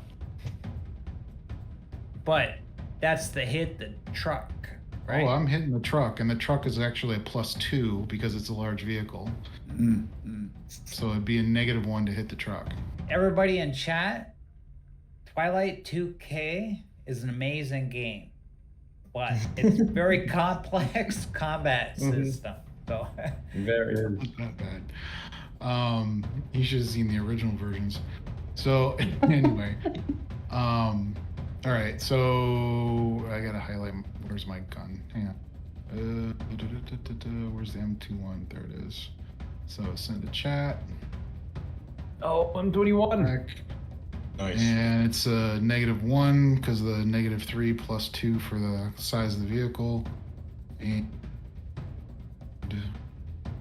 But that's the hit the truck, right? Oh, I'm hitting the truck, and the truck is actually a +2 because it's a large vehicle. So it'd be a -1 to hit the truck. Everybody in chat, Twilight 2K is an amazing game, but it's very complex combat system. So Very. Not that bad. You should have seen the original versions. So anyway, all right. So I gotta highlight. Where's my gun? Hang on. Where's the M21? There it is. So send to chat. Oh, I'm 21. Back. Nice. And it's a -1 because of the -3 +2 for the size of the vehicle.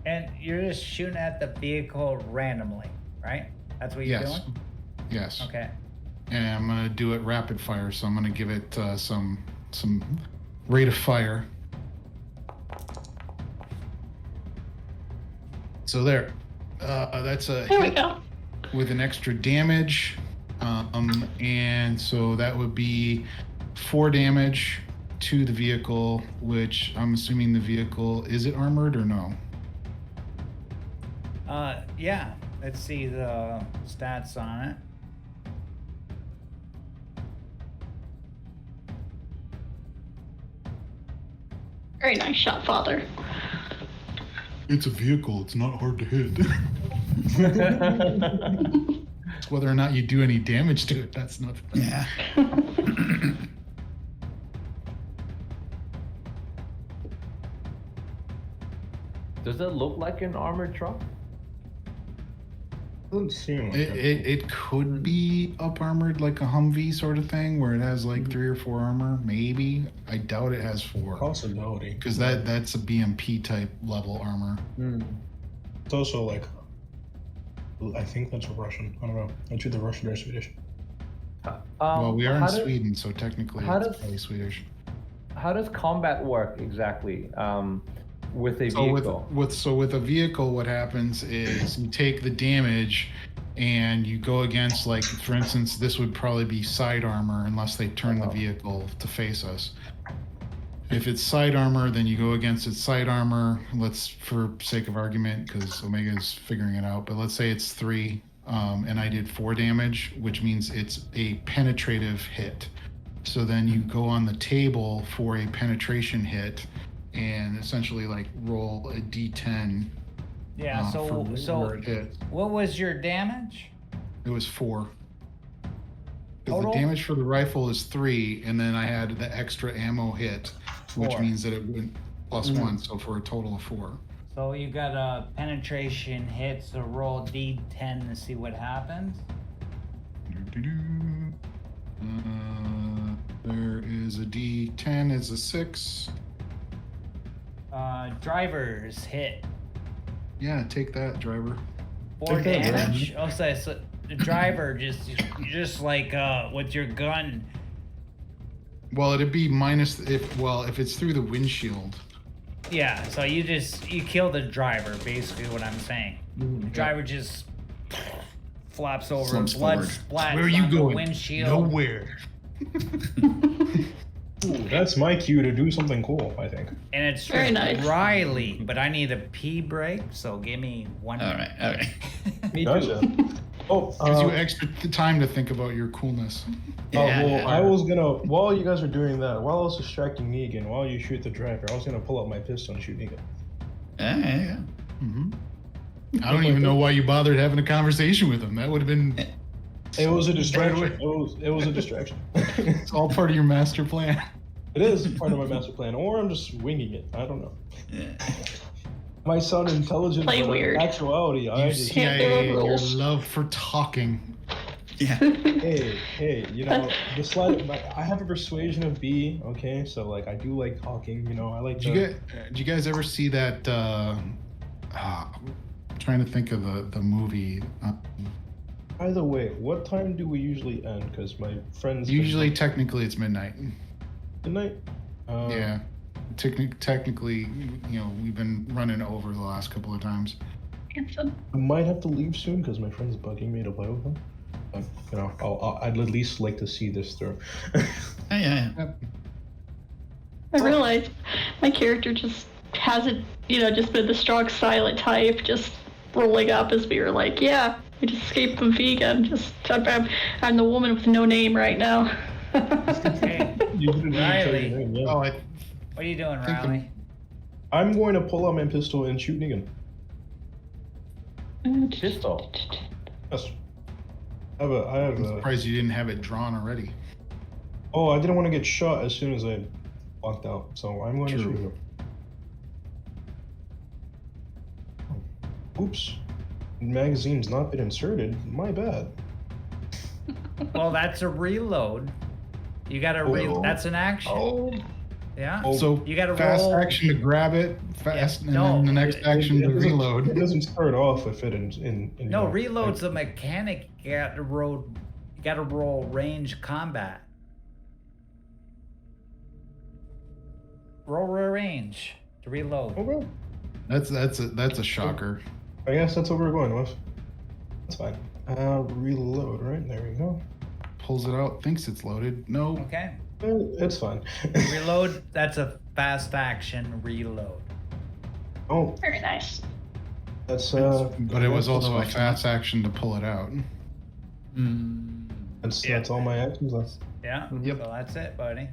and you're just shooting at the vehicle randomly, right? That's what you're Yes. doing? Yes. Okay. And I'm gonna do it rapid fire, so I'm gonna give it some rate of fire. So there, that's a There we hit go. with an extra damage, and so that would be 4 damage to the vehicle, which I'm assuming the vehicle, is it armored or no? Yeah. Let's see the stats on it. Very nice shot, Father. It's a vehicle. It's not hard to hit. It's whether or not you do any damage to it. That's not. Yeah. Does it look like an armored truck? Doesn't seem like It could be up armored like a Humvee sort of thing, where it has like 3 or 4 armor. Maybe. I doubt it has 4. possibility. Because that's a BMP type level armor. It's also like, I think that's a Russian. I don't know. It's either Russian or Swedish. Well, we are in how does- Sweden, so technically how it's does- probably Swedish. How does combat work exactly with a So vehicle? with a vehicle, what happens is you take the damage and you go against, like, for instance, this would probably be side armor unless they turn the vehicle to face us. If it's side armor, then you go against its side armor. Let's, for sake of argument, because Omega's figuring it out, but let's say it's 3, and I did 4 damage, which means it's a penetrative hit. So then you go on the table for a penetration hit and essentially like roll a d10. Yeah. for So where it hits. what was your damage? It was 4. Because the Total? damage for the rifle is 3, and then I had the extra ammo hit, which 4. means that it went +1, so for a total of 4. So you got a penetration hit. So roll D10 to see what happens. There is a d10, is a 6. Drivers hit. Yeah, take that, driver. 4 Okay, damage. Oh, so the driver just like with your gun. Well, it'd be minus if it's through the windshield. Yeah. So you kill the driver. Basically, what I'm saying. The driver just flops over. Slumps Blood forward. splats Where are you on the going? windshield. Nowhere. Ooh, that's my cue to do something cool, I think. And it's Very nice. Riley, but I need a pee break, so give me 1 All minute. right. Okay. Me Gotcha. too. Oh, Gives you extra time to think about your coolness. Yeah. I was gonna, while you guys are doing that, while I was distracting Negan, while you shoot the driver, I was gonna pull out my pistol and shoot Negan. Yeah. I don't even know why you bothered having a conversation with him. That would have been. It was a Right distraction. away. It was a distraction. It's all part of your master plan. It is part of my master plan, or I'm just winging it. I don't know. Yeah. Might sound intelligent, Play but weird. in actuality, I You just Can't do CIA, the your rules. love for talking. Yeah. hey, you know, the slide. I have a persuasion of B. Okay, so like I do like talking. You know, I like. Did you guys ever see that? I'm trying to think of the movie. By the way, what time do we usually end? Because my friends Usually, technically, it's midnight. midnight. Yeah. Technically, we've been running over the last couple of times. Handsome. I might have to leave soon because my friend's bugging me to play with him. I'd at least like to see this through. Yeah. I realized my character just hasn't, just been the strong silent type, just rolling up as we were like, yeah, we just escaped from vegan. I'm the woman with no name right now. Hey, You didn't even tell Riley. your name, yeah. Oh, what are you doing, think Riley? I'm going to pull out my pistol and shoot Negan. Pistol. Yes. I have I'm a. surprised you didn't have it drawn already. Oh, I didn't want to get shot as soon as I walked out, so I'm going to True. shoot him. Oops. Magazine's not been inserted. My bad. Well, that's a reload. You gotta Oh. That's an action. Oh. Yeah. So You gotta fast roll. action to grab it, fast, Yeah, and no, then the next action to It reload. doesn't start off with it in No, reload's a mechanic. You gotta roll range combat. Roll range to reload. Okay. That's a shocker. I guess that's what we're going with. That's fine. Reload, right? There we go. Pulls it out, thinks it's loaded. No. Okay. It's fine. Reload. That's a fast action reload. Oh, Very nice. that's But it was that's also a fine. fast action to pull it out. That's all my actions left. Yeah. Yep. So that's it, buddy.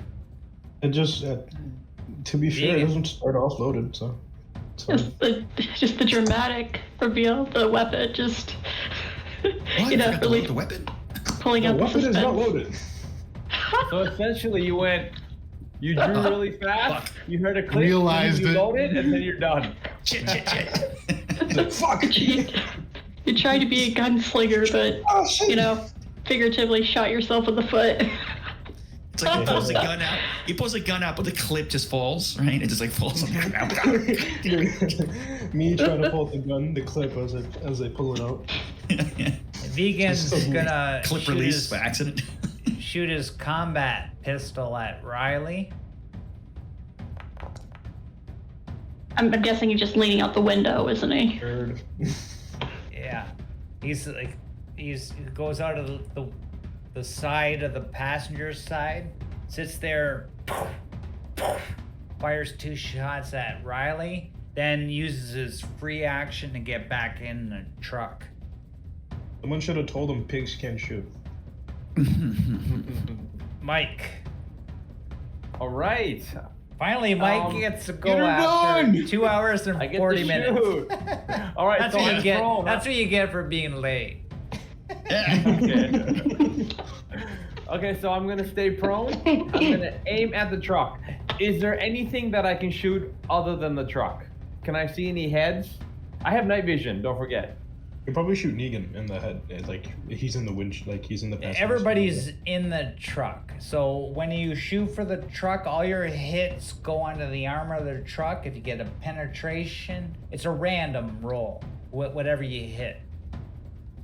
It just, to be fair, it Vegan. doesn't start off loaded, so. It's fine. Just the dramatic reveal, the weapon, just What? I forgot to really load the weapon. pulling The out the weapon suspense. is not loaded. So essentially, you drew really fast. You heard a click. Realized you it. load it, and then you're done. Shit. It's like, fuck! You tried to be a gunslinger, but Oh, shit! figuratively shot yourself in the foot. It's like he pulls the gun out. He pulls the gun out, but the clip just falls, right? It just like falls on the ground. Me trying to pull the gun, the clip as I pull it out. Vegan's Just a gonna Clip shoot release his, by accident. shoot his combat pistol at Riley. I'm guessing he's just leaning out the window, isn't he? Nerd. Yeah. He goes out of the side of the passenger's side, sits there, fires 2 shots at Riley, then uses his free action to get back in the truck. Someone should have told him pigs can't shoot. Mike. All right. Finally, Mike gets to go get her after done! 2 hours and I get 40 to minutes. shoot. All right. That's so what I'm you get. thrown, That's what you get for being late. Okay. Okay, so I'm gonna stay prone. I'm gonna aim at the truck. Is there anything that I can shoot other than the truck? Can I see any heads? I have night vision. Don't forget. You probably shoot Negan in the head. Like he's in the winch. Like he's in the. passenger Everybody's side. in the truck. So when you shoot for the truck, all your hits go onto the armor of the truck. If you get a penetration, it's a random roll. Whatever you hit.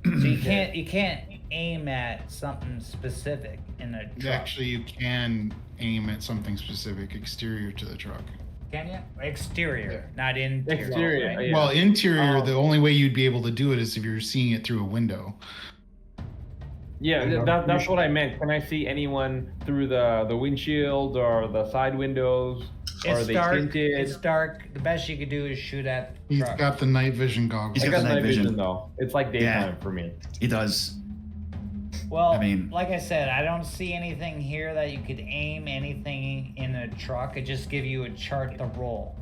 So you can't aim at something specific in the truck. Actually, you can aim at something specific, exterior to the truck. Can you? Exterior, not interior. Exterior, right? yeah. Well, interior, the only way you'd be able to do it is if you're seeing it through a window. Yeah, that's what I meant. Can I see anyone through the windshield or the side windows? Or are It's they dark. tinted? It's dark. The best you could do is shoot at the He's truck. got the night vision goggles. He's I got got the night night vision vision. though. It's like daytime for me. He does. Well, I mean- like I said, I don't see anything here that you could aim anything in a truck. It just give you a chart to roll.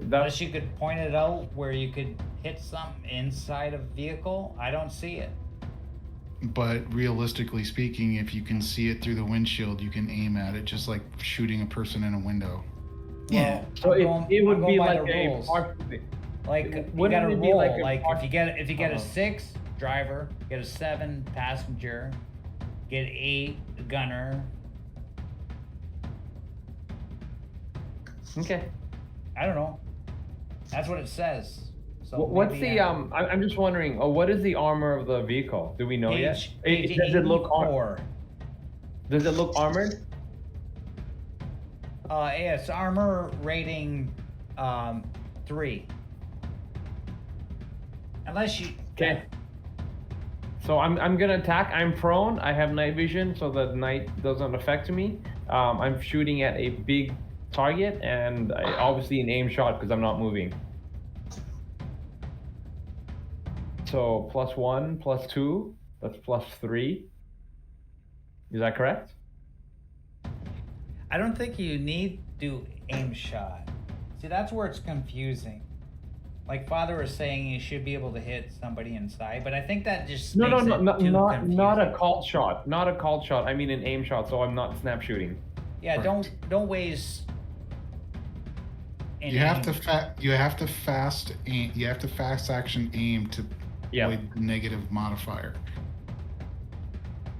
Unless you could point it out where you could hit something inside a vehicle, I don't see it. But realistically speaking, if you can see it through the windshield, you can aim at it just like shooting a person in a window. Yeah. So I'm it would I'm be by like the a rules. Like you Wouldn't gotta it be roll. like a Like if you get a Uh-huh. 6, driver, get a 7, passenger, get 8, gunner. Okay. I don't know. That's what it says. So So What's maybe, the I'm just wondering. What is the armor of the vehicle? Do we know yet? Page Does it look 84. Does it look armored? Yeah, it's armor rating 3. Unless you. Okay. So I'm gonna attack. I'm prone. I have night vision, so the night doesn't affect me. I'm shooting at a big target, and obviously an aim shot because I'm not moving. So +1, +2. That's +3. Is that correct? I don't think you need to do aim shot. See, that's where it's confusing. Like Father was saying, you should be able to hit somebody inside, but I think that just No, makes it too not confusing. a called shot. Not a called shot. I mean an aim shot. So I'm not snap shooting. Yeah, Correct. don't waste. You have to fast aim. You have to fast action aim to Yeah. avoid the negative modifier.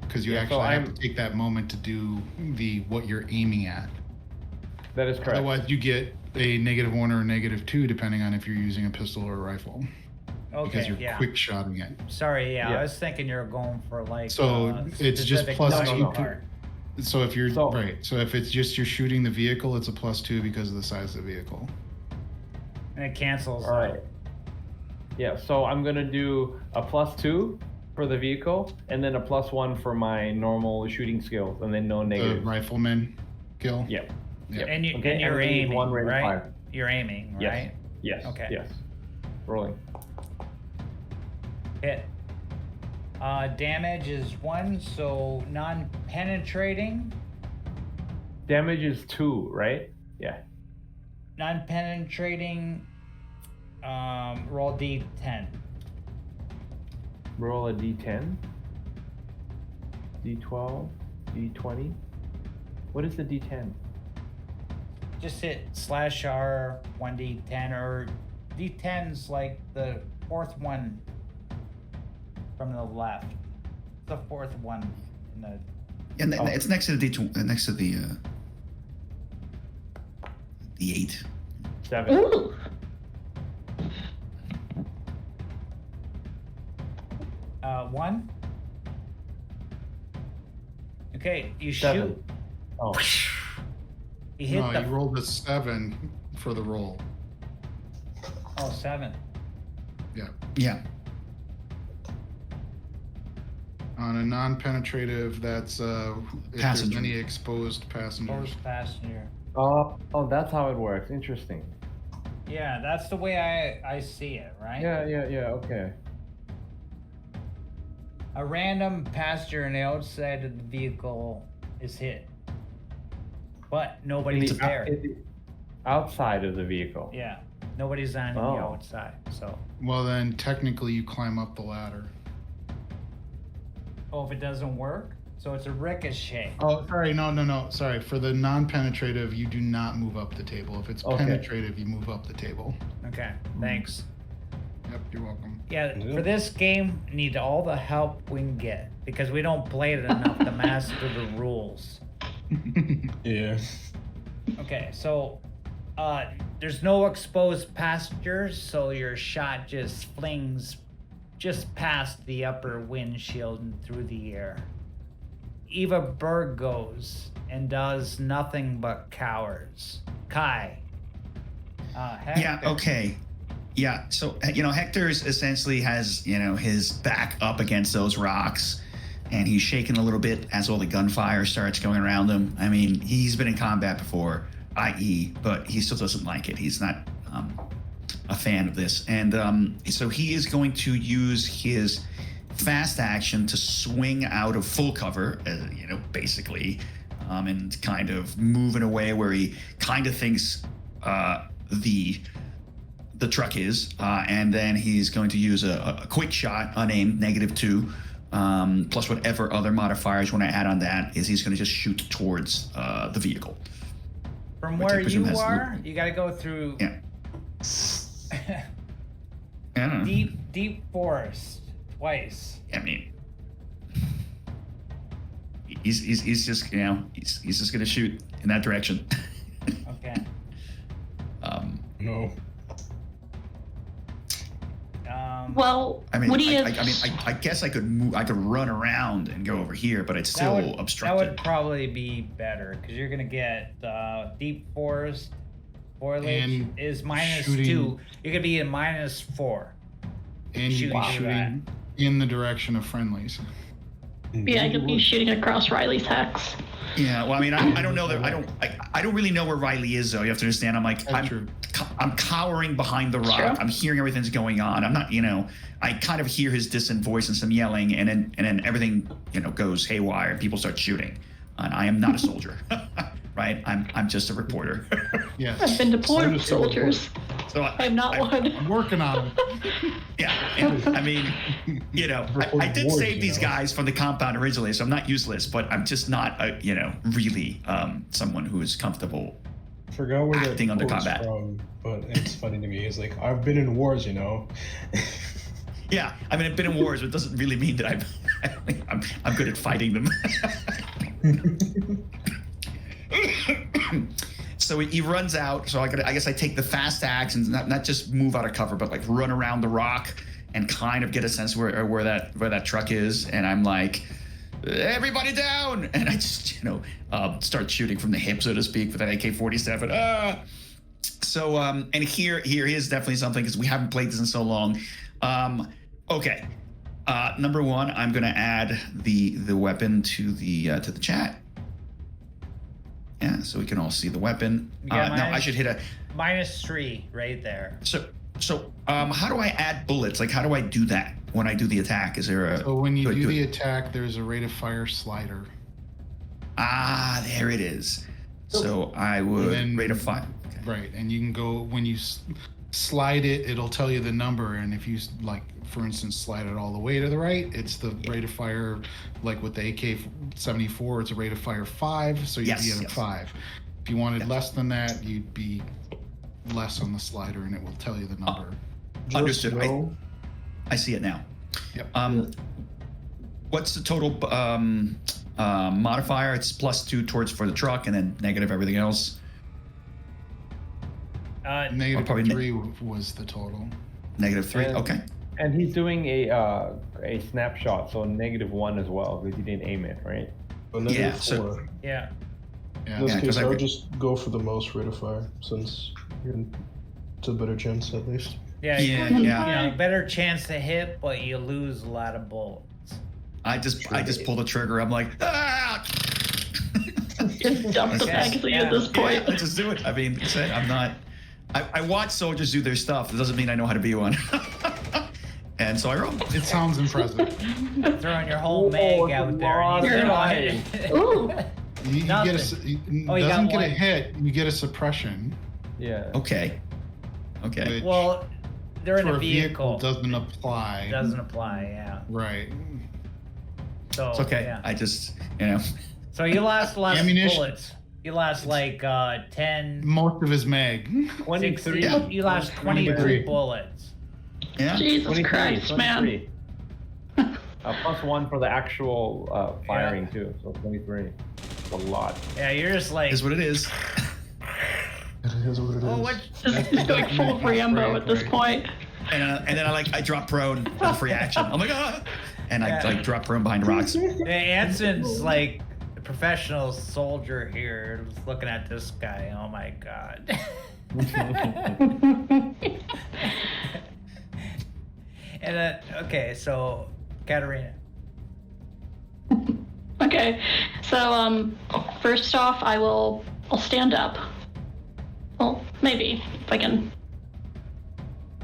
Because you Yeah, so actually have I'm- to take that moment to do what you're aiming at. That is correct. Otherwise, you get a -1 or a -2 depending on if you're using a pistol or a rifle. Because Okay, you're yeah. quick shotting it. Sorry, yeah, Yeah. I was thinking you were going for like. So it's just specific plus target two. part. So if you're So- right, so if it's just you're shooting the vehicle, it's a +2 because of the size of the vehicle. And it cancels. All right. Yeah. So I'm gonna do a +2 for the vehicle, and then a +1 for my normal shooting skills, and then no The negative. rifleman kill. Yep. Yeah. And, Okay, and you're and we need aiming, one rate of right? fire. You're aiming, Yes. right? Yes. Okay. Yes. Rolling. Hit. Damage is 1, so non-penetrating. Damage is 2, right? Yeah. Non-penetrating. Roll D10. Roll a D10. D12. D20. What is the D10? Just hit /R 1D10 or D10's like the 4th one from the left. The 4th one in the. And Oh. it's next to the next to the 8. 7. Ooh. One. Okay, you 7. shoot. Oh. You hit No, the. you rolled a 7 for the roll. Oh, 7. Yeah. Yeah. On a non-penetrative, that's if there's Passenger. any exposed passengers. First passenger. Oh, that's how it works. Interesting. Yeah, that's the way I see it, right? Yeah. Okay. A random passenger on the outside of the vehicle is hit, but nobody's there. Outside of the vehicle. Yeah, nobody's on the Oh. outside. So, Well, then technically you climb up the ladder. if it doesn't work, so it's a ricochet. Oh, sorry, no. Sorry, for the non-penetrative, you do not move up the table. If it's Okay. penetrative, you move up the table. Okay, thanks. Yep, you're welcome. Yeah, for this game, need all the help we can get because we don't play it enough to master the rules. Yeah. Okay, so there's no exposed passengers, so your shot just flings just past the upper windshield and through the air. Eva Berg goes and does nothing but cowards. Kai. Yeah, Hector. okay. Yeah, so, Hector's essentially has, his back up against those rocks, and he's shaking a little bit as all the gunfire starts going around him. I mean, he's been in combat before, i.e., but he still doesn't like it. He's not a fan of this. And so he is going to use his fast action to swing out of full cover, basically, and kind of move in a way where he kind of thinks the truck is, and then he's going to use a quick shot, unaimed, -2, plus whatever other modifiers you want to add on that is he's going to just shoot towards the vehicle. From which I where presume you has are, you gotta go through Yeah. I don't know. deep forest twice. I mean, he's just he's just going to shoot in that direction. Okay. No. Well, I mean, what do you? I guess I could move. I could run around and go over here, but it's still that obstructed. would probably be better because you're gonna get deep forest foliage And is minus shooting- 2. You're gonna be in -4. And you'd be Shooting shooting in the direction of friendlies. Yeah, you'll be shooting across Riley's hex. Yeah, well, I mean, I don't know that I don't really know where Riley is though. You have to understand. That's true. I'm cowering behind the rock. Sure. I'm hearing everything that's going on. I'm not, I kind of hear his distant voice and some yelling, and then everything, goes haywire and people start shooting. And I am not a soldier, right? I'm just a reporter. Yes. I've been deployed with soldiers. So I'm not one. I'm working on it. Yeah, I mean, I did wars, save these guys from the compound originally, so I'm not useless, but I'm just not, really someone who is comfortable. Forgot where Acting that under quote's combat. from, but it's funny to me. It's like, I've been in wars, Yeah, I mean, I've been in wars, but it doesn't really mean that I'm good at fighting them. So he runs out. So I guess I take the fast axe and not just move out of cover, but like run around the rock and kind of get a sense where that truck is. And I'm like, everybody down! And I just start shooting from the hip, so to speak, with that AK-47. So and here is definitely something because we haven't played this in so long. Okay. Number one, I'm gonna add the weapon to the chat. Yeah, so we can all see the weapon. Yeah, now I should hit a -3 right there. So how do I add bullets? Like, how do I do that when I do the attack? Is there a So when you do the it? attack, there's a rate of fire slider. There it is. So I would then- rate of fire. Okay. Right, and you can go when you slide it, it'll tell you the number, and if you for instance, slide it all the way to the right, it's the rate of fire. Like with the AK-74, it's a rate of fire 5, so you'd be at a 5. If you wanted less than that, you'd be less on the slider, and it will tell you the number. Understood. Know, I see it now. Yep. What's the total modifier? It's +2 for the truck, and then negative everything else. Negative probably 3 was the total. -3. And- Okay. And he's doing a snapshot, so -1 as well because he didn't aim it, right? but negative Yeah, so- 4. Yeah. Yeah. In this Yeah, 'cause case, I would I- just go for the most rate of fire, since it's a better chance at least. Yeah. Yeah. Better chance to hit, but you lose a lot of bullets. I just pull the trigger. I'm like, ah! Just dump the Yes, magazine yeah. at this point. Yeah, let's just do it. I mean, I'm not. I watch soldiers do their stuff. It doesn't mean I know how to be one. And so I roll. It sounds impressive. Throwing your whole mag out there. And You're right. Ooh. You get Nothing. you Oh, you doesn't got get a one. hit. You get a suppression. Yeah. Okay. Which Well, they're in for a vehicle. doesn't apply. Doesn't apply. Yeah. Right. So It's okay. Yeah. I just, So you lost less Ammunition. bullets. You lost like 10. Most of his mag. 23. 16. You lost 23 23. bullets. yeah. Jesus Christ, man. +1 for the actual firing too, so 23. It's a lot. Yeah, you're just like, Is what it is. It is what it is. oh, what? Just going full Rambo at this point. And then I drop prone for free action. I'm like, ah! And I Yeah. drop prone behind rocks. Yeah, Anson's like a professional soldier here, just looking at this guy. Oh my god. And okay, so Katarina. Okay, so first off, I'll stand up. Well, maybe if I can.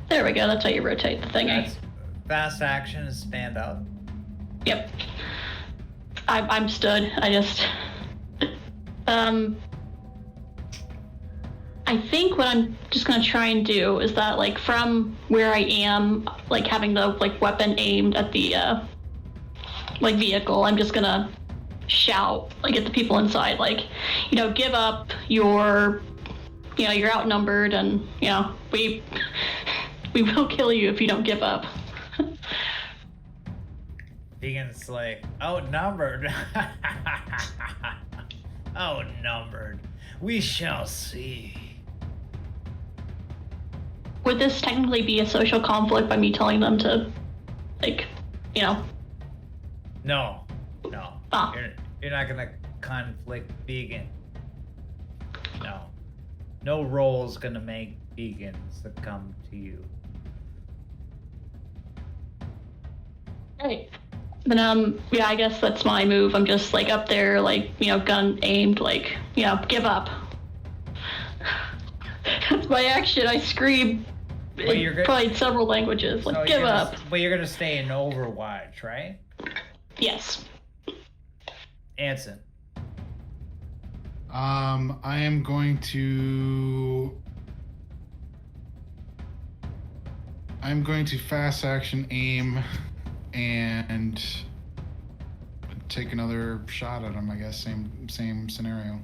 There we go. That's how you rotate the thingy. That's fast action is stand up. Yep. I'm stood. I just. I think what I'm just gonna try and do is that, like, from where I am, like having the weapon aimed at the vehicle, I'm just gonna shout at the people inside, give up. You're outnumbered, and we will kill you if you don't give up. Deegan's like, outnumbered. Outnumbered. We shall see. would this technically be a social conflict by me telling them to, like, you know? No. Ah. You're not gonna conflict vegan. No role's gonna make vegans that come to you. Right. Then, yeah, I guess that's my move. I'm just, like, up there, like, you know, gun aimed, like, you know, give up. That's my action. I scream. Well, you're good. Played several languages. Like, So give up. But you're gonna stay in Overwatch, right? Yes. Anson. I am going to fast action aim and take another shot at him. I guess same scenario.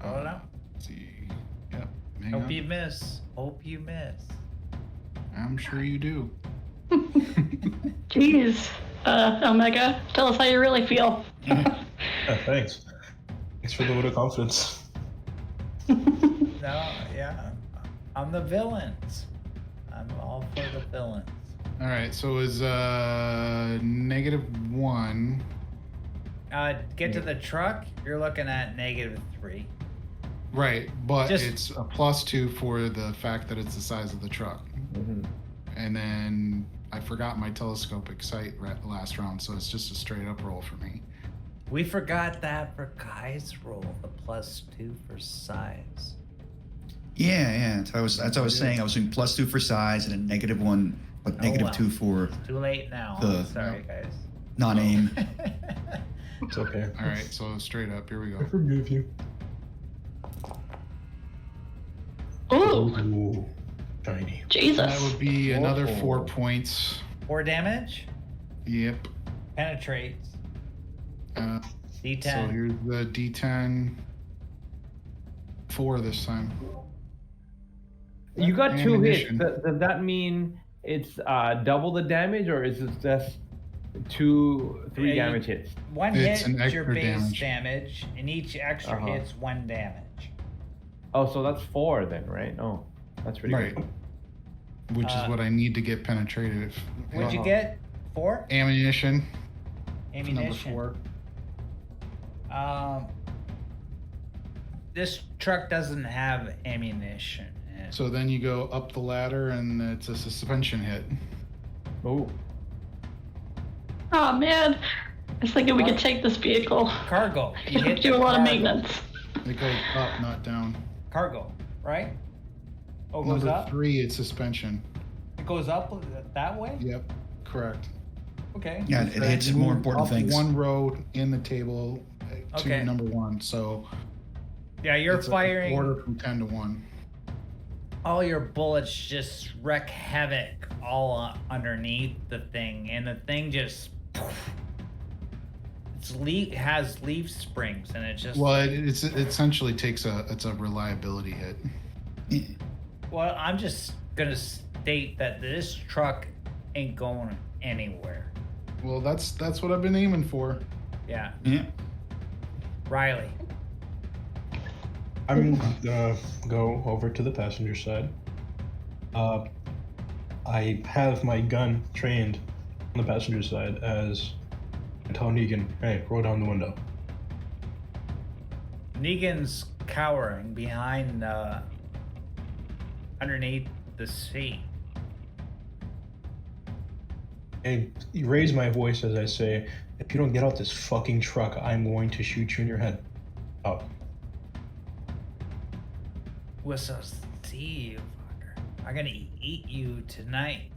Hold on. Let's see. Yep. Hang Hope on. you miss. I'm sure you do. Jeez. Omega, tell us how you really feel. Thanks. Thanks for the vote of confidence. No, yeah. I'm the villains. I'm all for the villains. All right. So is -1. Get to the truck, you're looking at -3. Right, but Just- it's a +2 for the fact that it's the size of the truck. Mm-hmm. And then I forgot my telescopic sight last round, so it's just a straight up roll for me. We forgot that for Kai's roll, the +2 for size. Yeah. That's what I was saying. I was doing +2 for size and a -1, but well. -2 for Too late now. The- Sorry, guys. non-aim. It's okay. All right, so straight up, here we I go. forgive you. Ooh, Ooh, shiny. Jesus. That would be another 4 points. 4 damage, Yep. penetrates, So D10. here's the D10. 4 this time. You got 2 hits. Ammunition. Does that mean it's double the damage, or is it just 3 Yeah, damage hits? One It's hit an is your extra base damage. and each extra Uh-huh. hit's 1 damage. Oh, so that's 4 then, right? Oh, that's pretty Right. good. Which is what I need to get penetrated. What'd you Uh-huh. get? 4? Ammunition. Ammunition. Number 4. This truck doesn't have ammunition in it. So then you go up the ladder and it's a suspension hit. Oh, Oh man, I was thinking we could take this vehicle. Cargo. You hit Do the a lot of cargo. maintenance. It goes up, not down. Cargo, right? Oh, it goes Number up? 3, it's suspension. It goes up that way? Yep, correct. Okay. Yeah, it hits more Move important up things. one row in the table to Okay. number 1. So Yeah, you're it's firing. a order from 10 to 1. All your bullets just wreak havoc all underneath the thing, and the thing just has leaf springs, and it just. Well, it essentially takes it's a reliability hit. Well, I'm just gonna state that this truck ain't going anywhere. Well, that's what I've been aiming for. Yeah, Yeah. Riley. I'm gonna go over to the passenger side. I have my gun trained on the passenger side as I tell Negan, hey, roll down the window. Negan's cowering behind, underneath the seat. And you raise my voice as I say, if you don't get out this fucking truck, I'm going to shoot you in your head. Out. We'll so see you, fucker. I'm gonna eat you tonight.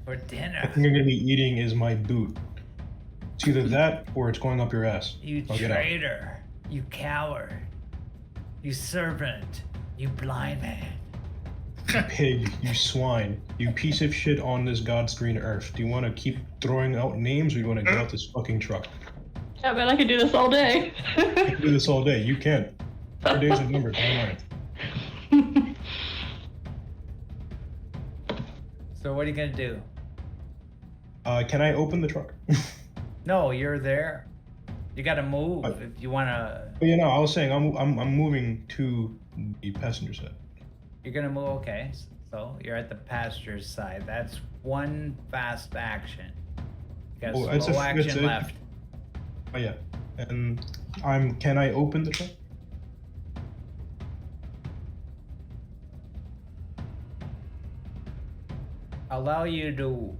For The dinner. thing you're gonna be eating is my boot. It's either that or it's going up your ass. You Now get out. traitor. You coward. You servant. You blind man. Pig, you swine, you piece of shit on this God's green earth. Do you want to keep throwing out names or do you want to get out this fucking truck? Yeah, man, I could do this all day. You can do this all day. You can. Our days are numbered. Online. So what are you gonna do? Can I open the truck? No, you're there. You gotta move I- if you wanna. But I was saying I'm moving to the passenger side. You're gonna move. Okay, so you're at the passenger side. That's one fast action. You got Oh, it's slow a- action it's a- left. Oh yeah, and can I open the truck? Allow you to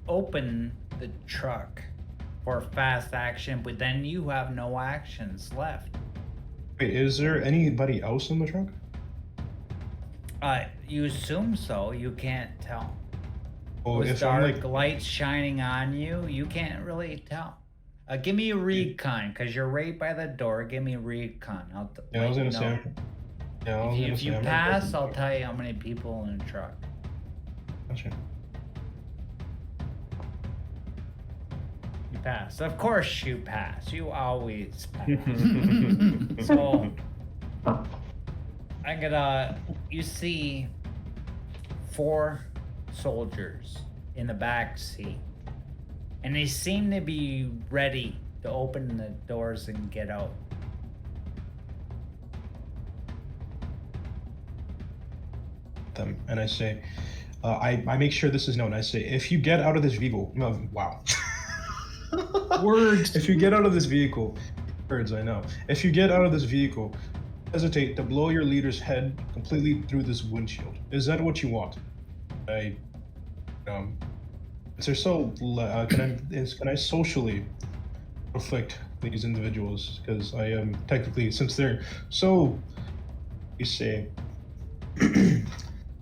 open the truck for fast action, but then you have no actions left. Wait, is there anybody else in the truck? You assume so. You can't tell. Oh, With if I'm dark like, lights shining on you, you can't really tell. Give me a recon, because you're right by the door. Give me a recon. yeah, I was gonna know. say. Yeah, I was gonna If say. you I'm pass, I'll tell you how many people in the truck. Gotcha. You pass. Of course you pass. You always pass. So, you see 4 soldiers in the back seat. And they seem to be ready to open the doors and get out. Them, and I say, I make sure this is known. I say, if you get out of this vehicle, wow. Words. If you get out of this vehicle, words, I know. If you get out of this vehicle, hesitate to blow your leader's head completely through this windshield. Is that what you want? Is there so? Can I socially afflict these individuals? Because I am technically, since they're so, you say,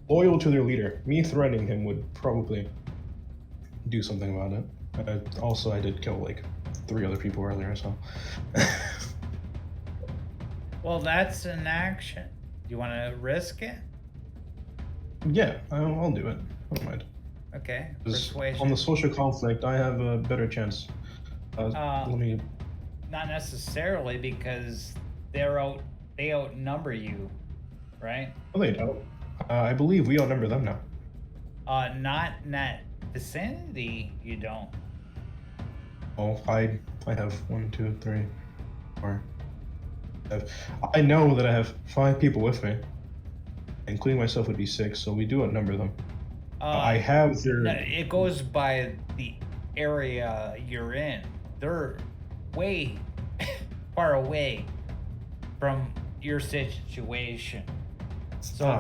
loyal to their leader, me threatening him would probably do something about it. Also, I did kill like 3 other people earlier, so. Well, that's an action. You want to risk it? Yeah, I'll do it. I don't mind. Okay. 'Cause Persuasion. on the social conflict, I have a better chance. Let me. Not necessarily, because they outnumber you, right? Oh, they don't. I believe we outnumber them now. Not in that vicinity, you don't. Oh, I have 1, 2, 3, 4. I know that I have 5 people with me, including myself would be 6. So we do outnumber them. I have their. No, it goes by the area you're in. They're way far away from your situation, so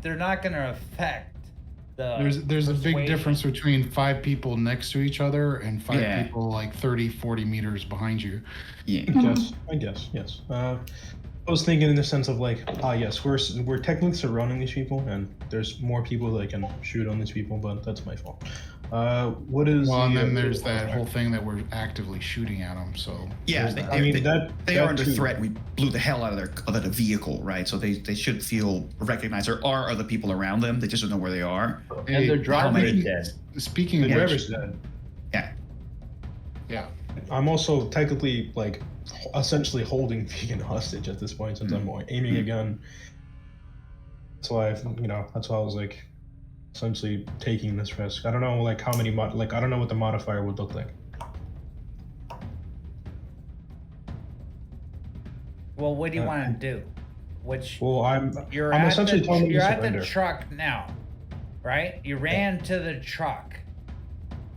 they're not gonna affect the. There's a big persuasion. difference between 5 people next to each other and 5 Yeah. people like 30, 40 meters behind you. Yeah. I guess, yes. I was thinking in the sense of like, yes, we're technically surrounding these people, and there's more people that can shoot on these people, but that's my fault. What is? Well, and then there's that whole thing that we're actively shooting at them. So Yeah, there's that. they are that under too. threat. We blew the hell out of the vehicle, right? So they should feel recognized. There are other people around them. They just don't know where they are. Hey, And their driver many- is dead. Speaking The of driver's which, dead. Yeah. yeah, I'm also technically like essentially holding vegan hostage at this point since I'm aiming a gun. That's why that's why I was like essentially taking this risk. I don't know like how many I don't know what the modifier would look like. Well, what do you want to do? Well, I'm You're I'm at essentially the, telling you you're to at the surrender. truck now, right? You ran to the truck.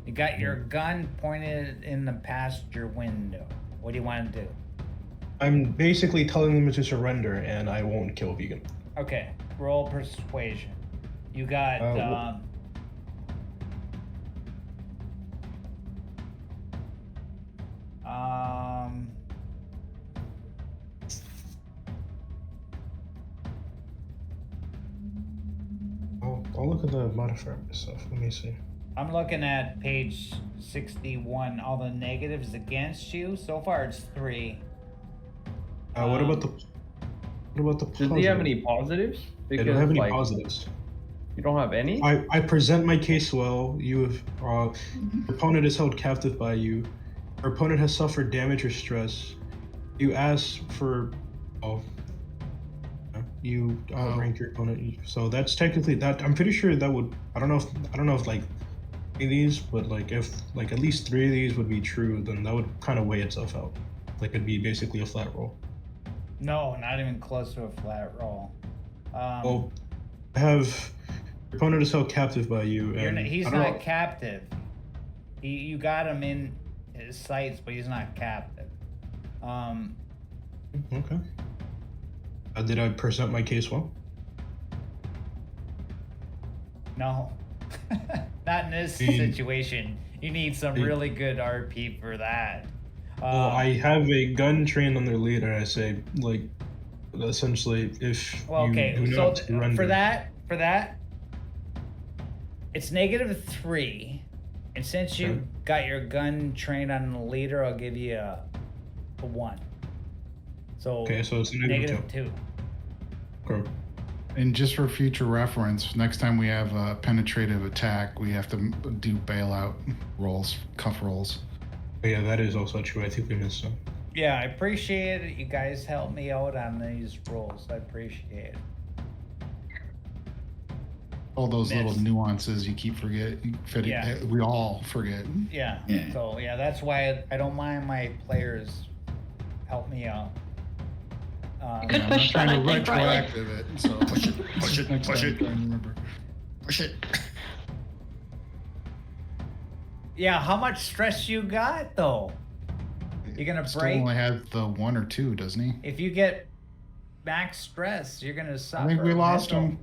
You got your gun pointed in the passenger window. What do you want to do? I'm basically telling them to surrender, and I won't kill vegan. Okay, roll persuasion. You got I'll look at the modifier myself. Let me see. I'm looking at page 61. All the negatives against you. So far, it's 3. What about the Does he have any positives? I don't have any like, positives. You don't have any? I present my case well. You have your opponent is held captive by you. Your opponent has suffered damage or stress. You ask for you outrank your opponent. So that's technically that. I'm pretty sure that would. I don't know if like any of these, but like if like at least 3 of these would be true, then that would kind of weigh itself out. Like it'd be basically a flat roll. No, not even close to a flat roll. Well, I have your opponent is held captive by you, and He's I don't not know- captive. You got him in his sights, but he's not captive. Okay. Did I present my case well? No, not in this Mm. situation. You need some Mm. really good RP for that. Well, I have a gun trained on their leader. I say, like, essentially, if Well, you okay. do So not surrender, for that, it's -3, and since you Okay. got your gun trained on the leader, I'll give you a 1. So okay, so it's a negative -2. Okay. And just for future reference, next time we have a penetrative attack, we have to do bailout rolls, cuff rolls. But yeah, that is also true. I think we missed some. Yeah, I appreciate it. You guys helped me out on these rolls. I appreciate it. All those little Missed. nuances you keep forgetting. Yeah. We all forget. Yeah. Yeah. So yeah, that's why I don't mind my players help me out. Could I'm push not that, trying to I think, Riley. retroactive it. So Push it, push it, next push time it. try and remember. Push it. Yeah, how much stress you got though? You're gonna Still break. only have the 1 or 2, doesn't he? If you get max stress, you're gonna suffer. I think we lost mental. him.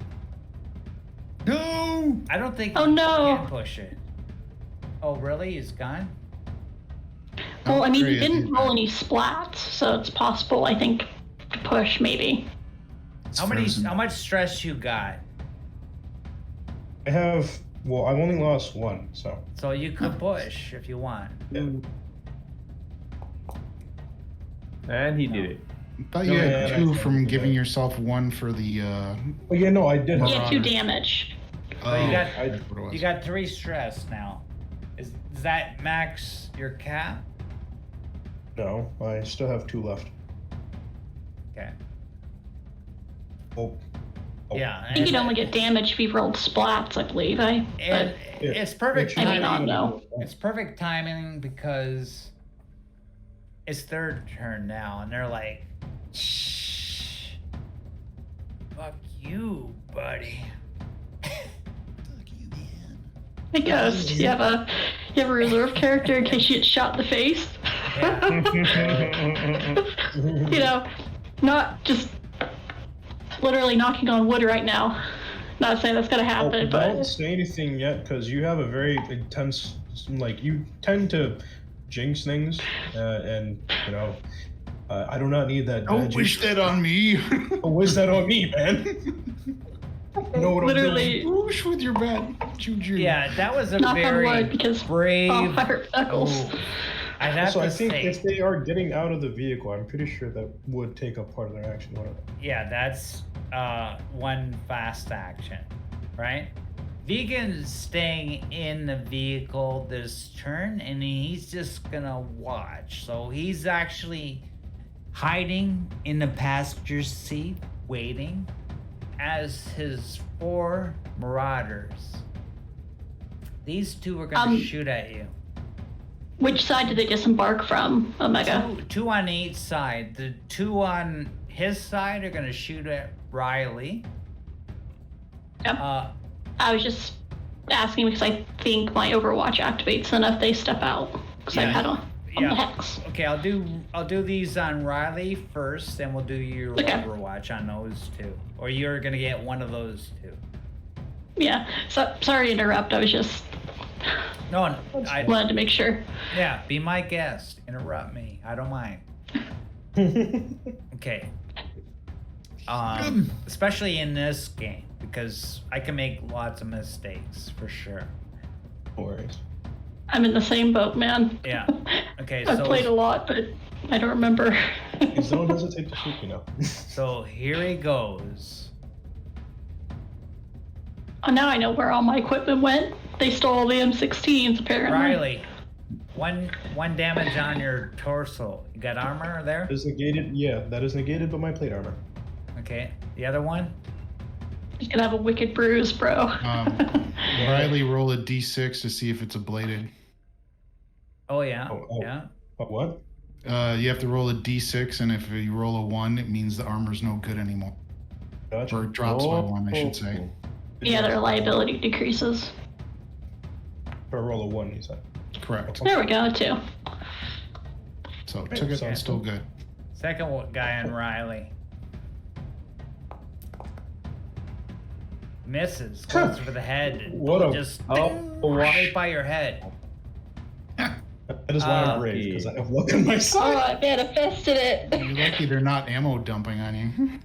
No. I don't think Oh, you no. can push it. Oh really? He's gone? Well, I mean, he Great, didn't he's roll back. any splats, so it's possible, I think, to push maybe. It's How frozen. much stress you got? I have. Well, I've only lost 1, so. So you could push if you want. And he did it. I thought you No, had yeah, 2 that's- from yeah. giving yourself 1 for the. Oh yeah, no, I did. Well, He Have, had 2 Marauder. damage. So you got that's what it was. you got 3 stress now. Is that max your cap? no, I still have 2 left. Okay. Oh. Yeah. I think you'd only get damage if you rolled splats, I believe. And Yeah. it's perfect I may not timing. know. It's perfect timing because it's their turn now, and they're like, "Shh, fuck you, buddy." Fuck you, man. Hey, Ghost, you have a reserve character in case you get shot in the face. You know, not just literally knocking on wood right now. Not saying that's gonna happen, Don't but say anything yet, because you have a very intense. Like, you tend to jinx things, and you know, I do not need that. Don't wish that on me. Don't wish that on me, man. You know what literally, Whoosh with your bat. Juju. Yeah, that was a knock on very wood because brave. oh, I hurt knuckles. Oh, I'd have So to I think say, if they are getting out of the vehicle, I'm pretty sure that would take up part of their action. Whatever. yeah, that's one fast action, right? Vegan's staying in the vehicle this turn, and he's just gonna watch. So he's actually hiding in the passenger seat, waiting, as his 4 marauders. These 2 are gonna shoot at you. Which side did they disembark from, Omega? Two on each side. The 2 on his side are gonna shoot at Riley. Yep. I was just asking because I think my Overwatch activates then if they step out. Because I Yeah. had on the Yeah. hex. Okay, I'll do these on Riley first, then we'll do your Okay. Overwatch on those 2. Or you're gonna get one of those 2. Yeah. So sorry to interrupt. I was just No, I wanted to make sure. yeah. Be my guest. Interrupt me. I don't mind. Okay. Especially in this game because I can make lots of mistakes for sure. No worries. I'm in the same boat, man. Yeah. Okay. I've So played a lot, but I don't remember. Please don't hesitate to shoot me now. so here he goes. Oh, now I know where all my equipment went. They stole the M16s, apparently. Riley, one damage on your torso. You got armor there? That is negated. Yeah, that is negated by my plate armor. Okay. The other one? He's gonna have a wicked bruise, bro. Riley, roll a d6 to see if it's ablated. Oh yeah. Oh. Yeah. What? You have to roll a d6, and if you roll a 1, it means the armor's no good anymore. Gotcha. Or it drops by 1, I should say. Yeah, their liability decreases. For a roll of 1, you said. Correct. There we go, 2. So took it, Sounds still good. good. Second guy on Riley. Misses. Goes for the head. What a- just why? by your head. I just want to brave because I have luck on my Oh, side. I manifested it. You're lucky they're not ammo dumping on you.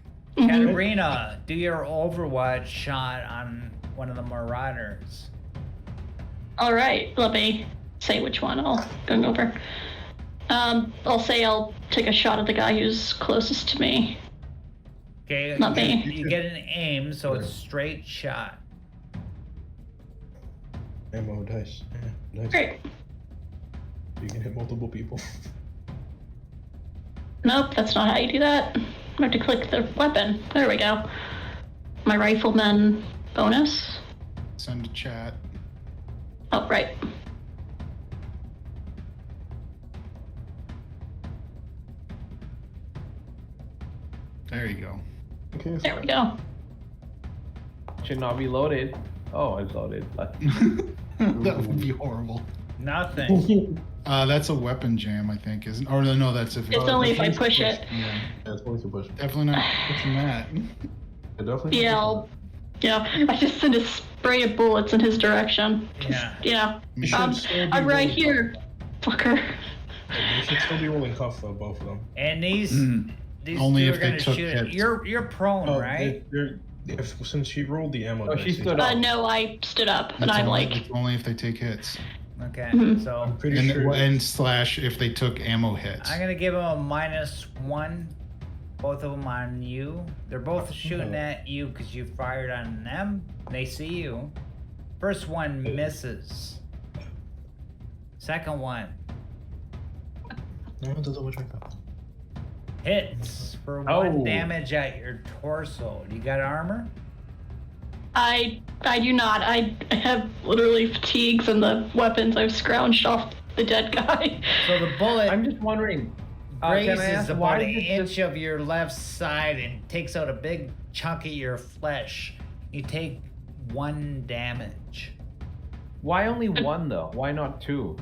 Katarina, do your Overwatch shot on one of the Marauders. All right, let me say which one I'll go over. I'll say I'll take a shot at the guy who's closest to me. Okay, Not me. you get an aim, so it's straight shot. Ammo dice. Yeah, nice. Great. You can hit multiple people. Nope, that's not how you do that. I have to click the weapon. There we go. My rifleman bonus. Send a chat. Oh, right. There you go. Okay. There we go. Should not be loaded. Oh, it's loaded. That would be horrible. Nothing. That's a weapon jam, I think, isn't? Or no, that's if It's only if I push it. Yeah, Yeah, it's only to push. definitely not pushing that. Yeah, definitely. Yeah, I just send a spray of bullets in his direction. Yeah. Yeah. You should still be I'm right rolling here, fucker. cuff. You should still be rolling cuff for both of them. And these Only two if are they gonna took shoot it. hits. You're prone, right? Since she rolled the ammo. Oh, dice, she it's- stood up. No, I stood up and It's I'm only, like, it's only if they take hits. Okay, Mhm. so I'm pretty And, sure. and slash if they took ammo hits. I'm gonna give them a -1. Both of them on you. They're both shooting at you because you fired on them. They see you. First one misses. Second one No, it doesn't look like that. hits for 1 Oh. damage at your torso. You got armor? I do not. I have literally fatigues and the weapons I've scrounged off the dead guy. So the bullet I'm just wondering. Can I grazes ask, about why an is it inch just- of your left side and takes out a big chunk of your flesh. You take 1 damage. Why only 1 though? Why not 2?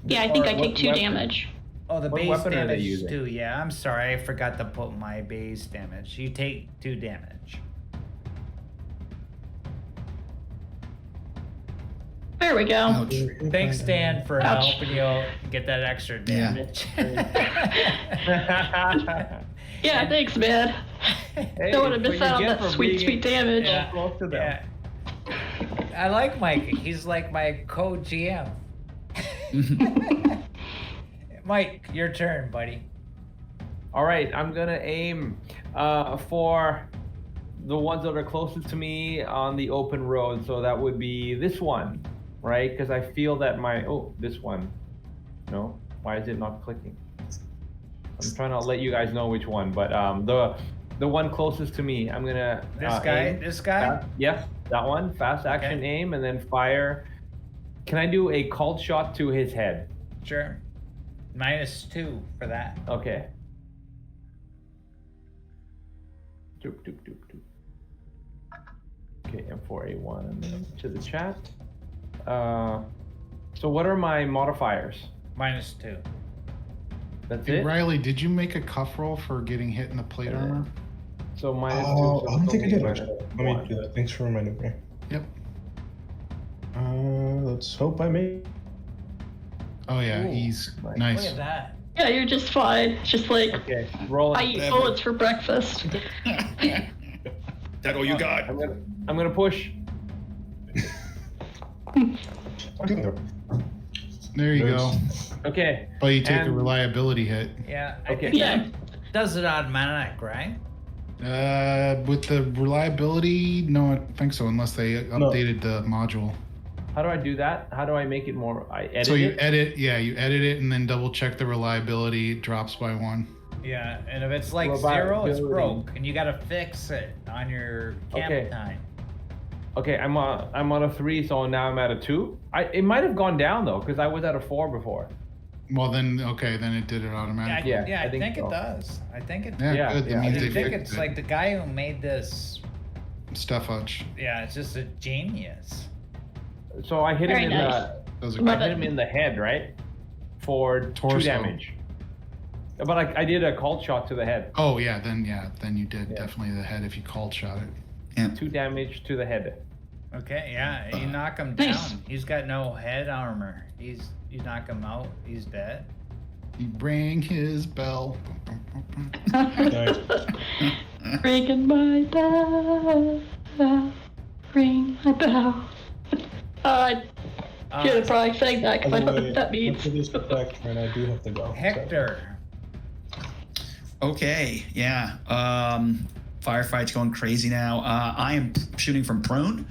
Yeah, I think Or I take what 2 weapon? damage. Oh, the What base weapon are they damage using? too. Yeah, I'm sorry. I forgot to put my base damage. You take 2 damage. There we go. Ouch. Thanks, Dan, for Ouch. helping you get that extra Yeah. damage. Yeah, thanks, man. Hey, Don't want to that's miss what you out on get that for sweet, being sweet damage. Yeah. close to them. Yeah. I like Mike. He's like my co-GM. Mike, your turn, buddy. All right, I'm gonna aim for the ones that are closest to me on the open road. So that would be this one, right? Because I feel that this one. No, why is it not clicking? I'm trying to let you guys know which one, but the one closest to me, I'm gonna This guy. aim. This guy. Yes, that one. Fast action Okay. aim and then fire. Can I do a called shot to his head? Sure. -2 for that. Okay. Doop, doop, doop, doop. Okay, M4A1 and then to the chat. So what are my modifiers? -2. That's Hey, it? Riley, did you make a cuff roll for getting hit in the plate armor? So -2. Oh, so I don't think I did -1. actually. Let me do that. Thanks for reminding me. Yep. Let's hope I made. Oh yeah, Ooh, he's nice. nice. Look at that. Yeah, you're just fine. It's just like, Okay, roll. I eat bullets for breakfast. That all you got? I'm gonna push. There you go. Okay. But you take a And- reliability hit. Yeah. I Okay. think Yeah. that does it automatic, right? With the reliability, no, I don't think so, unless they updated the module. How do I do that? How do I make it more? I edit So you it? edit, you edit it and then double check the reliability. It drops by 1. Yeah. And if it's like What about 0, it's ability? broke, and you gotta fix it on your camp Okay. time. Okay, I'm on a 3, so now I'm at a 2. It might have gone down though, because I was at a 4 before. Well, then okay, then it did it automatically. Yeah, I I think think so. it does. I think it. Yeah, Yeah, good. yeah, That I means they think fixed it's it. like the guy who made this. Stuff Hutch. Yeah, it's just a genius. So I hit Very him in nice. That was a Love I it. hit him in the head, right? For 2 Torso. damage. But I did a cold shot to the head. Oh then you did Yeah. definitely the head if you cold shot it. Yeah. 2 damage to the head. Okay, yeah, you knock him Nice. down. He's got no head armor. You knock him out. He's dead. He rang his bell. Nice. Ringing my bell, ring my bell. I should have probably sang that because I don't know what that means. For this effect, and I do have to go. Hector. Okay, yeah. Firefight's going crazy now. I am shooting from prone,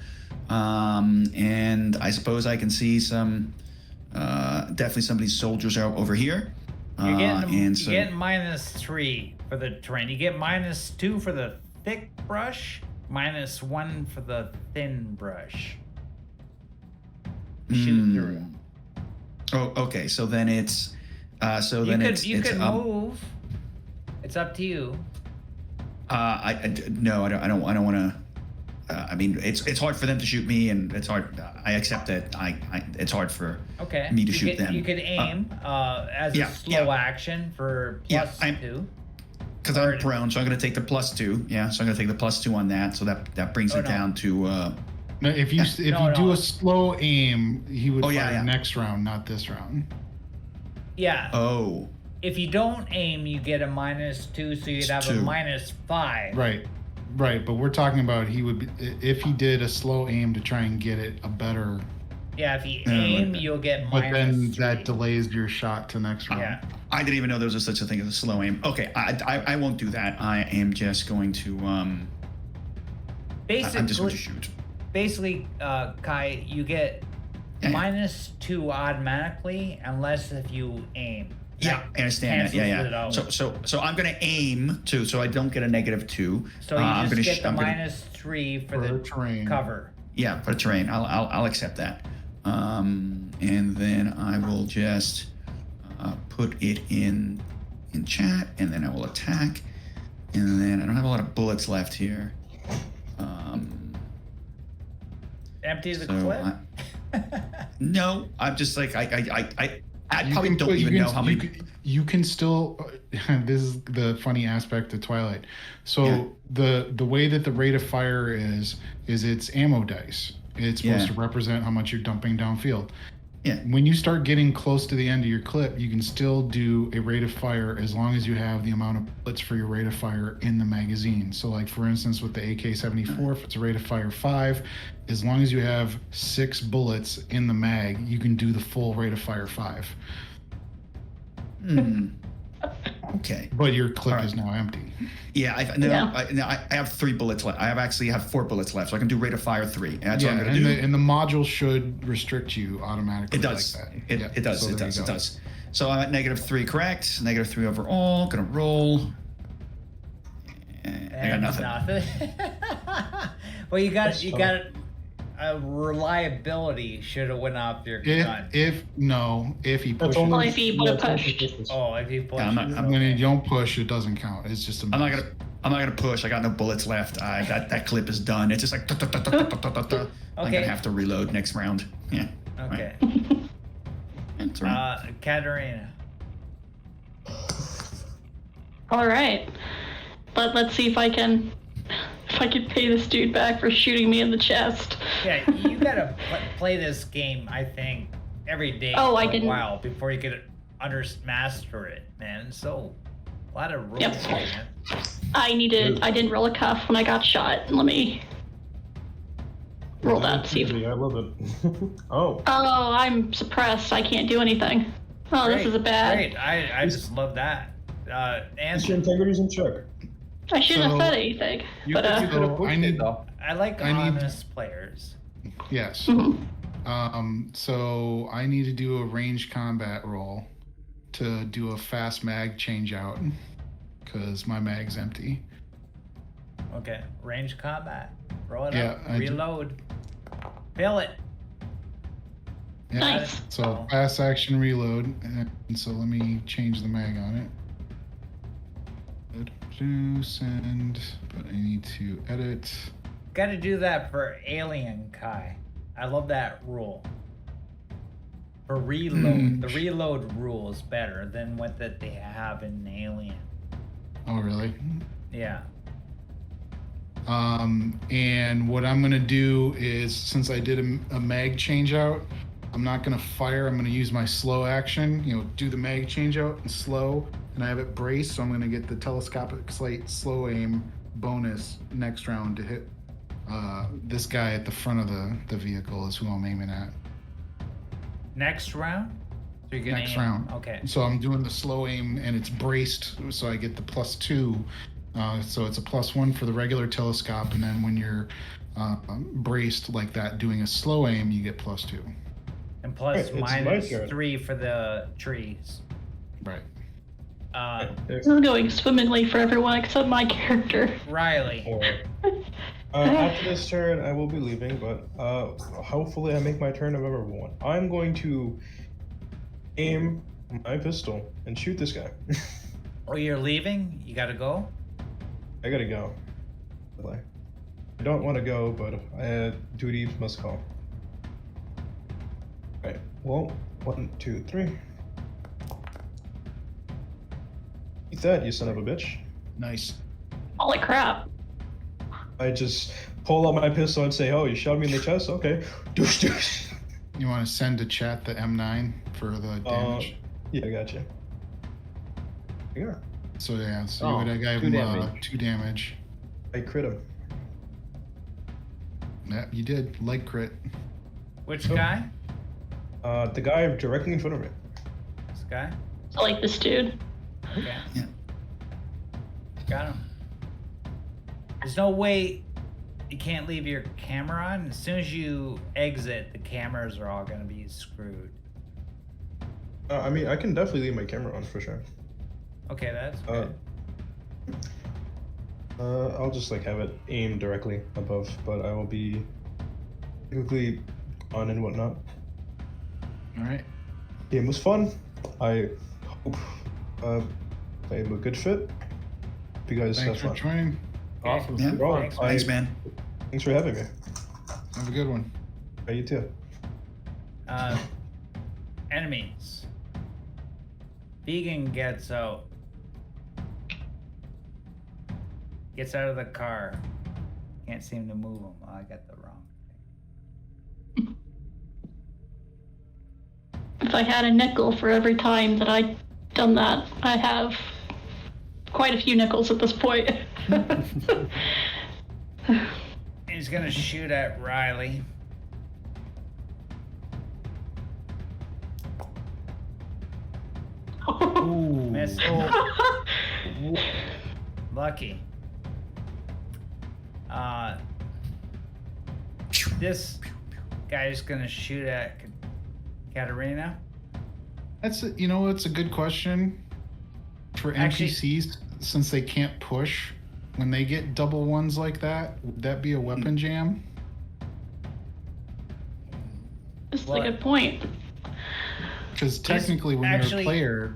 and I suppose I can see some. Definitely somebody's soldiers are over here. You're getting, and so you're getting -3 for the terrain. You get -2 for the thick brush, -1 for the thin brush. Shoot through. Oh, okay. So then it's. So You then could it's. you it's, could move. It's up to you. No, I don't want to. I mean, it's hard for them to shoot me, and it's hard. I accept that. It's hard for Okay. me to you shoot could, them. You could aim as yeah, a slow yeah. action for Yeah, +2. Because I'm prone, so I'm going to take the +2. Yeah, so I'm going to take the +2 on that. So that brings it no. down to. No, if you No. do a slow aim, he would Oh, yeah, fire yeah. next round, not this round. Yeah. Oh, If you don't aim, you get a -2, so you'd have a 2. -5. Right. But we're talking about he would be, if he did a slow aim to try and get it a better. Yeah, if you Yeah, aim, like you'll get But then -3. that delays your shot to next round. Yeah. I didn't even know there was such a thing as a slow aim. Okay, I won't do that. I am just going to. I'm just going Basically, to shoot. Kai, you get Yeah. -2 automatically unless if you aim. Yeah, I understand that. Yeah, cancels it yeah. out. So I'm going to aim too, so I don't get a -2. So you I'm just gonna get sh- the I'm gonna- -3 for For the terrain. cover. Yeah, for the terrain, I'll accept that. And then I will just put it in chat, and then I will attack, and then I don't have a lot of bullets left here. Empty the So clip. No, I'm just like I You probably can don't put- you even can- know how many. You can still. This is the funny aspect of Twilight. So Yeah. the way that the rate of fire is it's ammo dice. It's supposed Yeah. to represent how much you're dumping downfield. Yeah. When you start getting close to the end of your clip, you can still do a rate of fire as long as you have the amount of bullets for your rate of fire in the magazine. So, like for instance, with the AK-74, if it's a rate of fire 5, as long as you have 6 bullets in the mag, you can do the full rate of fire 5. Okay. But your clip All right. is now empty. Yeah, I have 3 bullets left. I actually have 4 bullets left, so I can do rate of fire 3. And that's what I'm Yeah, gonna do. and the module should restrict you automatically. It does. Like that. It Yeah, does. so It there does. you It go. does. So I'm at -3, correct? -3 overall. Gonna roll. I got nothing. Well, you got That's fine. a reliability should have went off your gun. If he That's pushes. only. Well, if he would've it's only pushed. pushes. Oh, if you push. Yeah, When you don't push, it doesn't count. It's just a I'm not miss. gonna push. I got no bullets left. That clip is done. It's just like. I'm Okay. gonna have to reload next round. Yeah. Okay. That's all right. Katarina. All right, let's see if I can pay this dude back for shooting me in the chest. Yeah, you gotta play this game. I think every day Oh, for I a didn't- while before you could master it, man. So a lot of rules, Yep. man. I didn't roll a cuff when I got shot. Let me roll that. See if. I love it. Oh, Oh, I'm suppressed. I can't do anything. Oh, this is a bad. Great, I just love that. your Answer. integrity's in check. I shouldn't have So- said anything. You But could have So pushed I need- it though. I like I need- honest players. Yes. Mhm. So I need to do a range combat roll to do a fast mag change out because my mag's empty. Okay, range combat. Roll it Yeah, up. I do- Reload. Fill it. Yeah. Nice. So fast action reload, and so let me change the mag on it. Do send, but I need to edit. Got to do that for Alien, Kai. I love that rule. For reload, the reload rule is better than what that they have in Alien. Oh, really? Yeah. And what I'm gonna do is, since I did a mag change out, I'm not gonna fire. I'm gonna use my slow action. You know, do the mag change out and slow, and I have it braced. So I'm gonna get the telescopic sight slow aim bonus next round to hit this guy at the front of the vehicle is who I'm aiming at. Next round? So you're gonna Next aim. round. Okay. So I'm doing the slow aim, and it's braced, so I get the +2. So it's a +1 for the regular telescope, and then when you're braced like that, doing a slow aim, you get +2. And plus Right, it's my minus turn. 3 for the trees. Right. This is going swimmingly for everyone except my character. Riley. After this turn, I will be leaving, but hopefully I make my turn of ever one. I'm going to aim my pistol and shoot this guy. Oh, you're leaving? You gotta go? I gotta go. I don't want to go, but duty must call. Right. Well, 1, 2, 3. Eat that, you son of a bitch. Nice. Holy crap. I just pull out my pistol and say, "Oh, you shot me in the chest? Okay." Doosh, doosh. You want to send to chat the M9 for the damage? Yeah, I got you. Yeah, So yeah, so Oh, you would have gave 2 him damage. 2 damage. I crit him. Yeah, you did. Light crit. Which Oh. guy? The guy directly in front of me. This guy? I like this dude. Okay. Yeah. Got him. There's no way you can't leave your camera on. As soon as you exit, the cameras are all gonna be screwed. I mean, I can definitely leave my camera on for sure. Okay, that's good. I'll just like have it aimed directly above, but I will be typically on and whatnot. All right. Game was fun. I hope I'm a good fit. You guys Thanks have for fun. joining. Awesome. Yeah. Bro, Thanks, Thanks, man. Thanks for having me. Have a good one. Hey, you too. Enemies. Vegan gets out. Gets out of the car. Can't seem to move him. Oh, I got the wrong thing. If I had a nickel for every time that I'd done that, I have quite a few nickels at this point. He's gonna shoot at Riley. Ooh. Miss. Lucky. This guy's gonna shoot at Katarina. That's a, it's a good question for Actually- NPCs, since they can't push. When they get double ones like that, would that be a weapon jam? This is a What? good point. Because technically, when actually- you're a player,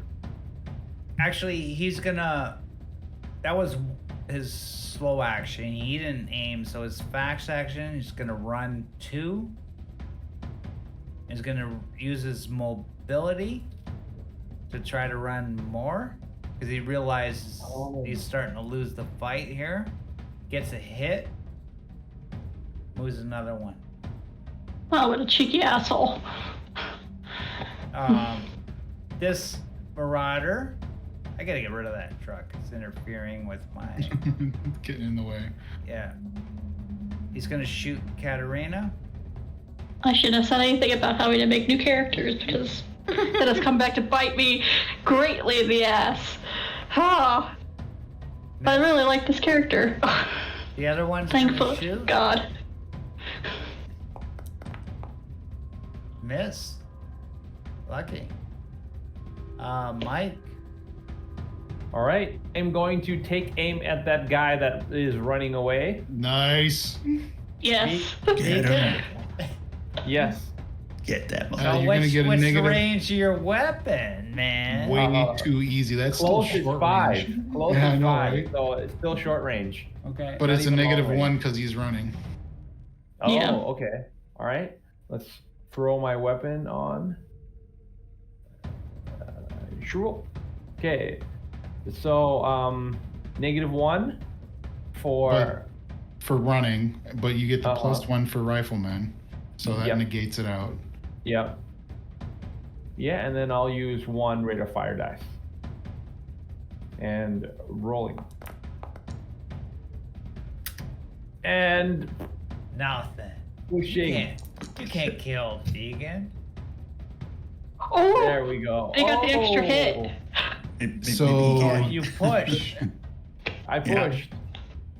Actually, he's gonna. That was his slow action. He didn't aim, so his fast action, he's gonna run 2. He's gonna use his mobility to try to run more, because he realizes he's starting to lose the fight here. Gets a hit, moves another one. Oh, what a cheeky asshole. This Marauder, I gotta get rid of that truck. It's interfering with my. getting in the way. Yeah. He's gonna shoot Katarina. I shouldn't have said anything about having to make new characters because that has come back to bite me greatly in the ass. Ah, but I really like this character. The other one's gonna Thankful shoot. God. Miss. Lucky. Mike. All right. I'm going to take aim at that guy that is running away. Nice. Yes. Get him. Yes. Get that Uh, motherfucker. So you're gonna get a what's the negative- range of your weapon, man? Way too easy. That's still Close is short 5. range. Close Yeah, I is know, 5. right? So it's still short range. Okay. But Not it's a even long negative range. 1 because he's running. Oh, Yeah. okay. All right. Let's throw my weapon on. Sure. Okay. So, -1 for. For running, but you get the Uh-huh. +1 for rifleman. So that Yep. negates it out. Yep. Yeah, and then I'll use 1 rate of fire dice. And rolling. And Nothing. pushing. You can't kill vegan. Oh, There we go. I got the extra hit. So- You push. I Yeah. pushed.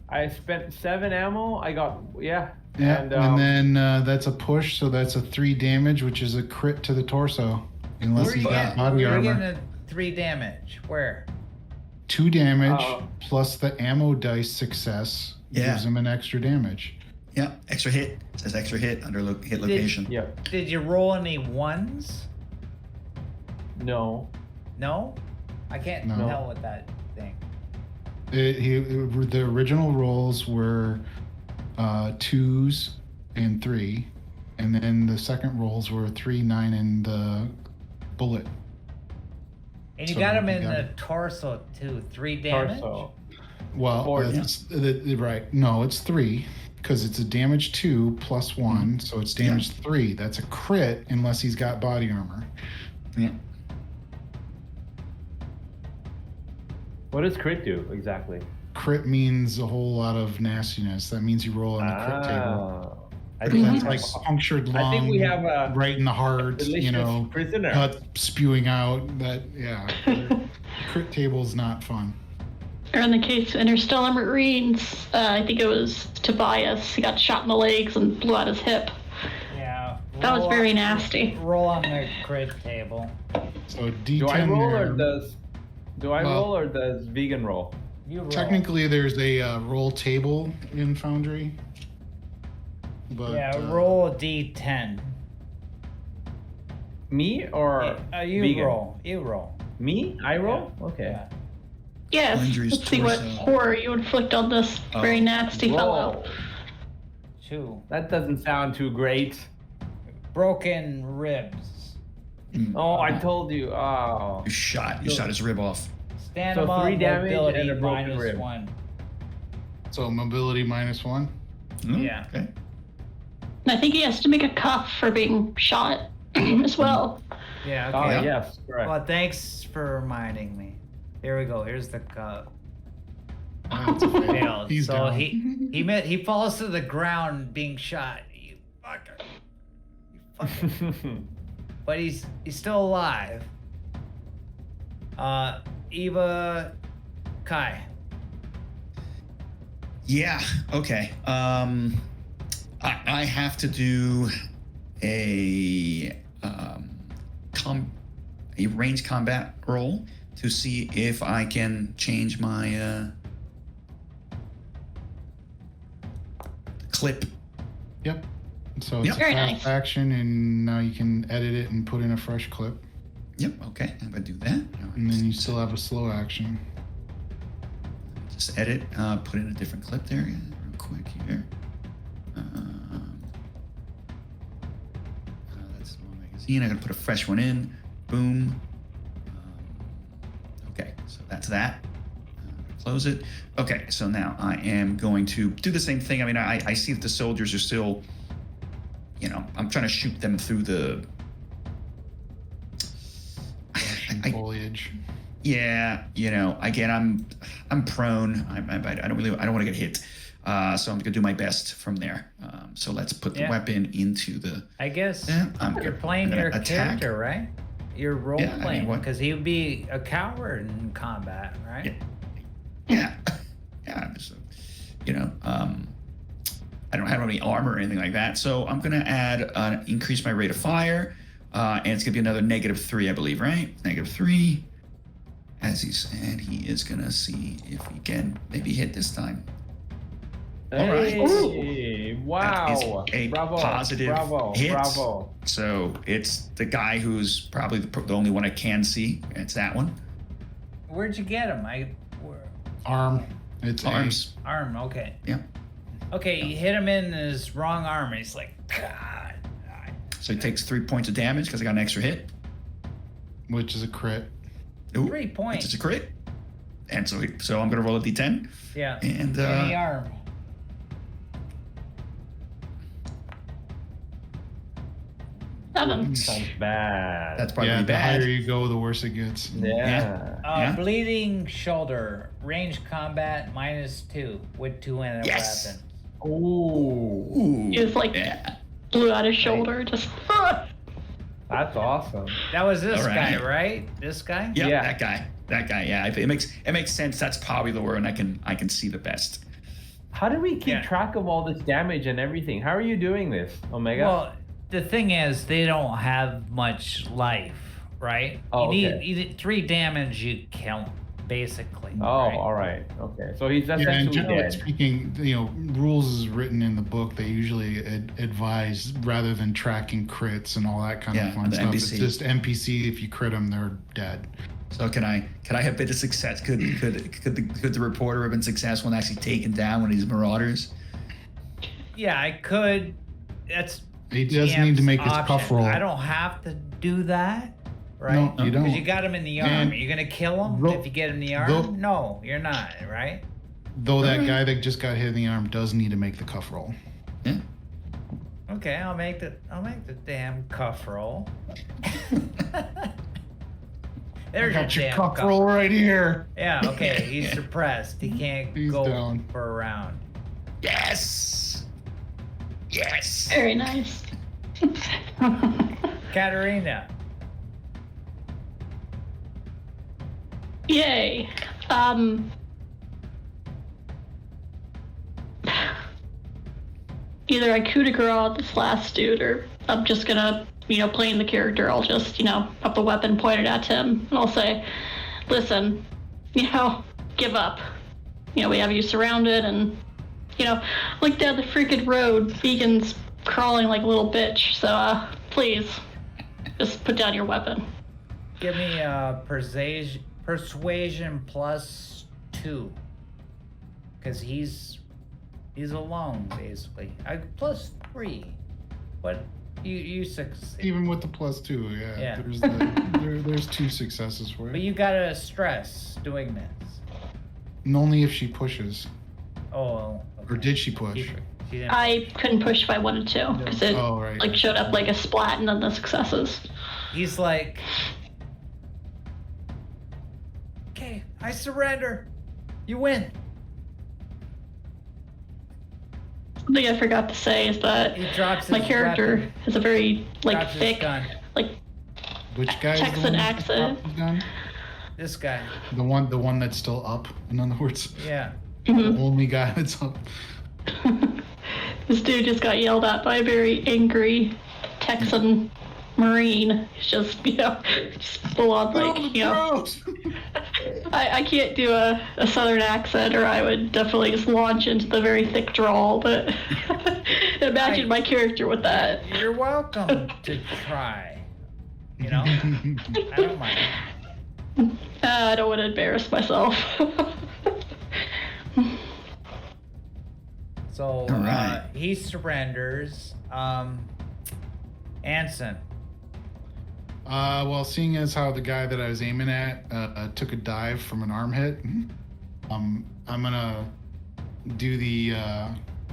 I spent 7 ammo. I got, yeah. Yeah, And, and then that's a push, so that's a 3 damage, which is a crit to the torso, unless Where he's you got getting, body where you armor. getting a 3 damage? Where? 2 damage Oh. plus the ammo dice success Yeah. gives him an extra damage. Yeah, extra hit. It says extra hit under hit location. Yep. Did you roll any ones? No. No? I can't No. tell with that thing. The original rolls were 2s and 3, and then the second rolls were 3, 9, and the bullet. And you So got him you in got the it. torso too. 3 damage? Torso. Well, Or- right. No, it's 3 because it's a damage 2 plus 1, so it's damage 3. That's a crit unless he's got body armor. Yeah. What does crit do exactly? Crit means a whole lot of nastiness. That means you roll on the crit table. I think, That's we, like punctured I lung, think we have a right in the heart, delicious you know, prisoner. cut spewing out. That crit table's not fun. Or in the case of Interstellar Marines, I think it was Tobias. He got shot in the legs and blew out his hip. Yeah. That was roll very on- nasty. Roll on the crit table. So D10 do I roll there. or does Well- roll or does vegan roll? You roll. Technically, there's a roll table in Foundry. But Yeah, roll a d10. Me or You vegan? roll. You roll. Me? I roll? Okay. Yeah. Yes, Injuries let's see what torso. horror you inflict on this very nasty fellow. Whoa. 2. That doesn't sound too great. Broken ribs. Oh, I told you. Oh. You shot his rib off. Stand So him up. 3 damage mobility and a broken minus rib. 1. So mobility -1. Oh, Yeah. Okay. And I think he has to make a cuff for being shot as well. Yeah, Oh, okay. yes, correct. Well, thanks for reminding me. Here we go. Here's the cup. Failed. He's so down. he falls to the ground being shot. You fucker. You fucker. But he's still alive. Eva Kai. Yeah. Okay. I have to do a a range combat roll to see if I can change my clip. Yep. So it's Yep. a Very fast nice. action, and now you can edit it and put in a fresh clip. Yep. Okay. I'm gonna do that. All right, And then you still have a slow action. just edit. Put in a different clip there real quick here. That's the one magazine. I'm gonna put a fresh one in. Boom. Okay, so that's that. Close it. Okay, so now I am going to do the same thing. I mean, I see that the soldiers are still, you know, I'm trying to shoot them through the. Foliage. Yeah, you know, again, I'm prone. I don't want to get hit. So I'm gonna do my best from there. So let's put the Yeah. weapon into the. I guess Yeah, you're playing I'm gonna your attack. character, right? You're role Yeah, I mean, playing what- because he would be a coward in combat, right? Yeah, yeah. I'm just, you know, I don't have any armor or anything like that, so I'm gonna add increase my rate of fire, and it's gonna be another -3, I believe, right? -3. As he said, he is gonna see if he can maybe hit this time. All right. Hey, wow. That is a Bravo. positive Bravo. hit. Bravo. So it's the guy who's probably the only one I can see. It's that one. Where'd you get him? Arm. It's Arms. Arm. Okay. Yeah. Okay, you hit him in his wrong arm, and he's like, God. So he takes 3 points of damage because I got an extra hit. which is a crit. Ooh, 3 points. Which is a crit. And so I'm gonna roll a d10. Yeah. And In the arm. Sounds bad. that's probably Yeah, the bad. higher you go, the worse it gets. Yeah. Yeah. Bleeding shoulder. Range combat -2 with 2 in a Yes. weapon. Ooh, Ooh, He was like yeah. blew out his shoulder, just that's awesome. That was this All guy, right. right? This guy? Yep, Yeah. that guy. That guy. Yeah, it makes sense. That's probably the one I can see the best. How do we keep Yeah. track of all this damage and everything? How are you doing this, Omega? Well, the thing is, they don't have much life, right? Oh, you okay. need 3 damage, you kill him, basically. oh, right? all right. Okay. So he's Yeah, and essentially generally dead. speaking, rules is written in the book. They usually advise rather than tracking crits and all that kind Yeah, of fun the stuff. NPC. It's just NPC. If you crit them, they're dead. So can I have a bit of success? Could the reporter have been successful in actually taking down one of these marauders? Yeah, I could. That's He does GM's need to make his option. puff roll. I don't have to do that, right? No, you don't. Because you got him in the arm. And Are you gonna kill him ro- if you get him in the arm? ro- No, you're not, right? Though that guy that just got hit in the arm does need to make the cuff roll. Yeah. Okay, I'll make the damn cuff roll. There's I got your damn cuff roll right here. Yeah, okay, he's suppressed. He can't He's go down. for a round. Yes. Yes. very nice. Katarina. Yay. Either I coup de grace this last dude, or I'm just gonna, playing the character, I'll just, have the weapon pointed at him, and I'll say, listen, give up. We have you surrounded, and, look down the freaking road, vegans crawling like a little bitch, so, please, just put down your weapon. Give me persuasion +2. Because he's alone, basically. +3. But you succeed. Even with the +2, yeah. Yeah. There's 2 successes for But you. you gotta stress doing this. And only if she pushes. Oh, okay. Or did she push? She didn't. I couldn't push if I wanted to, because it, Oh, right. showed up like a splat and then the successes. He's like, okay, I surrender. You win. Something I forgot to say is that He drops my his character weapon, has a very drops his thick, gun. Which guy is the Texan one that accent. dropped his gun? This guy. The one that's still up, in other words. Yeah. The only guy that's up. This dude just got yelled at by a very angry Texan Marine. He's just, just full on I can't do a southern accent, or I would definitely just launch into the very thick drawl, but imagine my character with that. You're welcome to try. I don't mind. I don't want to embarrass myself. So All right. he surrenders. Anson. Well, seeing as how the guy that I was aiming at took a dive from an arm hit, I'm gonna do the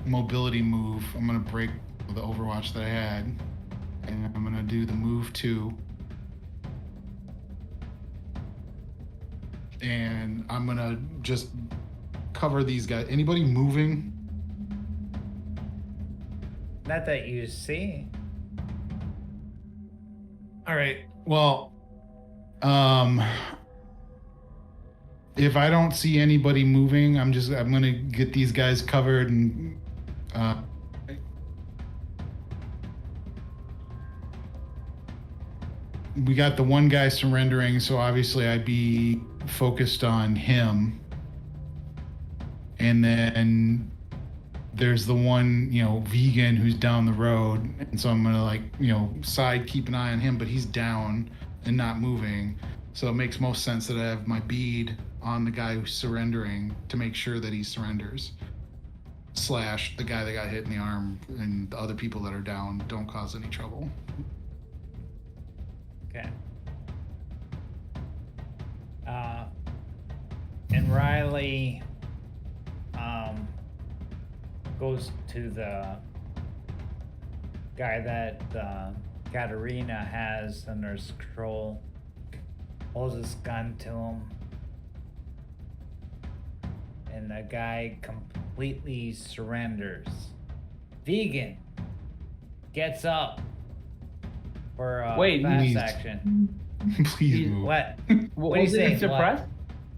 mobility move. I'm gonna break the Overwatch that I had, and I'm gonna do the move 2. And I'm gonna just cover these guys. Anybody moving? Not that you see. All right. Well, if I don't see anybody moving, I'm gonna get these guys covered and we got the one guy surrendering, so obviously I'd be focused on him. And then there's the one, vegan who's down the road, and so I'm gonna keep an eye on him, but he's down and not moving. So it makes most sense that I have my bead on the guy who's surrendering to make sure that he surrenders. / the guy that got hit in the arm and the other people that are down don't cause any trouble. Okay. And Riley goes to the guy that Katarina has under his control, holds his gun to him, and the guy completely surrenders. Vegan gets up for a fast action. Please move. What? What do you was say? he suppressed?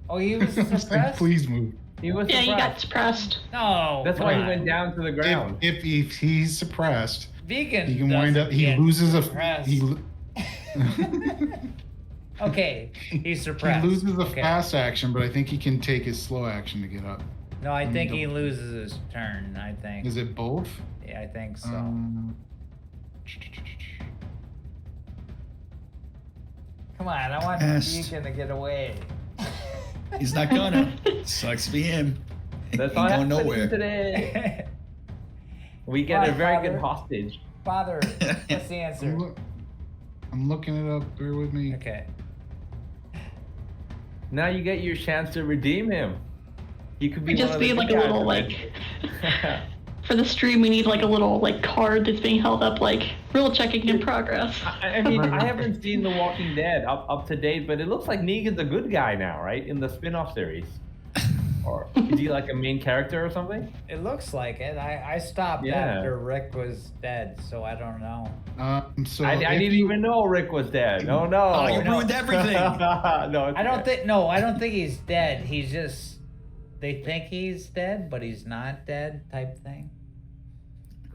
Oh, he was I'm saying, suppressed? please move. He was Yeah, suppressed. you got suppressed. No. That's come why he on. went down to the ground. If he's suppressed, Vegan. he can wind up. doesn't He get loses suppressed. Okay, he's He suppressed. loses a Okay. fast action, but I think he can take his slow action to get up. No, I think he loses his turn. I think. Is it both? Yeah, I think so. Come on, I want Yes. Vegan to get away. He's not gonna. Sucks to be him. That's Ain't not going happening nowhere. today. We get Why, a very father? good hostage. Father, what's the answer? I'm looking it up. Bear with me. Okay. Now you get your chance to redeem him. You could be We one just of the need like a good little guys. for the stream. We need like a little card that's being held up, real checking in progress. I mean, I haven't seen The Walking Dead up to date, but it looks like Negan's a good guy now, right? In the spin-off series. Or is he like a main character or something? It looks like it. I stopped Yeah. after Rick was dead, so I don't know. So I if didn't you- even know Rick was dead. Oh no! Oh, you ruined everything. No, I don't think he's dead. He's just they think he's dead, but he's not dead type thing.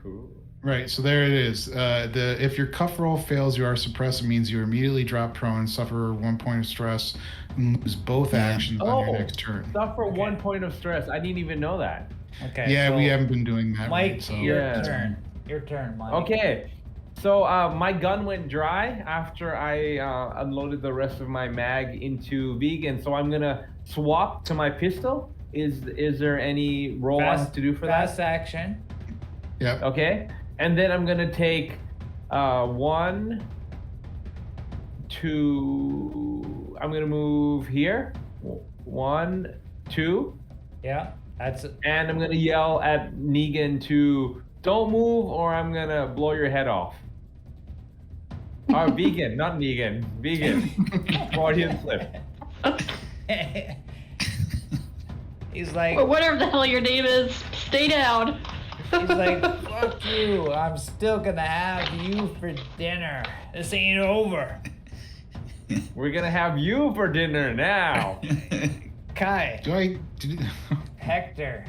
Cool. Right, so there it is. If your cuff roll fails, you are suppressed. It means you immediately drop prone, suffer 1 point of stress, and lose both actions on your next turn. Suffer Okay. 1 point of stress. I didn't even know that. Okay. Yeah, so we haven't been doing that. Mike, right, so your Yeah. turn. Your turn, Mike. Okay. So my gun went dry after I unloaded the rest of my mag into Vegan. So I'm gonna swap to my pistol. Is there any roll I have to do for fast that? action. Yep. Okay. And then I'm gonna take 1, 2. I'm gonna move here. 1, 2. Yeah, that's it. And I'm gonna yell at Negan to don't move or I'm gonna blow your head off. Or Vegan, not Negan. Vegan. Freudian slip. He's like, Or whatever the hell your name is, stay down. he's like, fuck you. I'm still gonna have you for dinner. This ain't over. We're gonna have you for dinner now. Kai, Hector.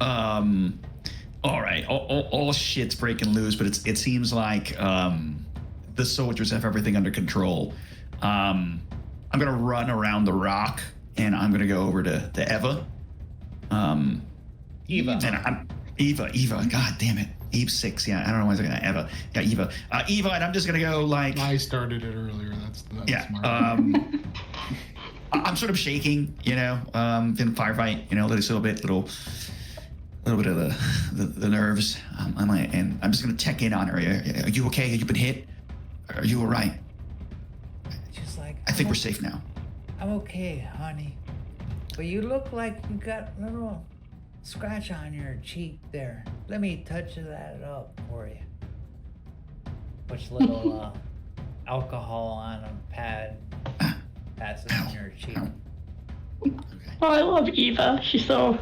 All right. All shit's breaking loose, but it seems like the soldiers have everything under control. I'm gonna run around the rock, and I'm gonna go over to Eva. Eva. And I'm Eva. God damn it. Eve 6. Yeah, I don't know why I was looking at Eva. Yeah, Eva. Eva, and I'm just gonna go like. I started it earlier. That's Yeah. smart. I'm sort of shaking, in a firefight, a little bit of the nerves. And I'm just gonna check in on her. Are you okay? Have you been hit? Are you all right? She's like, I think we're safe now. I'm okay, honey. But you look like you got a little scratch on your cheek there. Let me touch that up for you. Puts a little alcohol on a pad. Pats it on your cheek. Okay. Oh, I love Eva. She's so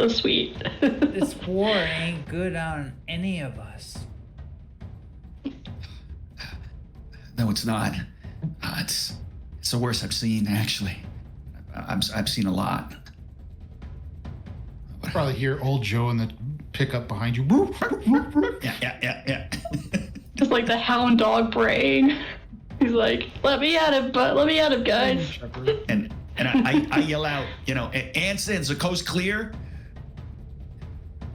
sweet. This war ain't good on any of us. No, it's not. It's the worst I've seen, actually. I've seen a lot. Probably hear old Joe in the pickup behind you. Yeah. Just like the hound dog braying. He's like, let me at him, guys. And I yell out, Anson, is the coast clear?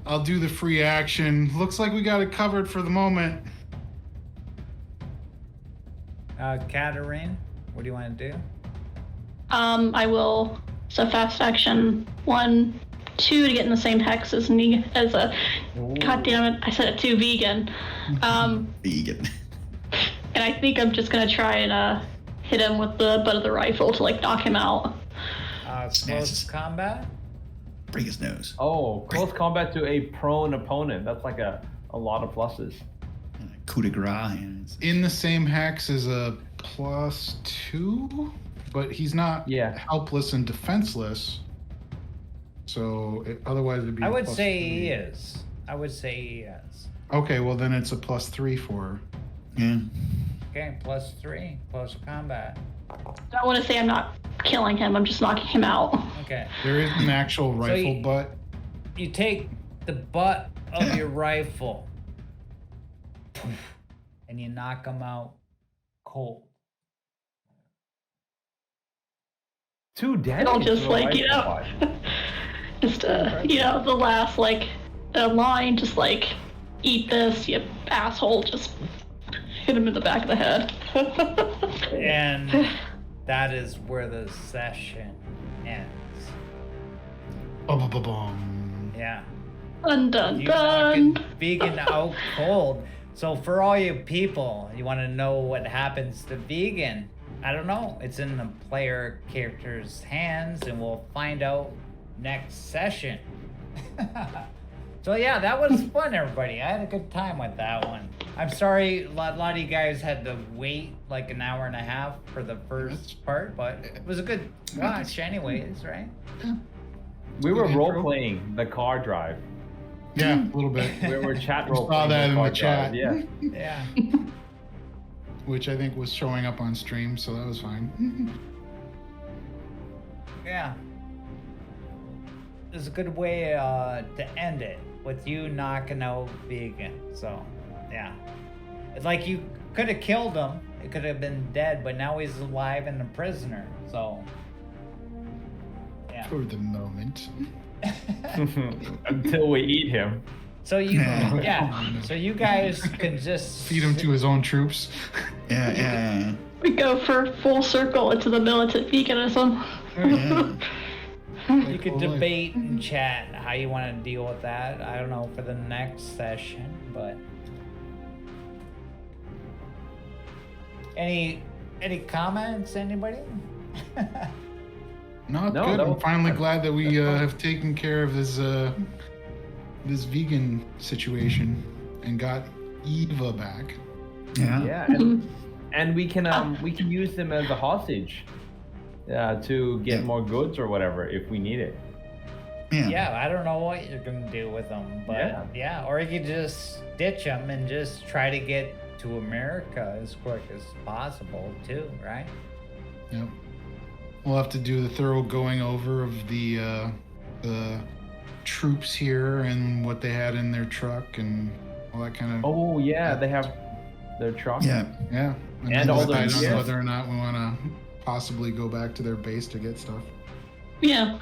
I'll do the free action. Looks like we got it covered for the moment. Katarine, what do you want to do? I will. So fast action 1, 2 to get in the same hex as a. God damn it! I said it too. Vegan. Vegan. And I think I'm just gonna try and hit him with the butt of the rifle to like knock him out. Close Snatches. combat. Break his nose. Oh, close combat to a prone opponent. That's like a lot of pluses. Coup de grace. And In the same hex is a +2, but he's not Yeah. helpless and defenseless. So otherwise it'd be. I a would say +3. he is. I would say he is. Okay, well then it's a +3 for her. yeah. Okay, +3. Close combat. I want to say I'm not killing him. I'm just knocking him out. Okay. There is an actual rifle you- butt. You take the butt of your rifle and you knock him out cold. Two damage. It'll just to a like rifle butt. just the last like line, just like eat this, you asshole. Just hit him in the back of the head. And that is where the session ends. Ba-ba-ba-bum. Yeah. Dun dun You dun. knocking Vegan out cold. So for all you people, you want to know what happens to Vegan? I don't know. It's in the player character's hands, and we'll find out next session. So yeah, that was fun, everybody. I had a good time with that one. I'm sorry a lot of you guys had to wait like an hour and a half for the first part, but it was a good watch anyways, right? We were Good role intro. playing the car drive. Yeah, a little bit. We were chat role Saw playing that in car the chat. drive. Yeah. Yeah. Which I think was showing up on stream, so that was fine. Yeah. It's a good way to end it with you knocking out Vegan. So, yeah. It's like you could have killed him. It could have been dead, but now he's alive and a prisoner. So, yeah. For the moment. Until we eat him. So you, yeah. So you guys can just Feed him to his own troops. Yeah. We go for full circle into the militant veganism. You could debate and chat how you want to deal with that. I don't know for the next session, but any comments? Anybody? No, No, good. that I'm was finally fun. glad that we have taken care of this this vegan situation and got Eva back. Yeah. Yeah, and we can use them as a hostage to get Yeah. more goods or whatever if we need it. Yeah, I don't know what you're gonna do with them, but yeah, or you could just ditch them and just try to get to America as quick as possible too, right? Yep. We'll have to do the thorough going over of the troops here and what they had in their truck and all that kind of. Oh yeah, they have their truck. Yeah. Yeah. And then all decide those- on whether or not we want to possibly go back to their base to get stuff. Yeah.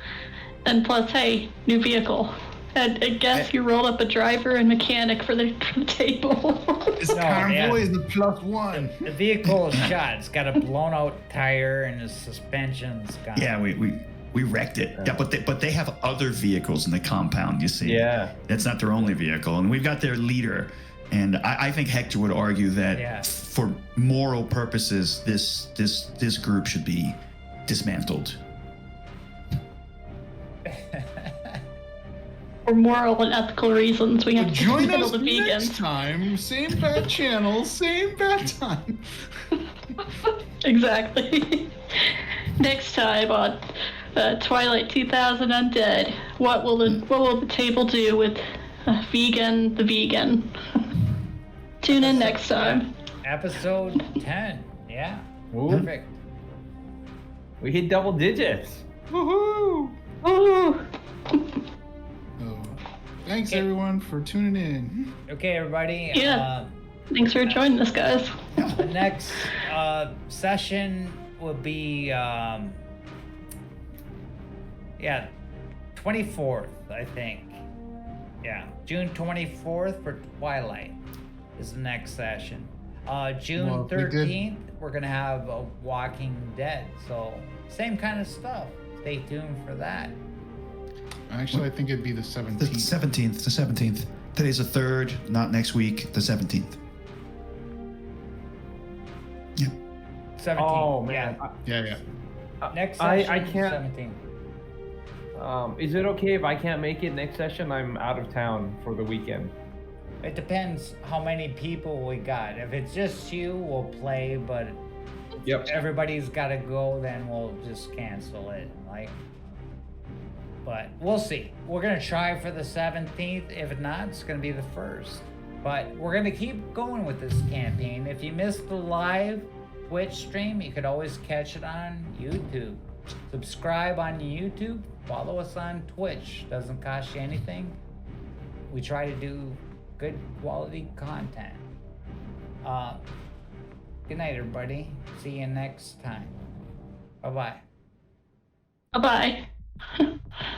And plus, hey, new vehicle. I guess you rolled up a driver and mechanic for the table. This No, convoy yeah. is the +1. The vehicle is shot. It's got a blown out tire and the suspension's gone. Yeah, we wrecked it. Yeah, but they have other vehicles in the compound, you see. Yeah. That's not their only vehicle. And we've got their leader. And I think Hector would argue that Yeah. for moral purposes, this group should be dismantled. For moral and ethical reasons, we have to Join kill us the next vegans. time. Same bad channel, same bad time. Exactly. Next time on Twilight 2000 Undead, what will the table do with the vegan? Tune in next time. Episode 10. Yeah. Ooh. Perfect. We hit double digits. Woohoo! Ooh. So, thanks Okay. everyone for tuning in. Okay, everybody. Yeah. Thanks for joining us, guys. The next session will be 24th, I think. Yeah, June 24th for Twilight is the next session. June Well, we did- 13th, we're gonna have a Walking Dead. So same kind of stuff. Stay tuned for that. Actually, I think it'd be the The 17th. 17th. The 17th. Today's the 3rd, not next week, the 17th. Yeah. 17th. Oh man, Yeah. Yeah. Next I session, can't- 17th. Is it okay if I can't make it next session? I'm out of town for the weekend. It depends how many people we got. If it's just you, we'll play, but Yep. if everybody's gotta go, then we'll just cancel it. Like, but we'll see. We're gonna try for the 17th. If not, it's gonna be the 1st. But we're gonna keep going with this campaign. If you missed the live Twitch stream, you could always catch it on YouTube. Subscribe on YouTube. Follow us on Twitch. Doesn't cost you anything. We try to do good quality content. Good night, everybody. See you next time. Bye bye. Bye bye.